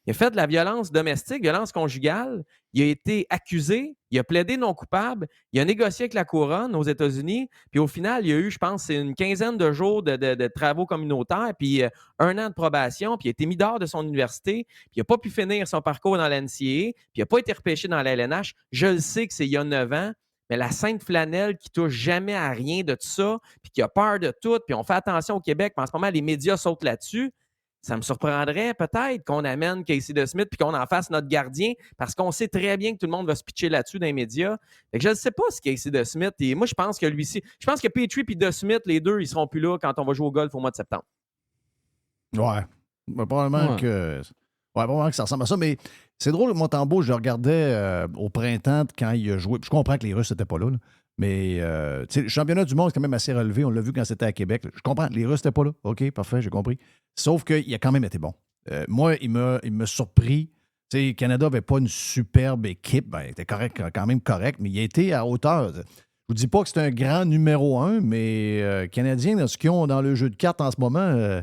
Il a fait de la violence domestique, violence conjugale. Il a été accusé, il a plaidé non coupable, il a négocié avec la couronne aux États-Unis, puis au final, il y a eu, je pense, c'est une quinzaine de jours de travaux communautaires, puis 1 an de probation, puis il a été mis dehors de son université, puis il n'a pas pu finir son parcours dans la NCAA, puis il n'a pas été repêché dans la LNH. Je le sais que c'est il y a 9 ans, mais la sainte flanelle qui touche jamais à rien de tout ça, puis qui a peur de tout, puis on fait attention au Québec, puis en ce moment, les médias sautent là-dessus. Ça me surprendrait peut-être qu'on amène Casey DeSmith puis qu'on en fasse notre gardien parce qu'on sait très bien que tout le monde va se pitcher là-dessus dans les médias. Fait que je ne sais pas si Casey DeSmith, et moi je pense que lui-ci, je pense que Petrie et DeSmith, les deux, ils seront plus là quand on va jouer au golf au mois de septembre. Ouais. Ben, probablement que ça ressemble à ça, mais c'est drôle, Montembeault, je le regardais au printemps quand il a joué. Puis je comprends que les Russes n'étaient pas là. Mais le championnat du monde est quand même assez relevé. On l'a vu quand c'était à Québec. Je comprends, les Russes n'étaient pas là. OK, parfait, j'ai compris. Sauf qu'il a quand même été bon. Moi, il m'a surpris. Le Canada n'avait pas une superbe équipe. Ben, il était quand même correct, mais il a été à hauteur. Je ne vous dis pas que c'est un grand numéro 1, mais Canadien, dans ce qu'ils ont dans le jeu de cartes en ce moment,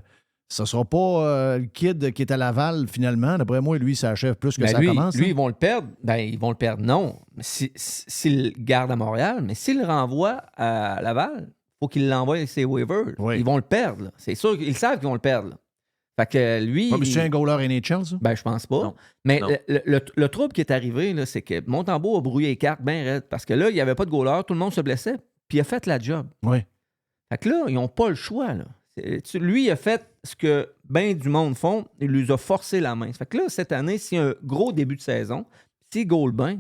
ce ne sera pas le kid qui est à Laval, finalement. D'après moi, lui, ça achève plus que ça commence. Lui, ils vont le perdre. Ben, ils vont le perdre, non. S'il le garde à Montréal, mais s'il le renvoie à Laval, il faut qu'il l'envoie avec ses waivers. Oui. Ils vont le perdre. Là. C'est sûr qu'ils savent qu'ils vont le perdre. Là. Fait que lui. Mais c'est un goaler NHL, ça? Ben, je pense pas. Non. Mais Non. le trouble qui est arrivé, là, c'est que Montembeault a brouillé les cartes bien raides. Parce que là, il n'y avait pas de goaler, tout le monde se blessait, puis il a fait la job. Oui. Fait que là, ils n'ont pas le choix. Là. Lui, il a fait ce que bien du monde font. Il lui a forcé la main. Fait que là, cette année, s'il y a un gros début de saison, s'il goal bien,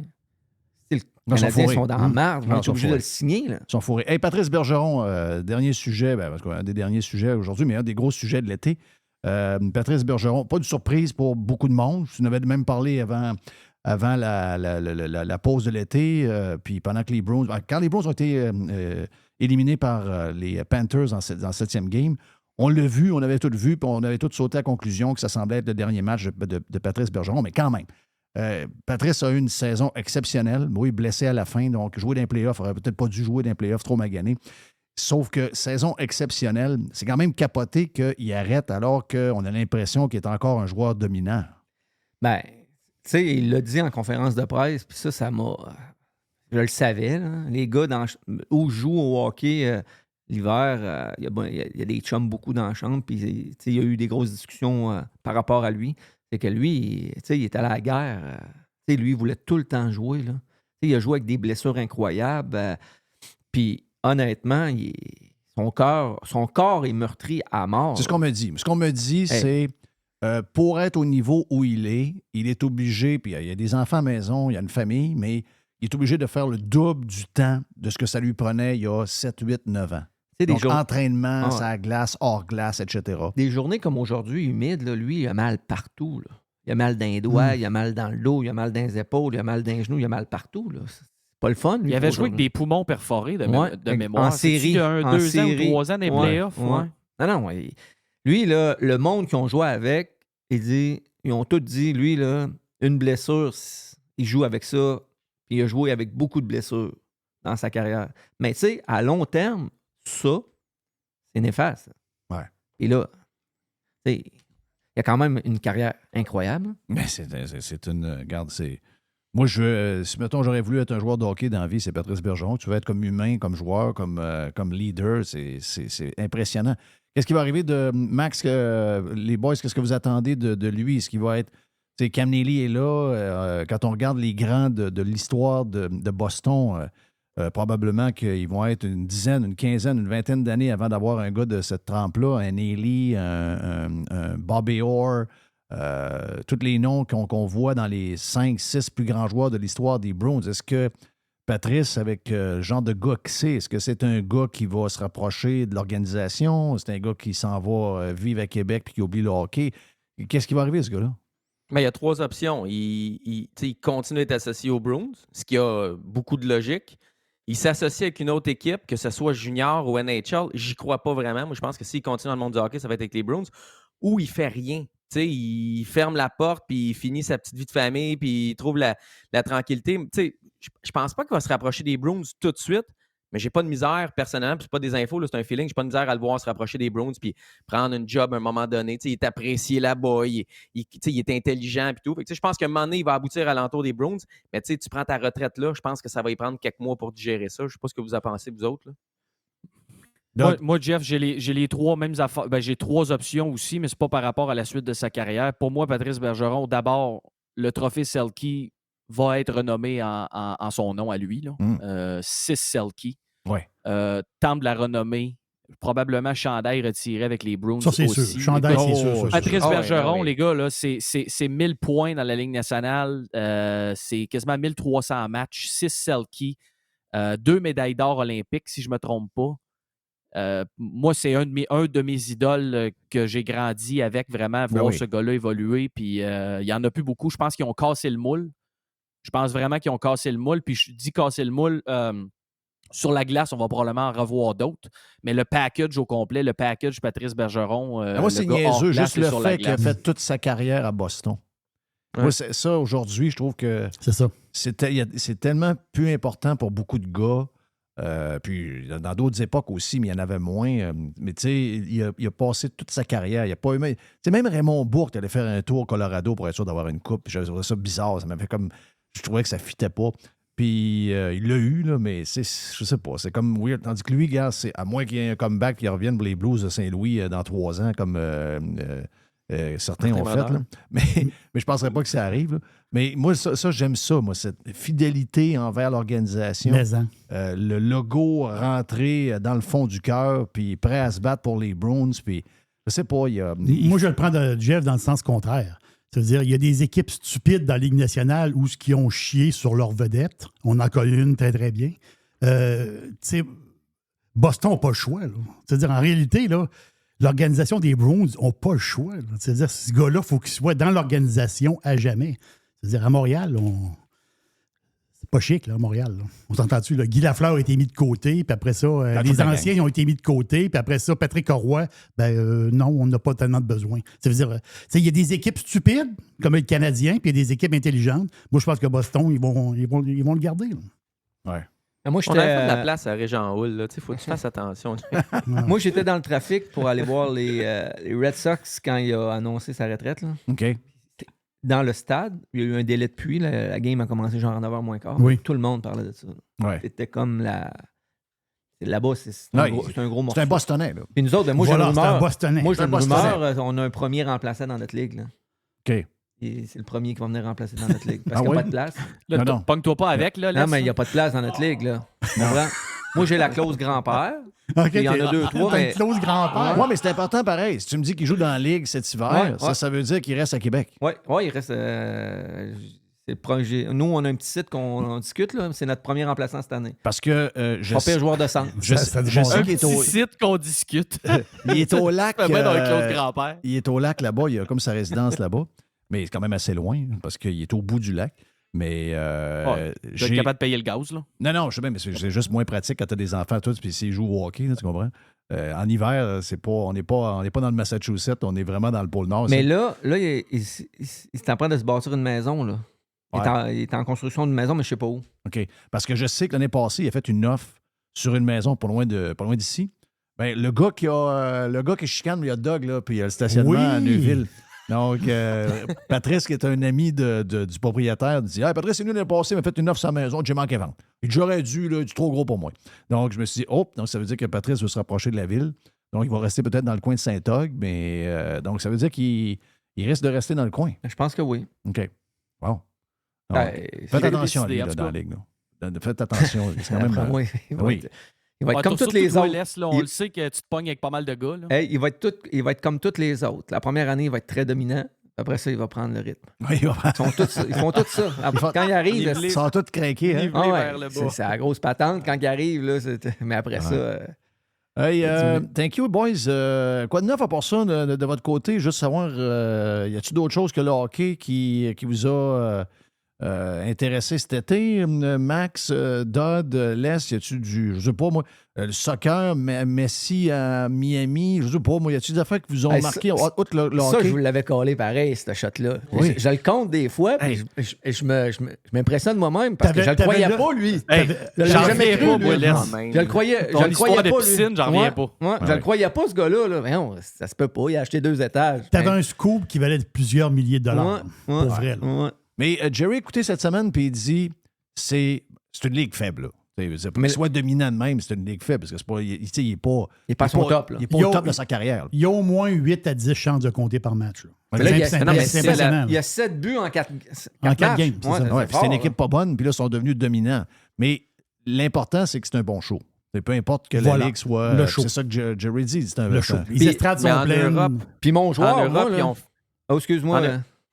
si les Canadiens sont dans la marde, ils vont être obligés de le signer. Là. Ils sont fourrés. Hey, Patrice Bergeron, dernier sujet, parce qu'on a un des derniers sujets aujourd'hui, mais un des gros sujets de l'été. Patrice Bergeron, pas de surprise pour beaucoup de monde. Tu en avais même parlé avant la pause de l'été, puis pendant que les Bruins... Quand les Bruins ont été éliminés par les Panthers dans le 7e game, on l'a vu, on avait tout vu, puis on avait tout sauté à la conclusion que ça semblait être le dernier match de Patrice Bergeron, mais quand même. Patrice a eu une saison exceptionnelle. Oui, blessé à la fin, donc jouer dans les playoffs, il n'aurait peut-être pas dû jouer dans les playoffs, trop magané. Sauf que saison exceptionnelle, c'est quand même capoté qu'il arrête alors qu'on a l'impression qu'il est encore un joueur dominant. Ben, tu sais, il l'a dit en conférence de presse, puis ça m'a... Je le savais, là. Les gars où jouent au hockey l'hiver, il y a des chums beaucoup dans la chambre, puis il y a eu des grosses discussions par rapport à lui. C'est que lui, il est allé à la guerre. Lui, il voulait tout le temps jouer. Là. Il a joué avec des blessures incroyables. Puis, honnêtement, son corps est meurtri à mort. C'est ce qu'on me dit. Ce qu'on me dit, c'est pour être au niveau où il est obligé, puis il y a des enfants à la maison, il y a une famille, mais il est obligé de faire le double du temps de ce que ça lui prenait il y a 7, 8, 9 ans. Donc, entraînement, sur la glace, hors glace, etc. Des journées comme aujourd'hui, humides, là, lui, il a mal partout. Là. Il a mal dans les doigts, il a mal dans le dos, il a mal dans les épaules, il a mal dans les genoux, il a mal partout. Là. C'est pas le fun. Lui, il avait joué avec des poumons perforés de mémoire. En série. Il y a 2 ans ou 3 ans des playoffs. Ouais. Non. Lui, là, le monde qu'ils ont joué avec, ils ont tous dit, lui, là, une blessure, il joue avec ça. Puis il a joué avec beaucoup de blessures dans sa carrière. Mais tu sais, à long terme, ça, c'est néfaste. Ouais. Et là, tu sais, il y a quand même une carrière incroyable. Mais c'est une... Regarde, c'est... Moi, si, mettons, j'aurais voulu être un joueur de hockey dans la vie, c'est Patrice Bergeron. Tu veux être comme humain, comme joueur, comme leader. C'est impressionnant. Qu'est-ce qui va arriver de Max, les boys, qu'est-ce que vous attendez de lui? Est-ce qu'il va être... Tu sais, Cam Neely est là. Quand on regarde les grands de l'histoire de Boston, probablement qu'ils vont être une dizaine, une quinzaine, une vingtaine d'années avant d'avoir un gars de cette trempe-là, un Neely, un Bobby Orr, tous les noms qu'on voit dans les 5, 6 plus grands joueurs de l'histoire des Bruins. Est-ce que Patrice, avec le genre de gars que c'est, est-ce que c'est un gars qui va se rapprocher de l'organisation? C'est un gars qui s'en va vivre à Québec puis qui oublie le hockey? Qu'est-ce qui va arriver, ce gars-là? Mais il y a 3 options. Il continue d'être associé aux Bruins, ce qui a beaucoup de logique. Il s'associe avec une autre équipe, que ce soit junior ou NHL. J'y crois pas vraiment. Moi, je pense que s'il continue dans le monde du hockey, ça va être avec les Bruins. Ou il fait rien. T'sais, il ferme la porte, puis il finit sa petite vie de famille, puis il trouve la tranquillité. Je pense pas qu'il va se rapprocher des Bruins tout de suite, mais j'ai pas de misère, personnellement, puis c'est pas des infos, là, c'est un feeling, j'ai pas de misère à le voir se rapprocher des Bruins, puis prendre une job à un moment donné. Il est apprécié là-bas, il est intelligent, puis tout. Fait que, je pense qu'à un moment donné, il va aboutir à l'entour des Bruins, mais tu prends ta retraite là, je pense que ça va y prendre quelques mois pour digérer ça. Je sais pas ce que vous en pensez, vous autres. Là. Moi, Jeff, j'ai les 3 mêmes affaires. Ben, j'ai 3 options aussi, mais c'est pas par rapport à la suite de sa carrière. Pour moi, Patrice Bergeron, d'abord, le trophée Selke va être renommé en son nom à lui. 6 Selke. Ouais. Temps de la renommée. Probablement chandail retiré avec les Bruins. Ça, c'est aussi. sûr. Chandail, c'est sûr. Patrice Bergeron, les gars, là, c'est 1000 points dans la Ligue nationale. C'est quasiment 1300 matchs. 6 Selke. 2 médailles d'or olympiques, si je ne me trompe pas. Moi, c'est un de mes idoles que j'ai grandi avec, vraiment, voir ce gars-là évoluer. Puis il n'y en a plus beaucoup. Je pense qu'ils ont cassé le moule. Je pense vraiment qu'ils ont cassé le moule. Puis je dis casser le moule. Sur la glace, on va probablement en revoir d'autres. Mais le package au complet, le package Patrice Bergeron. Moi, c'est niaiseux. Juste le fait qu'il a fait toute sa carrière à Boston. Ouais. Moi, ça, aujourd'hui, je trouve que c'est ça. C'est tellement plus important pour beaucoup de gars. Puis dans d'autres époques aussi, mais il y en avait moins. Mais tu sais, il a passé toute sa carrière. Il n'y a pas eu. Tu sais, même Raymond Bourque allait faire un tour au Colorado pour être sûr d'avoir une coupe. Je trouvais ça bizarre. Ça m'avait comme. Je trouvais que ça ne fitait pas. Puis il l'a eu, là, mais je sais pas. C'est comme weird. Tandis que lui, gars, c'est à moins qu'il y ait un comeback qu'il revienne pour les Blues de Saint-Louis dans 3 ans, comme certains ont fait. Là. Mais je ne penserais pas que ça arrive. Là. Mais moi, ça, j'aime ça, moi, cette fidélité envers l'organisation. Le logo rentré dans le fond du cœur, puis prêt à se battre pour les Bruins. Puis je sais pas, Moi, je le prends de Jeff dans le sens contraire. C'est-à-dire, il y a des équipes stupides dans la Ligue nationale où qui ont chié sur leur vedette. On en connaît une très, très bien. Boston n'a pas le choix. Là. C'est-à-dire, en réalité, là, l'organisation des Bruins n'a pas le choix. Là. C'est-à-dire, ce gars-là, il faut qu'il soit dans l'organisation à jamais. C'est-à-dire, à Montréal, c'est pas chic, là, à Montréal. Là. On s'entend-tu? Là? Guy Lafleur a été mis de côté, puis après ça, les anciens ont été mis de côté, puis après ça, Patrick Roy, non, on n'a pas tellement de besoin. Ça veut dire, il y a des équipes stupides, comme le Canadien, puis il y a des équipes intelligentes. Moi, je pense que Boston, ils vont le garder. Là. Ouais. Moi, on a fait de la place à Régent Hall. Il faut que tu fasses attention. Moi, j'étais dans le trafic pour aller voir les Red Sox quand il a annoncé sa retraite. Là. OK. Dans le stade, il y a eu un délai de pluie. La game a commencé genre en 9h moins quart. Oui. Tout le monde parlait de ça. Ouais. C'était comme là-bas, c'est un gros morceau. C'est un Bostonnais. Là. Puis nous autres, moi, j'ai une rumeur. Bostonnais. Moi, j'ai une rumeur. On a un premier remplaçant dans notre ligue. Là. OK. Et c'est le premier qui va venir remplacer dans notre ligue. Parce qu'il n'y a pas de place. Pogne-toi pas avec. Là, non, mais il n'y a pas de place dans notre ligue. Là. Moi, j'ai la clause grand-père. OK, Il y en a 2, 3. T'as une clause grand-père. Ouais, mais c'est important pareil. Si tu me dis qu'il joue dans la Ligue cet hiver, Ouais. ça veut dire qu'il reste à Québec. Oui, il reste. C'est le projet. Nous, on a un petit site qu'on discute, là. C'est notre premier remplaçant cette année. Parce que Pas pire joueur de centre. Je sais qu'il est au... site qu'on discute. Il est au lac. Dans le Claude Grand-Père. Il est au lac là-bas. Il a comme sa résidence là-bas. Mais c'est quand même assez loin parce qu'il est au bout du lac. Mais tu es capable de payer le gaz, là? Non, je sais bien, mais c'est juste moins pratique quand tu as des enfants, tout, puis s'ils jouent au hockey, là, tu comprends? En hiver, on n'est pas dans le Massachusetts, on est vraiment dans le pôle Nord. Mais là, il est en train de se bâtir une maison, là. Il est en construction d'une maison, mais je sais pas où. OK. Parce que je sais que l'année passée, il a fait une offre sur une maison pas loin d'ici. Ben, le gars qui chicane le hot dog, là, puis il y a le stationnement à Neuville. Donc, Patrice, qui est un ami du propriétaire, dit « Hey, Patrice, c'est nous l'année passée, il m'a fait une offre sur sa maison, j'ai manqué vendre. Et j'aurais dû, là, du trop gros pour moi. » Donc, je me suis dit « Oh, donc ça veut dire que Patrice veut se rapprocher de la ville. Donc, il va rester peut-être dans le coin de Saint-Og, mais donc, ça veut dire qu'il risque de rester dans le coin. » Je pense que oui. OK. Bon. Faites attention à lui, dans la Ligue. Faites attention. C'est quand même... Oui. Il va être comme toutes les autres. On le sait que tu te pognes avec pas mal de gars. Là. Hey, il va être comme toutes les autres. La première année, il va être très dominant. Après ça, il va prendre le rythme. Oui, ils font tout ça. Quand il arrive, ils sont tous craqués. Hein? C'est la grosse patente. Quand il arrive, là, mais après ça... Hey, thank you, boys. Quoi de neuf à part ça de votre côté? Juste savoir, y a-t-il d'autres choses que le hockey qui vous a intéressé cet été? Max, Dodd, Les, y a-tu je sais pas moi, le soccer, Messi à Miami, je sais pas moi, y a-tu des affaires qui vous ont marqué outre le hockey? Ça, je vous l'avais collé pareil, ce shot-là. Oui. Je le compte des fois, puis je m'impressionne moi-même parce que je le croyais pas, lui. Je l'ai jamais cru, lui. Je le croyais pas, piscine, j'en reviens pas. Je le croyais pas, ce gars-là. Là. Mais non, ça se peut pas, il a acheté 2 étages. T'avais un scoop qui valait plusieurs milliers de dollars. Pour vrai, là. Mais Jerry, écoutez cette semaine, puis il dit c'est une ligue faible. Là. Mais soit dominant de même, c'est une ligue faible, parce que c'est pas, il est pas... Il n'est pas son top. Il n'est pas au top de sa carrière. Là. Il y a au moins 8 à 10 chances de compter par match. Là. Il y a 7 buts en 4 games. C'est une équipe pas bonne, puis là, ils sont devenus dominants. Mais l'important, c'est que c'est un bon show. Peu importe que la ligue soit... Le show. C'est ça que Jerry dit, c'est un le show. Les estrades sont pleines. Puis mon joueur, moi, là... Oh, excuse-moi.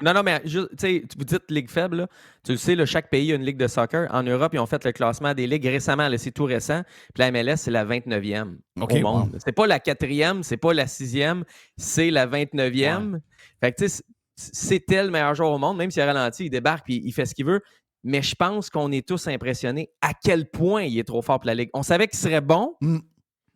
Non, mais tu sais, vous dites ligue faible, là. Tu le sais, là, chaque pays a une ligue de soccer. En Europe, ils ont fait le classement des ligues récemment, là, c'est tout récent. Puis la MLS, c'est la 29e au monde. Wow. C'est pas la 4e, c'est pas la 6e, c'est la 29e. Ouais. Fait que tu sais, c'était le meilleur joueur au monde, même s'il a ralenti, il débarque puis il fait ce qu'il veut. Mais je pense qu'on est tous impressionnés à quel point il est trop fort pour la ligue. On savait qu'il serait bon.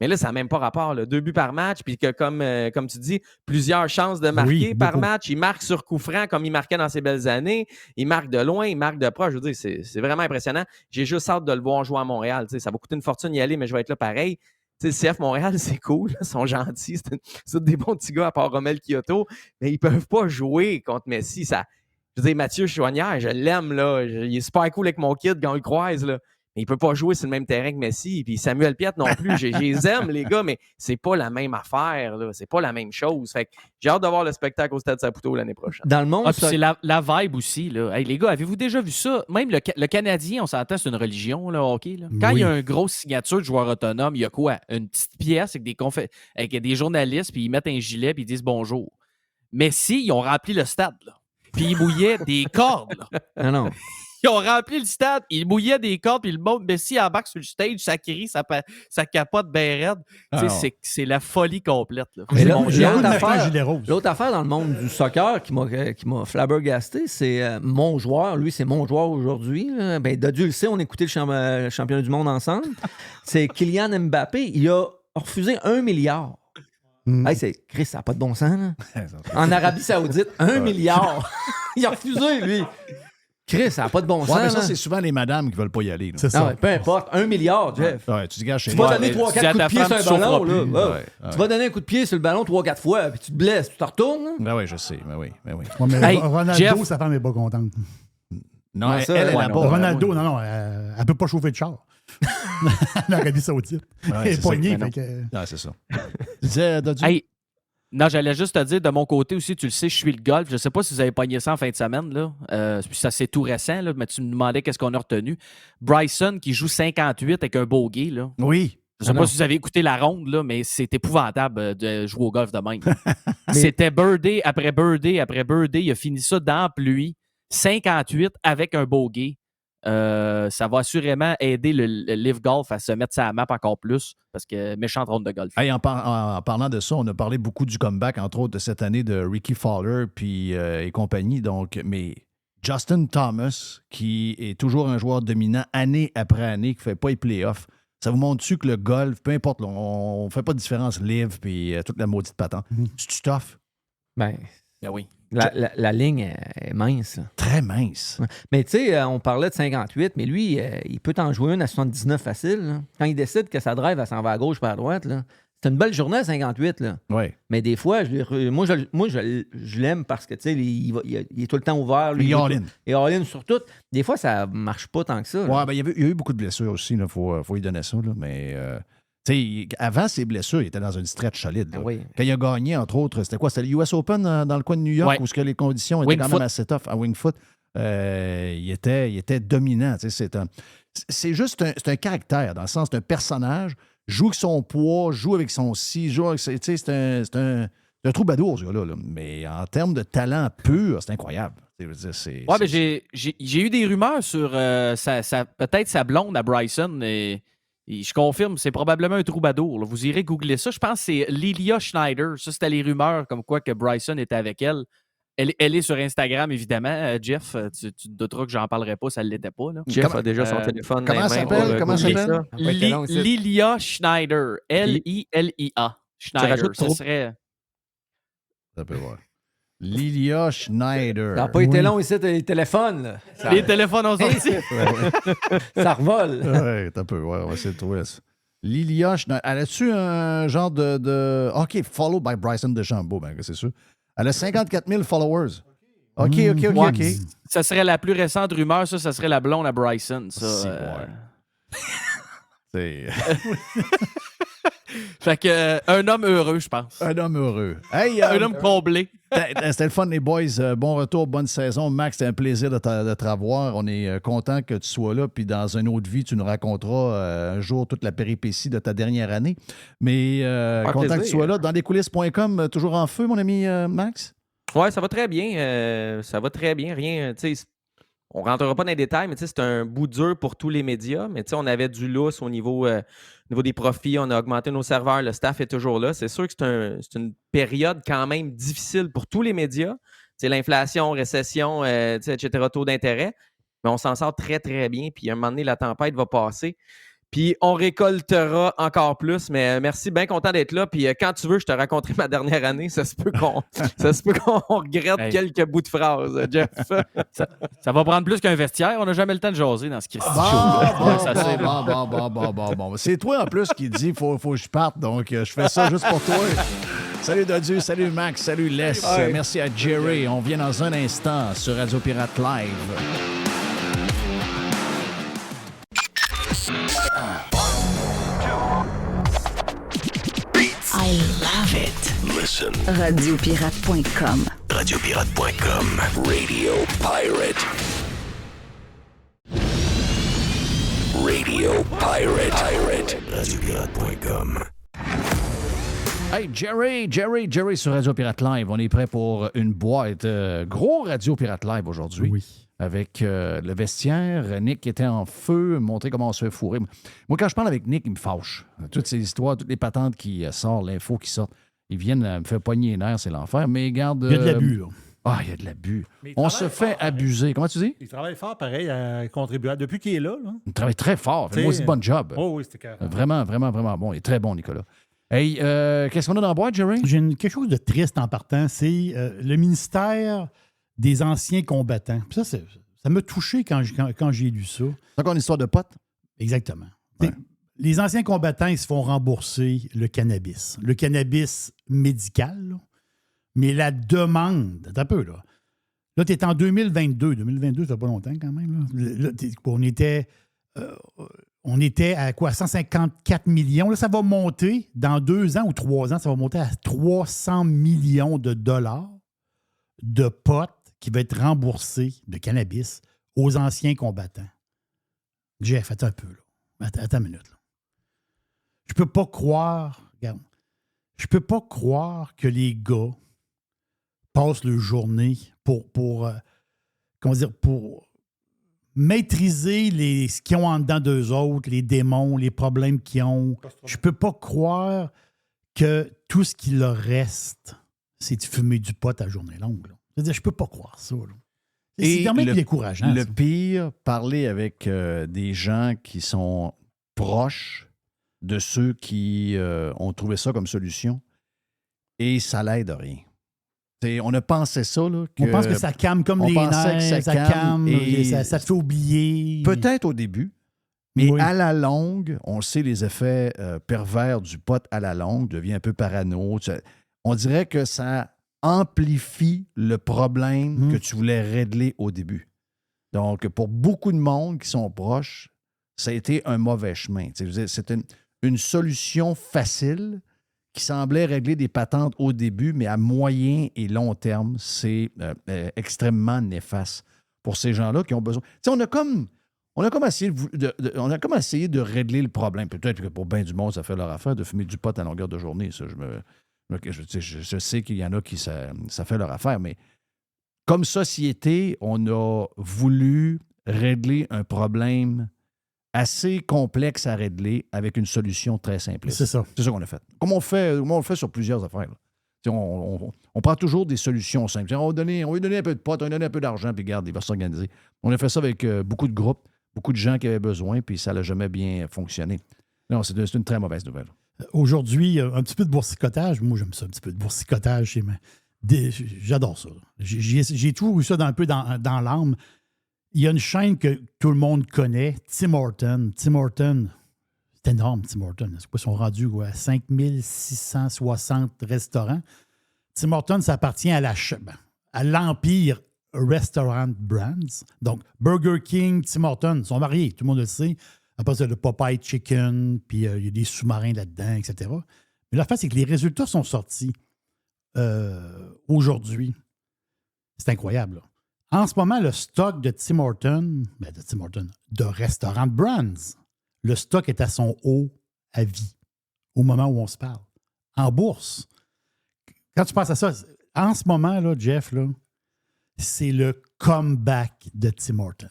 Mais là, ça n'a même pas rapport. Là. 2 buts par match, puis que comme tu dis, plusieurs chances de marquer par match. Il marque sur coup franc comme il marquait dans ses belles années. Il marque de loin, il marque de proche. Je veux dire, c'est vraiment impressionnant. J'ai juste hâte de le voir jouer à Montréal. T'sais, ça va coûter une fortune y aller, mais je vais être là pareil. T'sais, CF Montréal, c'est cool. Ils sont gentils. C'est des bons petits gars à part Romel Kyoto. Mais ils ne peuvent pas jouer contre Messi. Ça, je veux dire, Mathieu Chouanière, je l'aime. Là. Il est super cool avec mon kid quand on le croise. Là. Il ne peut pas jouer sur le même terrain que Messi. Puis Samuel Piette non plus. Je les aime, les gars, mais c'est pas la même affaire. Là. C'est pas la même chose. Fait que j'ai hâte de voir le spectacle au Stade Saputo l'année prochaine. Dans le monde, c'est la vibe aussi. Là. Hey, les gars, avez-vous déjà vu ça? Même le Canadien, on s'entend, c'est une religion, là, hockey. Là. Quand il y a une grosse signature de joueur autonome, il y a quoi? Une petite pièce avec des journalistes, puis ils mettent un gilet, puis ils disent bonjour. Messi, ils ont rempli le stade. Là. Puis ils mouillaient des cordes. Là. Non. Ils ont rempli le stade, ils mouillaient des cordes, puis le monde Messi embarque sur le stage, ça crie, ça capote bien raide. C'est la folie complète. Là. Mais l'autre affaire dans le monde du soccer qui m'a flabbergasté, c'est mon joueur. Lui, c'est mon joueur aujourd'hui. Ben, Dieu le sait, on écoutait le championnat du monde ensemble. C'est Kylian Mbappé. Il a refusé 1 milliard. Hey, Chris, ça n'a pas de bon sens. Là. En Arabie Saoudite, 1 milliard. Il a refusé, lui. Chris, ça n'a pas de bon sens. Mais ça, c'est souvent les madames qui ne veulent pas y aller. C'est ça. Peu importe. 1 milliard, Jeff. Ouais, tu vas donner 3-4 coups de pied sur un ballon. Là. Tu vas donner un coup de pied sur le ballon 3-4 fois, puis tu te blesses, tu te retournes. Ben oui, je sais. Ben oui. Mais Ronaldo, Jeff... sa femme n'est pas contente. Non, elle est là-bas. Ronaldo, non, elle ne peut pas chauffer de char. L'Arabie Saoudite. Elle est poignée. Non, c'est ça. Tu disais, Dodu? Hey, Non, j'allais juste te dire, de mon côté aussi, tu le sais, je suis le golf. Je ne sais pas si vous avez pogné ça en fin de semaine. Là. Puis ça, c'est tout récent, là, mais tu me demandais qu'est-ce qu'on a retenu. Bryson qui joue 58 avec un bogey. Là. Oui. Je ne sais pas si vous avez écouté la ronde, là, mais c'est épouvantable de jouer au golf de même. C'était birdie après birdie après birdie. Il a fini ça dans la pluie. 58 avec un bogey. Ça va assurément aider le Live Golf à se mettre sa map encore plus parce que méchante ronde de golf. Hey, en parlant de ça, on a parlé beaucoup du comeback, entre autres, de cette année de Ricky Fowler puis, et compagnie. Donc, mais Justin Thomas, qui est toujours un joueur dominant année après année, qui ne fait pas les playoffs, ça vous montre-tu que le golf, peu importe, là, on ne fait pas de différence live puis toute la maudite patente. C'est-tu tough? Ben oui. La ligne est mince. Là. Très mince. Mais tu sais, on parlait de 58, mais lui, il peut t'en jouer une à 79 facile. Là. Quand il décide que sa drive, elle s'en va à gauche pas à droite, là. C'est une belle journée à 58. Là. Ouais. Mais des fois, je l'aime parce que tu sais, il est tout le temps ouvert. Lui, il est all-in. Il est all-in sur tout. Des fois, ça marche pas tant que ça. Ouais, ben, il y a eu beaucoup de blessures aussi. Il faut lui donner ça. Là, mais avant ses blessures, il était dans une stretch solide. Là. Oui. Quand il a gagné, entre autres, c'était quoi? C'était le US Open dans le coin de New York où ce que les conditions étaient quand même assez tough à Winged Foot. Il était dominant. C'est juste un caractère, dans le sens d'un personnage. Joue avec son poids, joue avec son si, joue avec c'est un troubadour, ce gars-là. Là. Mais en termes de talent pur, c'est incroyable. Mais j'ai eu des rumeurs sur peut-être sa blonde à Bryson. Et je confirme, c'est probablement un troubadour. Là. Vous irez googler ça. Je pense que c'est Lilia Schneider. Ça, c'était les rumeurs comme quoi que Bryson était avec elle. Elle est sur Instagram, évidemment. Jeff, tu te douteras que j'en parlerai pas, ça ne l'était pas. Là. Jeff a déjà son téléphone. Comment ça s'appelle? Lilia Schneider. L-I-L-I-A. Schneider. Ce serait... Ça peut voir. Lilia Schneider. Ça n'a pas été long ici, les téléphones. Là. Les téléphones ont sorti. Ça revole. Oui, t'as peu. Ouais, on va essayer de trouver ça. Lilia Schneider. Elle a-tu un genre de... OK, follow by Bryson DeChambeau, ben, c'est sûr. Elle a 54 000 followers. OK. Ça serait la plus récente rumeur, ça serait la blonde à Bryson. Ça, C'est... Fait que un homme heureux, je pense. Un homme heureux. Hey, un homme comblé. C'était le fun, les boys. Bon retour, bonne saison. Max, c'était un plaisir de te revoir. On est content que tu sois là. Puis dans une autre vie, tu nous raconteras un jour toute la péripétie de ta dernière année. Mais content que tu sois là. Dans lescoulisses.com, toujours en feu, mon ami Max? Ouais, ça va très bien. Ça va très bien. Rien, tu sais, on ne rentrera pas dans les détails, mais c'est un bout dur pour tous les médias. Mais on avait du lousse au niveau des profits. On a augmenté nos serveurs. Le staff est toujours là. C'est sûr que c'est une période quand même difficile pour tous les médias. L'inflation, récession, etc., taux d'intérêt. Mais on s'en sort très, très bien. Puis à un moment donné, la tempête va passer. Puis on récoltera encore plus. Mais merci, bien content d'être là. Puis quand tu veux, je te raconterai ma dernière année. Ça se peut qu'on regrette quelques bouts de phrases, Jeff. Ça va prendre plus qu'un vestiaire. On n'a jamais le temps de jaser dans ce Christy Show. Bon. C'est toi en plus qui dis faut que je parte. Donc je fais ça juste pour toi. Salut Dodu, salut Max, salut Les. Merci à Jerry. On vient dans un instant sur Radio Pirate Live. I love it. Listen. Radiopirate.com. Radiopirate.com. Radio Pirate. Radio Pirate. Radiopirate.com. Hey, Jerry sur Radio Pirate Live. On est prêt pour une boîte. Gros Radio Pirate Live aujourd'hui. Oui. Avec le vestiaire. Nick était en feu, montrer comment on se fait fourrer. Moi, quand je parle avec Nick, il me fâche. Toutes ces histoires, toutes les patentes qui sortent, l'info qui sort, ils viennent me faire pogner les nerfs, c'est l'enfer. Mais garde. Il y a de l'abus, là. Ah, il y a de l'abus. On se fait abuser. Comment tu dis? Il travaille fort, pareil, à contribuer. Depuis qu'il est là. Il travaille très fort. Il fait aussi bon job. Oh oui, c'était carrément. Vraiment, vraiment, vraiment bon. Il est très bon, Nicolas. Hey, qu'est-ce qu'on a dans la boîte, Jerry? J'ai quelque chose de triste en partant. C'est le ministère des anciens combattants. Puis ça m'a touché quand j'ai lu ça. C'est encore une histoire de potes? Exactement. Ouais. Les anciens combattants, ils se font rembourser le cannabis médical, là. Mais la demande, attends un peu, là. Là, tu es en 2022. 2022, ça fait pas longtemps quand même. Là on était on était à quoi? 154 millions. Là, ça va monter dans 2 ans ou 3 ans, ça va monter à 300 millions de dollars de potes qui va être remboursés de cannabis aux anciens combattants. Jeff, attends un peu, là. Attends une minute, là. Je peux pas croire, regarde, je peux pas croire que les gars passent leur journée pour maîtriser ce qu'ils ont en dedans d'eux autres, les démons, les problèmes qu'ils ont. Je peux pas croire que tout ce qui leur reste, c'est de fumer du pot à journée longue. Là. C'est-à-dire, je peux pas croire ça. Là. C'est quand même décourageant. Le ça. pire, parler avec des gens qui sont proches de ceux qui ont trouvé ça comme solution, et ça l'aide à rien. On a pensé ça. Là, on pense que ça calme comme les nerfs, ça calme, et ça te fait oublier. Peut-être au début, mais à la longue, on sait les effets pervers du pot à la longue, devient un peu parano. On dirait que ça amplifie le problème que tu voulais régler au début. Donc, pour beaucoup de monde qui sont proches, ça a été un mauvais chemin. C'était une solution facile qui semblait régler des patentes au début, mais à moyen et long terme, c'est extrêmement néfaste pour ces gens-là qui ont besoin. On a comme essayé de régler le problème. Peut-être que pour bien du monde, ça fait leur affaire de fumer du pot à longueur de journée. Ça, je sais qu'il y en a qui ça fait leur affaire, mais comme société, on a voulu régler un problème assez complexe à régler avec une solution très simple. C'est ça. C'est ça qu'on a fait. Comme on le fait sur plusieurs affaires. On prend toujours des solutions simples. On va lui donner un peu de pot, on va lui donner un peu d'argent, puis regarde, il va s'organiser. On a fait ça avec beaucoup de groupes, beaucoup de gens qui avaient besoin, puis ça n'a jamais bien fonctionné. Non, c'est une très mauvaise nouvelle. Aujourd'hui, un petit peu de boursicotage. Moi, j'aime ça, un petit peu de boursicotage. J'adore ça. J'ai toujours eu ça un peu dans l'âme. Il y a une chaîne que tout le monde connaît, Tim Hortons. Tim Hortons, c'est énorme, Tim Hortons. Ils sont rendus à 5660 restaurants. Tim Hortons, ça appartient à l'Empire Restaurant Brands. Donc, Burger King, Tim Hortons sont mariés, tout le monde le sait. Après ça, le Popeye Chicken, puis il y a des sous-marins là-dedans, etc. Mais la face, c'est que les résultats sont sortis aujourd'hui. C'est incroyable, là. En ce moment, le stock de Tim Hortons, de Restaurant Brands, le stock est à son haut à vie au moment où on se parle. En bourse. Quand tu penses à ça, en ce moment, là, Jeff, là, c'est le comeback de Tim Hortons.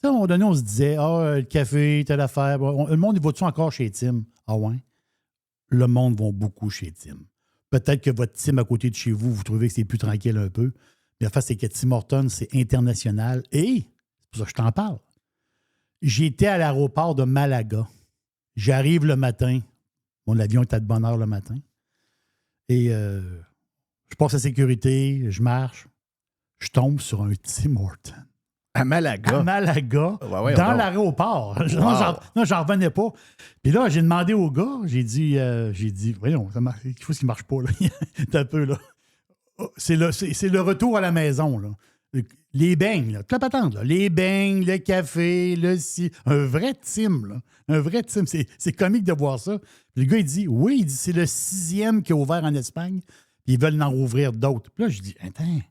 À un moment donné, on se disait, le café, telle affaire. Le monde, il va-tu encore chez Tim? Ah ouais? Le monde va beaucoup chez Tim. Peut-être que votre Tim à côté de chez vous, vous trouvez que c'est plus tranquille un peu. Mais la face, c'est que Tim Hortons, c'est international. Et, c'est pour ça que je t'en parle, j'étais à l'aéroport de Malaga. J'arrive le matin. Mon avion était de bonne heure le matin. Et je passe la sécurité, je marche. Je tombe sur un Tim Hortons. À Malaga? À Malaga, ouais, dans l'aéroport. Non, j'en revenais pas. Puis là, j'ai demandé au gars, j'ai dit, voyons, quelque chose qui marche pas, là. T'as un peu, là. C'est le retour à la maison, là. Les beignes, là, toute la patente, là. Les beignes, le café, un vrai Tim, là. Un vrai Tim. C'est comique de voir ça. Puis le gars, il dit, oui, c'est le 6e qui est ouvert en Espagne. Puis ils veulent en rouvrir d'autres. Puis là, je dis, attends.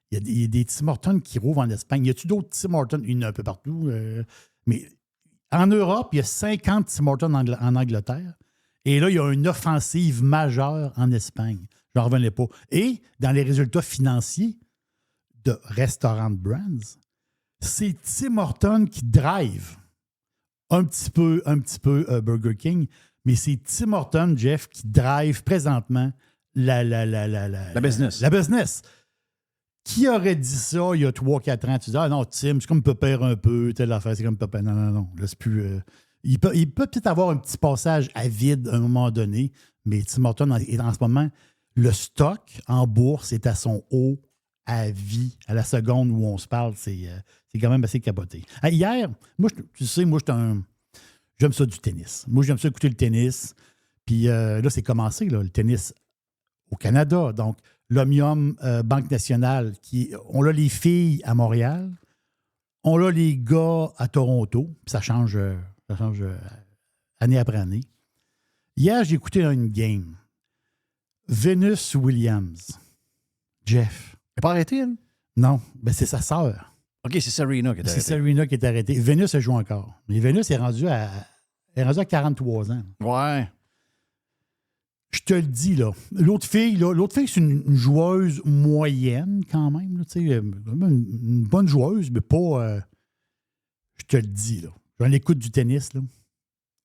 Il y a des Tim Hortons qui rouvrent en Espagne. Y a-tu d'autres Tim Hortons? Il y en a un peu partout. Mais en Europe, il y a 50 Tim Hortons en Angleterre. Et là, il y a une offensive majeure en Espagne. Je n'en revenais pas. Et dans les résultats financiers de Restaurant Brands, c'est Tim Hortons qui drive un petit peu Burger King, mais c'est Tim Hortons, Jeff, qui drive présentement la business. La business. Qui aurait dit ça il y a 3-4 ans? Tu dis, ah non, Tim, c'est comme Pépère un peu, telle affaire, c'est comme Pépère. Non. Là, c'est plus. Il peut peut-être avoir un petit passage à vide à un moment donné, mais Tim Hortons est en ce moment, le stock en bourse est à son haut à vie, à la seconde où on se parle. C'est quand même assez capoté. Hier, moi, j'aime ça du tennis. Moi, j'aime ça écouter le tennis. Puis là, c'est commencé, là, le tennis au Canada. Donc, l'Omnium Banque Nationale, on a les filles à Montréal, On a les gars à Toronto, puis ça change année après année. Hier, j'ai écouté une game. Venus Williams. Jeff. Elle n'a pas arrêté, elle? Non, ben c'est sa sœur. OK, c'est Serena qui est arrêtée. C'est Serena qui est arrêtée. Venus, elle joue encore. Mais Venus est rendue à 43 ans. Ouais. Je te le dis, là. L'autre fille, c'est une joueuse moyenne, quand même. Là, une bonne joueuse, mais pas... je te le dis, là. J'en écoute du tennis, là.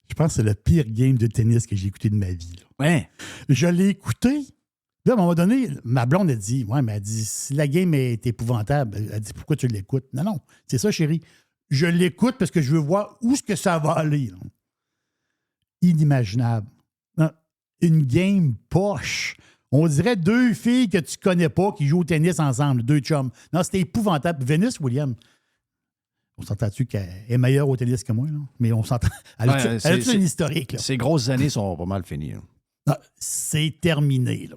Je pense que c'est le pire game de tennis que j'ai écouté de ma vie. Là. Ouais. Je l'ai écouté. Là, à un moment donné, ma blonde a dit, ouais, mais elle dit, si la game est épouvantable, elle dit, pourquoi tu l'écoutes? Non, c'est ça, chérie. Je l'écoute parce que je veux voir où est-ce que ça va aller. Là. Inimaginable. Une game poche. On dirait deux filles que tu connais pas qui jouent au tennis ensemble, deux chums. Non, c'était épouvantable. Venus Williams, on s'entend-tu qu'elle est meilleure au tennis que moi? Là? Mais on s'entend. Elle a une historique. Là. Ces grosses années sont pas mal finies. Non, c'est terminé. Là.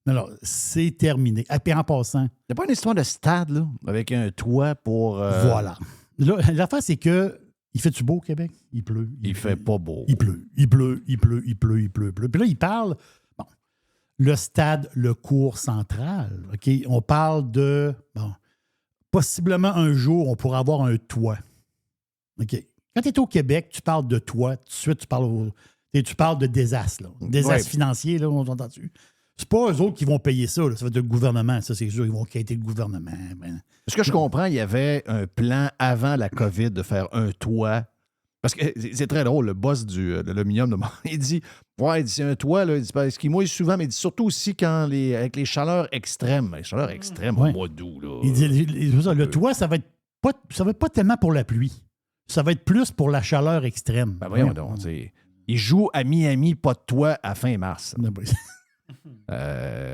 Non, c'est terminé. Et puis en passant... Il n'y a pas une histoire de stade, là, avec un toit pour... Voilà. Là, l'affaire, c'est que il fait-tu beau au Québec? Il pleut. Il fait pas beau. Il pleut. Puis là, il parle... Bon, le stade, le cours central. OK? On parle de... Bon, possiblement un jour, on pourra avoir un toit. OK? Quand tu es au Québec, tu parles de toit. Tout de suite, tu parles de désastre. Là. Désastre financier, là, on entend-tu? C'est pas eux autres qui vont payer ça. Là. Ça va être le gouvernement. Ça, c'est sûr. Ils vont quitter le gouvernement. Ben, ce que je comprends, il y avait un plan avant la COVID de faire un toit. Parce que c'est très drôle, le boss de l'aluminium, il dit, c'est un toit, là, il dit, parce qu'il mouille souvent, mais il dit surtout aussi avec les chaleurs extrêmes. Les chaleurs extrêmes au mois d'août. Là, il dit, le toit, ça va être pas tellement pour la pluie. Ça va être plus pour la chaleur extrême. Ben voyons donc. Il joue à Miami, pas de toit, à fin mars.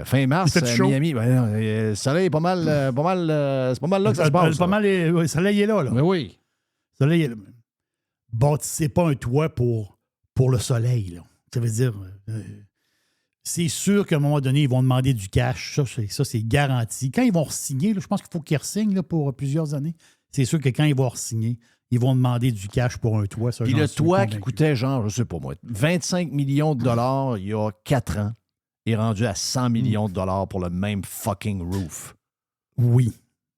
Fin mars, Miami, le soleil est pas mal, c'est pas mal là que ça se passe. Le soleil est là. Mais oui. Le soleil est là. Bâtissez pas un toit pour le soleil. Là. Ça veut dire, c'est sûr qu'à un moment donné, ils vont demander du cash. Ça c'est garanti. Quand ils vont re-signer, je pense qu'il faut qu'ils re-signent pour plusieurs années. C'est sûr que quand ils vont re-signer, ils vont demander du cash pour un toit. Puis le toit qui coûtait, genre, je sais pas moi, 25 millions de dollars il y a 4 ans, est rendu à 100 millions de dollars pour le même fucking roof. Oui.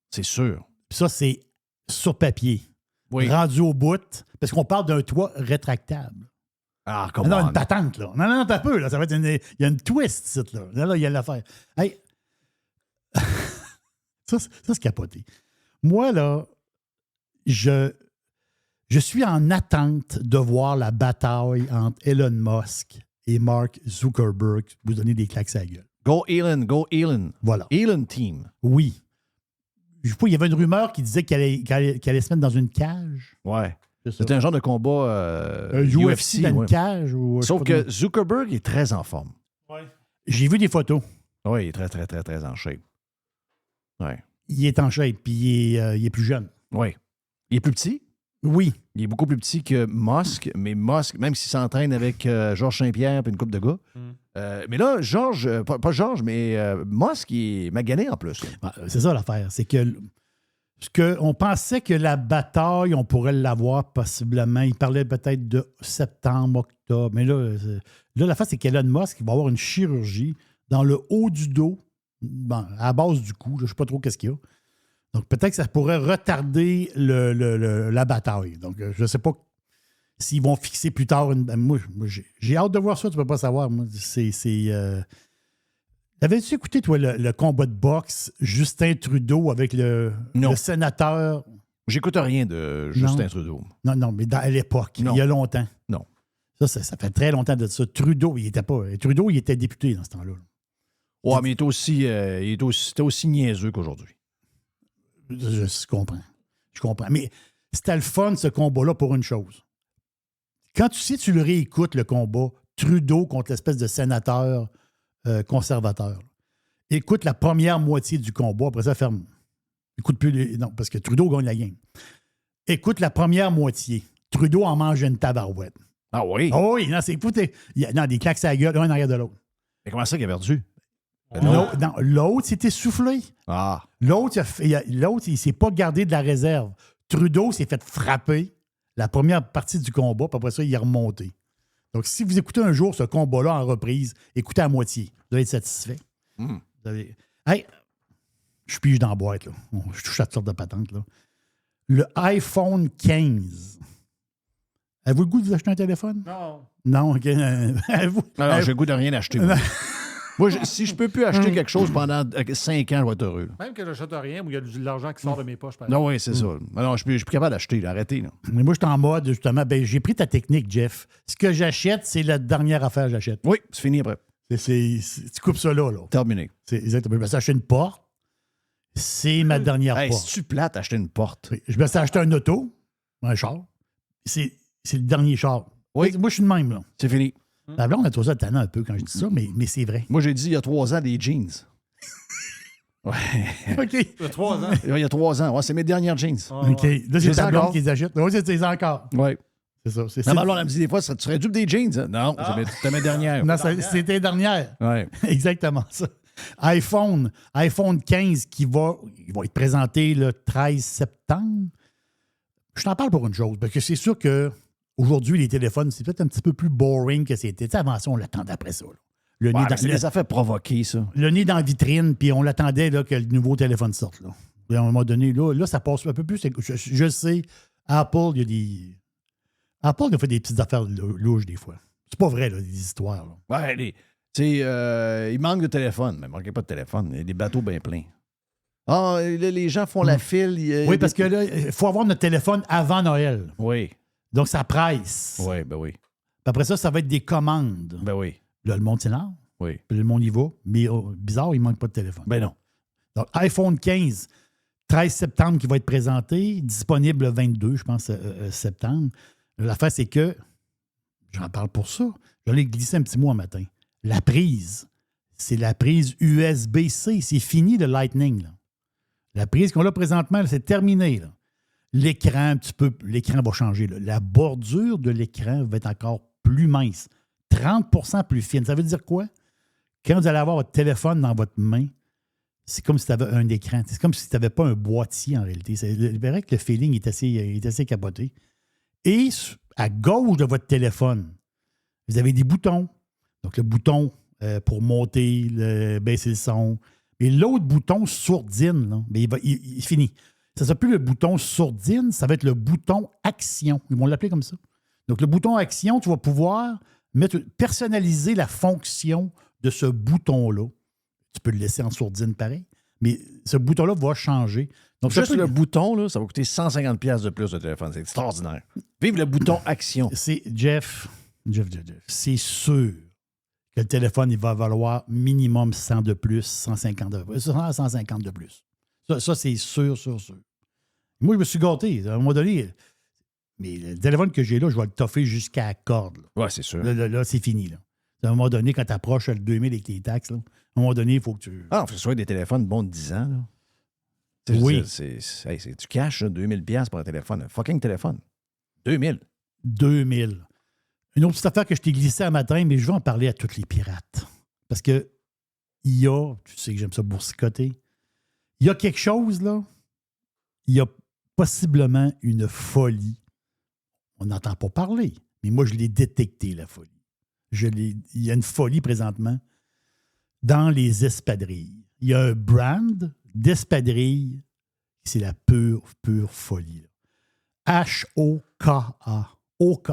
C'est sûr. Puis ça, c'est sur papier. Oui. Rendu au bout, parce qu'on parle d'un toit rétractable. Ah, comment? Non, une patente, là. Non, t'as peu, là. Ça va être il y a une twist, ici, là. Là, il y a l'affaire. Hey. ça, c'est capoté. Moi, là, je suis en attente de voir la bataille entre Elon Musk et Mark Zuckerberg. Vous donnez des claques à la gueule. Go Elon. Voilà. Elon Team. Oui. Je sais pas, il y avait une rumeur qui disait qu'elle allait se mettre dans une cage. Ouais. C'était un genre de combat UFC dans une cage. Sauf que Zuckerberg est très en forme. Ouais. J'ai vu des photos. Oui, il est très, très, très, très en shape. Ouais. Il est en shape, puis il est plus jeune. Oui. Il est plus petit? Oui. Il est beaucoup plus petit que Musk, mais Musk, même s'il s'entraîne avec Georges Saint-Pierre et une couple de gars. Mais là, pas Georges, mais Musk, il est magané en plus. C'est ça l'affaire. C'est que on pensait que la bataille, on pourrait l'avoir possiblement. Il parlait peut-être de septembre, octobre. Mais là l'affaire, c'est qu'Elon Musk, il va avoir une chirurgie dans le haut du dos, à la base du cou. Je ne sais pas trop qu'est-ce qu'il y a. Donc, peut-être que ça pourrait retarder la bataille. Donc, je ne sais pas s'ils vont fixer plus tard. Moi, j'ai hâte de voir ça, tu ne peux pas savoir. Moi, Avais-tu écouté, toi, le combat de boxe Justin Trudeau avec le sénateur? J'écoute rien de Justin Trudeau. Non, mais à l'époque, il y a longtemps. Non. Ça fait très longtemps de ça. Trudeau, il était député dans ce temps-là. Ouais, mais il était aussi niaiseux qu'aujourd'hui. Je comprends. Mais c'était le fun, ce combat-là, pour une chose. Quand tu le réécoutes, le combat, Trudeau contre l'espèce de sénateur conservateur, écoute la première moitié du combat, après ça, ferme. Écoute plus non, parce que Trudeau gagne la game. Écoute la première moitié. Trudeau en mange une tabarouette. Ah oui? Oh oui, non, c'est écouté. Des claques à la gueule, un en arrière de l'autre. Mais comment ça qu'il a perdu? L'autre s'est essoufflé. Ah. L'autre, il ne s'est pas gardé de la réserve. Trudeau s'est fait frapper la première partie du combat, puis après ça, il est remonté. Donc, si vous écoutez un jour ce combat-là en reprise, écoutez à moitié. Vous allez être satisfait. Vous allez... Hey, je pige dans la boîte, là. Je touche à toutes sortes de patentes, là. Le iPhone 15. Avez-vous le goût de vous acheter un téléphone? Non. Non, OK. Alors, j'ai le goût de rien acheter. Moi, si je peux plus acheter quelque chose pendant 5 ans, je vais être heureux. Là. Même que je n'achète rien, où il y a de l'argent qui sort de mes poches. Non, oui, c'est ça. Alors, je suis plus capable d'acheter. Là. Arrêtez. Là. Mais moi, je suis en mode, justement, j'ai pris ta technique, Jeff. Ce que j'achète, c'est la dernière affaire que j'achète. Oui, c'est fini après. Tu coupes ça là. Terminé. C'est exactement. Je me suis acheté une porte. C'est ma dernière porte. Si tu plates, acheter une porte. Oui. Je me suis acheté un auto, un char. C'est le dernier char. Oui. Moi, je suis de même, là. C'est fini. La blonde a trouvé ça tannant un peu quand je dis ça, mais c'est vrai. Moi, j'ai dit il y a 3 ans des jeans. Ouais. OK. Il y a 3 ans. Il y a 3 ans. Ouais, c'est mes dernières jeans. OK. Là, c'est ta blonde qui les achète. Oui, c'est encore. Oui. C'est ça. Non, ma blonde, elle me dit des fois, tu serais dû des jeans. Non, c'était mes dernières. Non, c'était dernière. Ouais. Exactement ça. iPhone 15 il va être présenté le 13 septembre. Je t'en parle pour une chose, parce que c'est sûr que aujourd'hui, les téléphones, c'est peut-être un petit peu plus boring que c'était. Tu sais, avant ça, on l'attendait après ça. Là. C'est des affaires provoquées, ça. Le nez dans la vitrine, puis on l'attendait là, que le nouveau téléphone sorte. Là. Et à un moment donné, là, ça passe un peu plus. Je sais, Apple, il y a des... Apple a fait des petites affaires louches des fois. C'est pas vrai, là, des histoires. Là. Ouais, il manque de téléphone, mais il ne manquait pas de téléphone. Il y a des bateaux bien pleins. Ah, les gens font la file. Oui, parce que là, il faut avoir notre téléphone avant Noël. Oui. Donc, ça presse. Oui, ben oui. Puis après ça va être des commandes. Ben oui. Là, le monde s'énerve. Oui. Puis le monde y va. Mais bizarre, il ne manque pas de téléphone. Ben non. Donc, iPhone 15, 13 septembre, qui va être présenté, disponible le 22, je pense, septembre. L'affaire, c'est que, j'en parle pour ça, j'allais glisser un petit mot un matin. La prise, c'est la prise USB-C. C'est fini le Lightning. Là. La prise qu'on a présentement, là, c'est terminé. Là. L'écran, un petit peu, l'écran va changer. Là. La bordure de l'écran va être encore plus mince. 30% plus fine. Ça veut dire quoi? Quand vous allez avoir votre téléphone dans votre main, c'est comme si tu avais un écran. C'est comme si tu n'avais pas un boîtier en réalité. C'est vrai que le feeling est assez capoté. Et à gauche de votre téléphone, vous avez des boutons. Donc, le bouton pour monter, baisser le son. Mais l'autre bouton sourdine, là, il finit. Ça ne sera plus le bouton sourdine, ça va être le bouton action. Ils vont l'appeler comme ça. Donc, le bouton action, tu vas pouvoir personnaliser la fonction de ce bouton-là. Tu peux le laisser en sourdine pareil, mais ce bouton-là va changer. Donc, juste le bouton, là, ça va coûter 150$ de plus de téléphone. C'est extraordinaire. Vive le bouton action. C'est Jeff, c'est sûr que le téléphone, il va valoir minimum 100 de plus, 150 de plus. 150 de plus. Ça, c'est sûr. Moi, je me suis gâté. À un moment donné, mais le téléphone que j'ai là, je vais le toffer jusqu'à la corde. Oui, c'est sûr. Là, c'est fini. Là. À un moment donné, quand tu approches le 2000 avec les taxes, là, à un moment donné, il faut que tu... Ah, il faut que ce soit des téléphones bons de 10 ans. Là. Oui. Tu caches 2000$ pour un téléphone. Un fucking téléphone. 2000. Une autre petite affaire que je t'ai glissée un matin, mais je vais en parler à tous les pirates. Parce que il y a, tu sais que j'aime ça boursicoter, il y a quelque chose, là, il y a possiblement une folie. On n'entend pas parler, mais moi, je l'ai détecté, la folie. Il y a une folie présentement dans les espadrilles. Il y a un brand d'espadrilles, c'est la pure folie. H-O-K-A. O-K.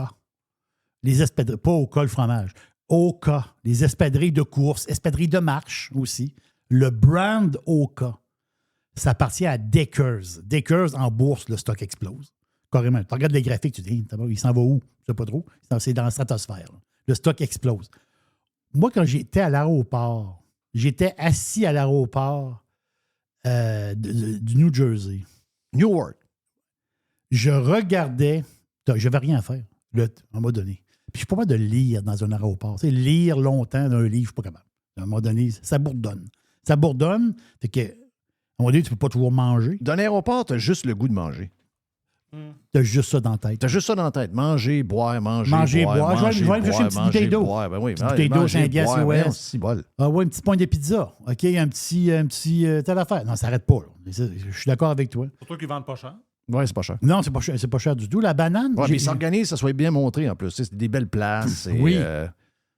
Les espadrilles, pas O-K le fromage. O-K. Les espadrilles de course, espadrilles de marche aussi. Le brand O-K. Ça appartient à Deckers. Deckers, en bourse, le stock explose. Carrément. Tu regardes les graphiques, tu te dis, il s'en va où? Je ne sais pas trop. C'est dans la stratosphère. Là. Le stock explose. Moi, quand j'étais à l'aéroport, j'étais assis à l'aéroport du New Jersey. Newark. Je regardais, je n'avais rien à faire, à un moment donné. Puis je ne suis pas capable de lire dans un aéroport. Tu sais, lire longtemps dans un livre, je ne suis pas capable. À un moment donné, ça bourdonne. Ça bourdonne, fait que, à un moment donné, tu ne peux pas toujours manger. Dans l'aéroport, tu as juste le goût de manger. Tu as juste ça dans la tête. Tu as juste ça dans la tête. Manger, boire, manger, boire. Je vais aller chercher une petite bouteille d'eau. Ben oui, une bouteille d'eau, 5 piastres US. Bol. Ah oui, un petit point de pizza. OK, un petit telle affaire. Non, ça n'arrête pas. Là. Je suis d'accord avec toi. Surtout qu'ils ne vendent pas cher. Oui, c'est pas cher. Non, c'est pas cher du tout. La banane. Ouais, mais ils s'organisent, ça soit bien montré en plus. C'est des belles places. Oui.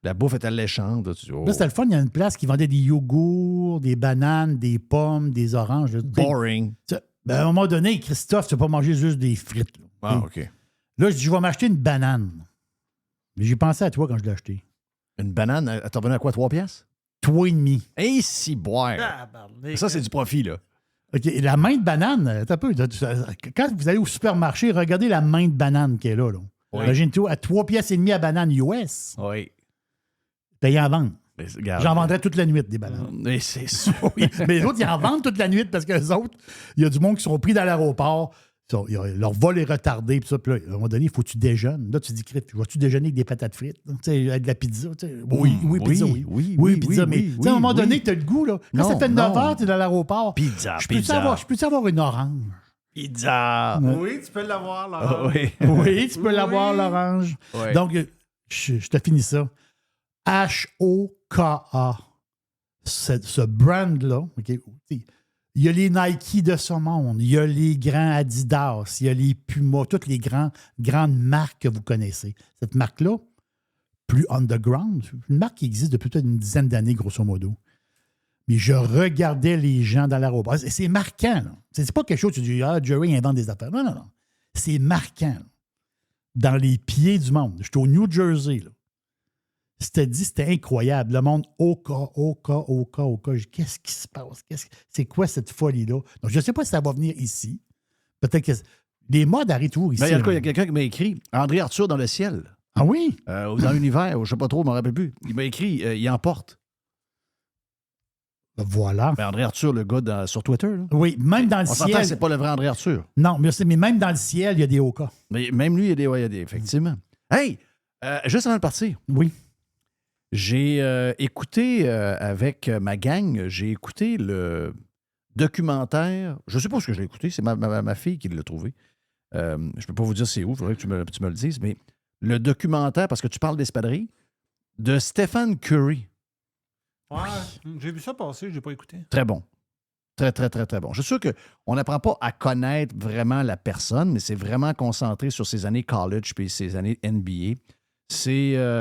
La bouffe est alléchante. Là, c'était le fun. Il y a une place qui vendait des yogourts, des bananes, des pommes, des oranges. Boring. À un moment donné, Christophe, tu vas pas manger juste des frites. Là. Ah, OK. Là, je dis, je vais m'acheter une banane. Mais j'ai pensé à toi quand je l'ai acheté. Une banane, elle t'en venait à quoi, 3 piastres? 3,5. Et si boire. Ça, c'est du profit, là. OK. La main de banane, t'as peu. Quand vous allez au supermarché, regardez la main de banane qui est là. Oui. Imagine-toi, à 3 piastres et demi à banane US. Oui. Payé en vente. Regarde, J'en vendrais toute la nuit des bananes. Mais c'est sûr. Oui. Mais les autres, ils en vendent toute la nuit parce que les autres, il y a du monde qui sont pris dans l'aéroport. Leur vol est retardé. Puis ça, puis là, à un moment donné, il faut que tu déjeunes. Là, tu dis, vas-tu déjeuner avec des patates frites? Avec de la pizza? Oui, pizza, oui. Pizza. Mais à un moment donné, tu as le goût. Là. Quand ça fait 9 heures, tu es dans l'aéroport. Pizza, Je peux-tu avoir une orange? Pizza. Oui, tu peux l'avoir, l'orange. Oui, tu peux l'avoir, l'orange. Oui. Donc, je te finis ça. HOKA. Ce brand-là, OK? Il y a les Nike de ce monde, il y a les grands Adidas, il y a les Puma, toutes les grandes marques que vous connaissez. Cette marque-là, plus underground, une marque qui existe depuis peut-être une dizaine d'années, grosso modo. Mais je regardais les gens dans l'aéroport. C'est marquant. Là. C'est pas quelque chose où tu dis, Jerry invente des affaires. Non. C'est marquant. Là. Dans les pieds du monde. J'étais au New Jersey. Là. C'était incroyable. Le monde, Oka. Qu'est-ce qui se passe? C'est quoi cette folie-là? Donc, je ne sais pas si ça va venir ici. Peut-être que les modes arrivent toujours ici. Il y a quelqu'un qui m'a écrit André Arthur dans le ciel. Ah oui? Dans l'univers, je ne sais pas trop, je ne me rappelle plus. Il m'a écrit il emporte. Voilà. Ben André Arthur, le gars sur Twitter. Là. Oui, même dans le ciel. On ciel. s'entend que c'est pas le vrai André Arthur. Non, mais même dans le ciel, il y a des Oka. Mais même lui, il y a des effectivement. Hey, juste avant de partir. Oui. J'ai écouté avec ma gang, j'ai écouté le documentaire. Je ne sais pas ce que j'ai écouté, c'est ma fille qui l'a trouvé. Je ne peux pas vous dire c'est où, il faudrait que tu me le dises, mais le documentaire, parce que tu parles d'espadrilles, de Stephen Curry. Ouais, j'ai vu ça passer, je n'ai pas écouté. Très bon. Très, très, très, très bon. Je suis sûr qu'on n'apprend pas à connaître vraiment la personne, mais c'est vraiment concentré sur ses années college puis ses années NBA.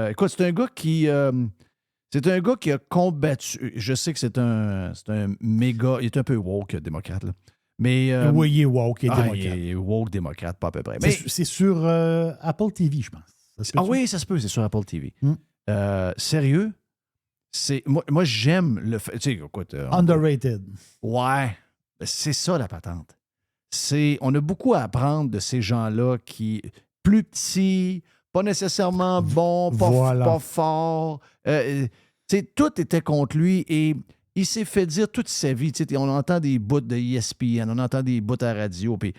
Écoute, c'est un gars qui a combattu. Je sais que c'est un méga. Il est un peu woke démocrate, là. Mais, oui, il est woke et démocrate. Il est woke démocrate, pas à peu près. Mais c'est sur Apple TV, je pense. Oui, ça se peut, c'est sur Apple TV. Sérieux? Moi, j'aime le fait. Tu sais, écoute. Underrated. Ouais. C'est ça, la patente. On a beaucoup à apprendre de ces gens-là qui, plus petits, pas nécessairement bons, pas forts. Tout était contre lui et il s'est fait dire toute sa vie. On entend des bouts de ESPN, on entend des bouts à la radio. Puis,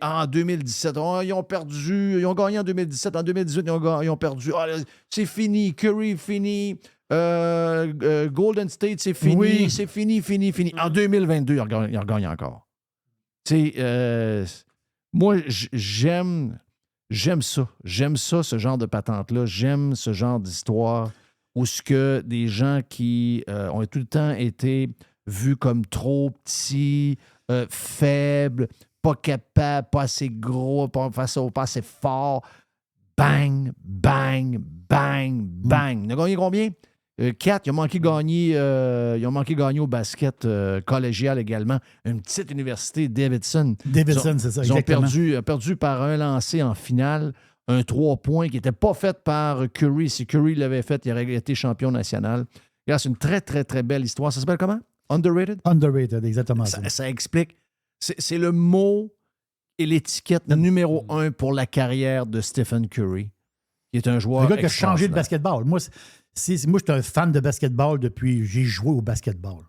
en 2017, ils ont perdu, ils ont gagné en 2017, en 2018, ils ont perdu. C'est fini, Curry, fini. Golden State, c'est fini, c'est fini. En 2022, il a gagné encore. Moi, j'aime ça. J'aime ça, ce genre de patente-là. J'aime ce genre d'histoire où ce que des gens qui ont tout le temps été vus comme trop petits, faibles, pas capables, pas assez gros, pas assez forts. Bang, bang, bang, bang. Il a gagné combien? 4. Ils ont manqué gagner au basket collégial également. Une petite université, Davidson. Davidson, c'est ça, ils ont exactement. perdu par un lancer en finale, un 3 points qui n'était pas fait par Curry. Si Curry l'avait fait, il aurait été champion national. Regarde, c'est une très, très, très belle histoire. Ça s'appelle comment? Underrated? Underrated, exactement. Ça explique. C'est le mot et l'étiquette numéro 1 pour la carrière de Stephen Curry, qui est un joueur le gars qui a changé de basketball. Moi, je suis un fan de basketball depuis... J'ai joué au basketball.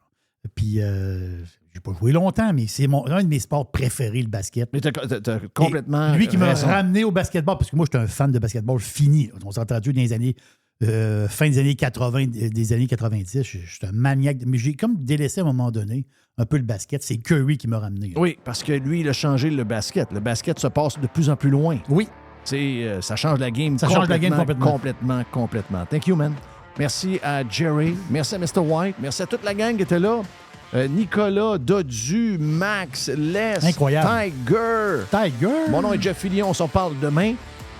Puis, j'ai pas joué longtemps, mais c'est un de mes sports préférés, le basket. Mais t'as complètement lui qui m'a raison. ramené au basketball, parce que moi, j'étais un fan de basketball fini. On s'est entendu dans les années... fin des années 80, des années 90. Je suis un maniaque. Mais j'ai comme délaissé à un moment donné un peu le basket. C'est Curry qui m'a ramené. Oui, parce que lui, il a changé le basket. Le basket se passe de plus en plus loin. Oui. Ça change la game ça change la game complètement. Complètement. Thank you, man. Merci à Jerry. Merci à Mr. White. Merci à toute la gang qui était là. Nicolas, Dodu, Max, Les, Incroyable. Tiger. Mon nom est Jeff Fillion, on s'en parle demain.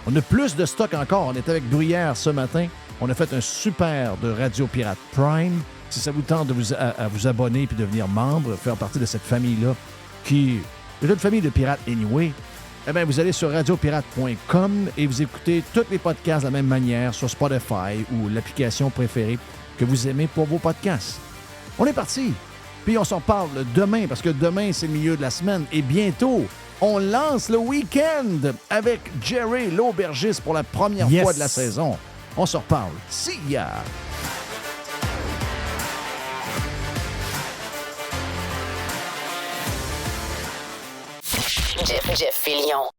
On a plus de stock encore. On était avec Bruyère ce matin. On a fait un super de Radio Pirate Prime. Si ça vous tente de vous abonner puis devenir membre, faire partie de cette famille-là, qui est une famille de pirates anyway, eh bien, vous allez sur radiopirate.com et vous écoutez tous les podcasts de la même manière sur Spotify ou l'application préférée que vous aimez pour vos podcasts. On est parti. Puis on s'en parle demain, parce que demain, c'est le milieu de la semaine. Et bientôt, on lance le week-end avec Jerry l'aubergiste pour la première fois de la saison. On s'en reparle. See ya! Jeff Fillion.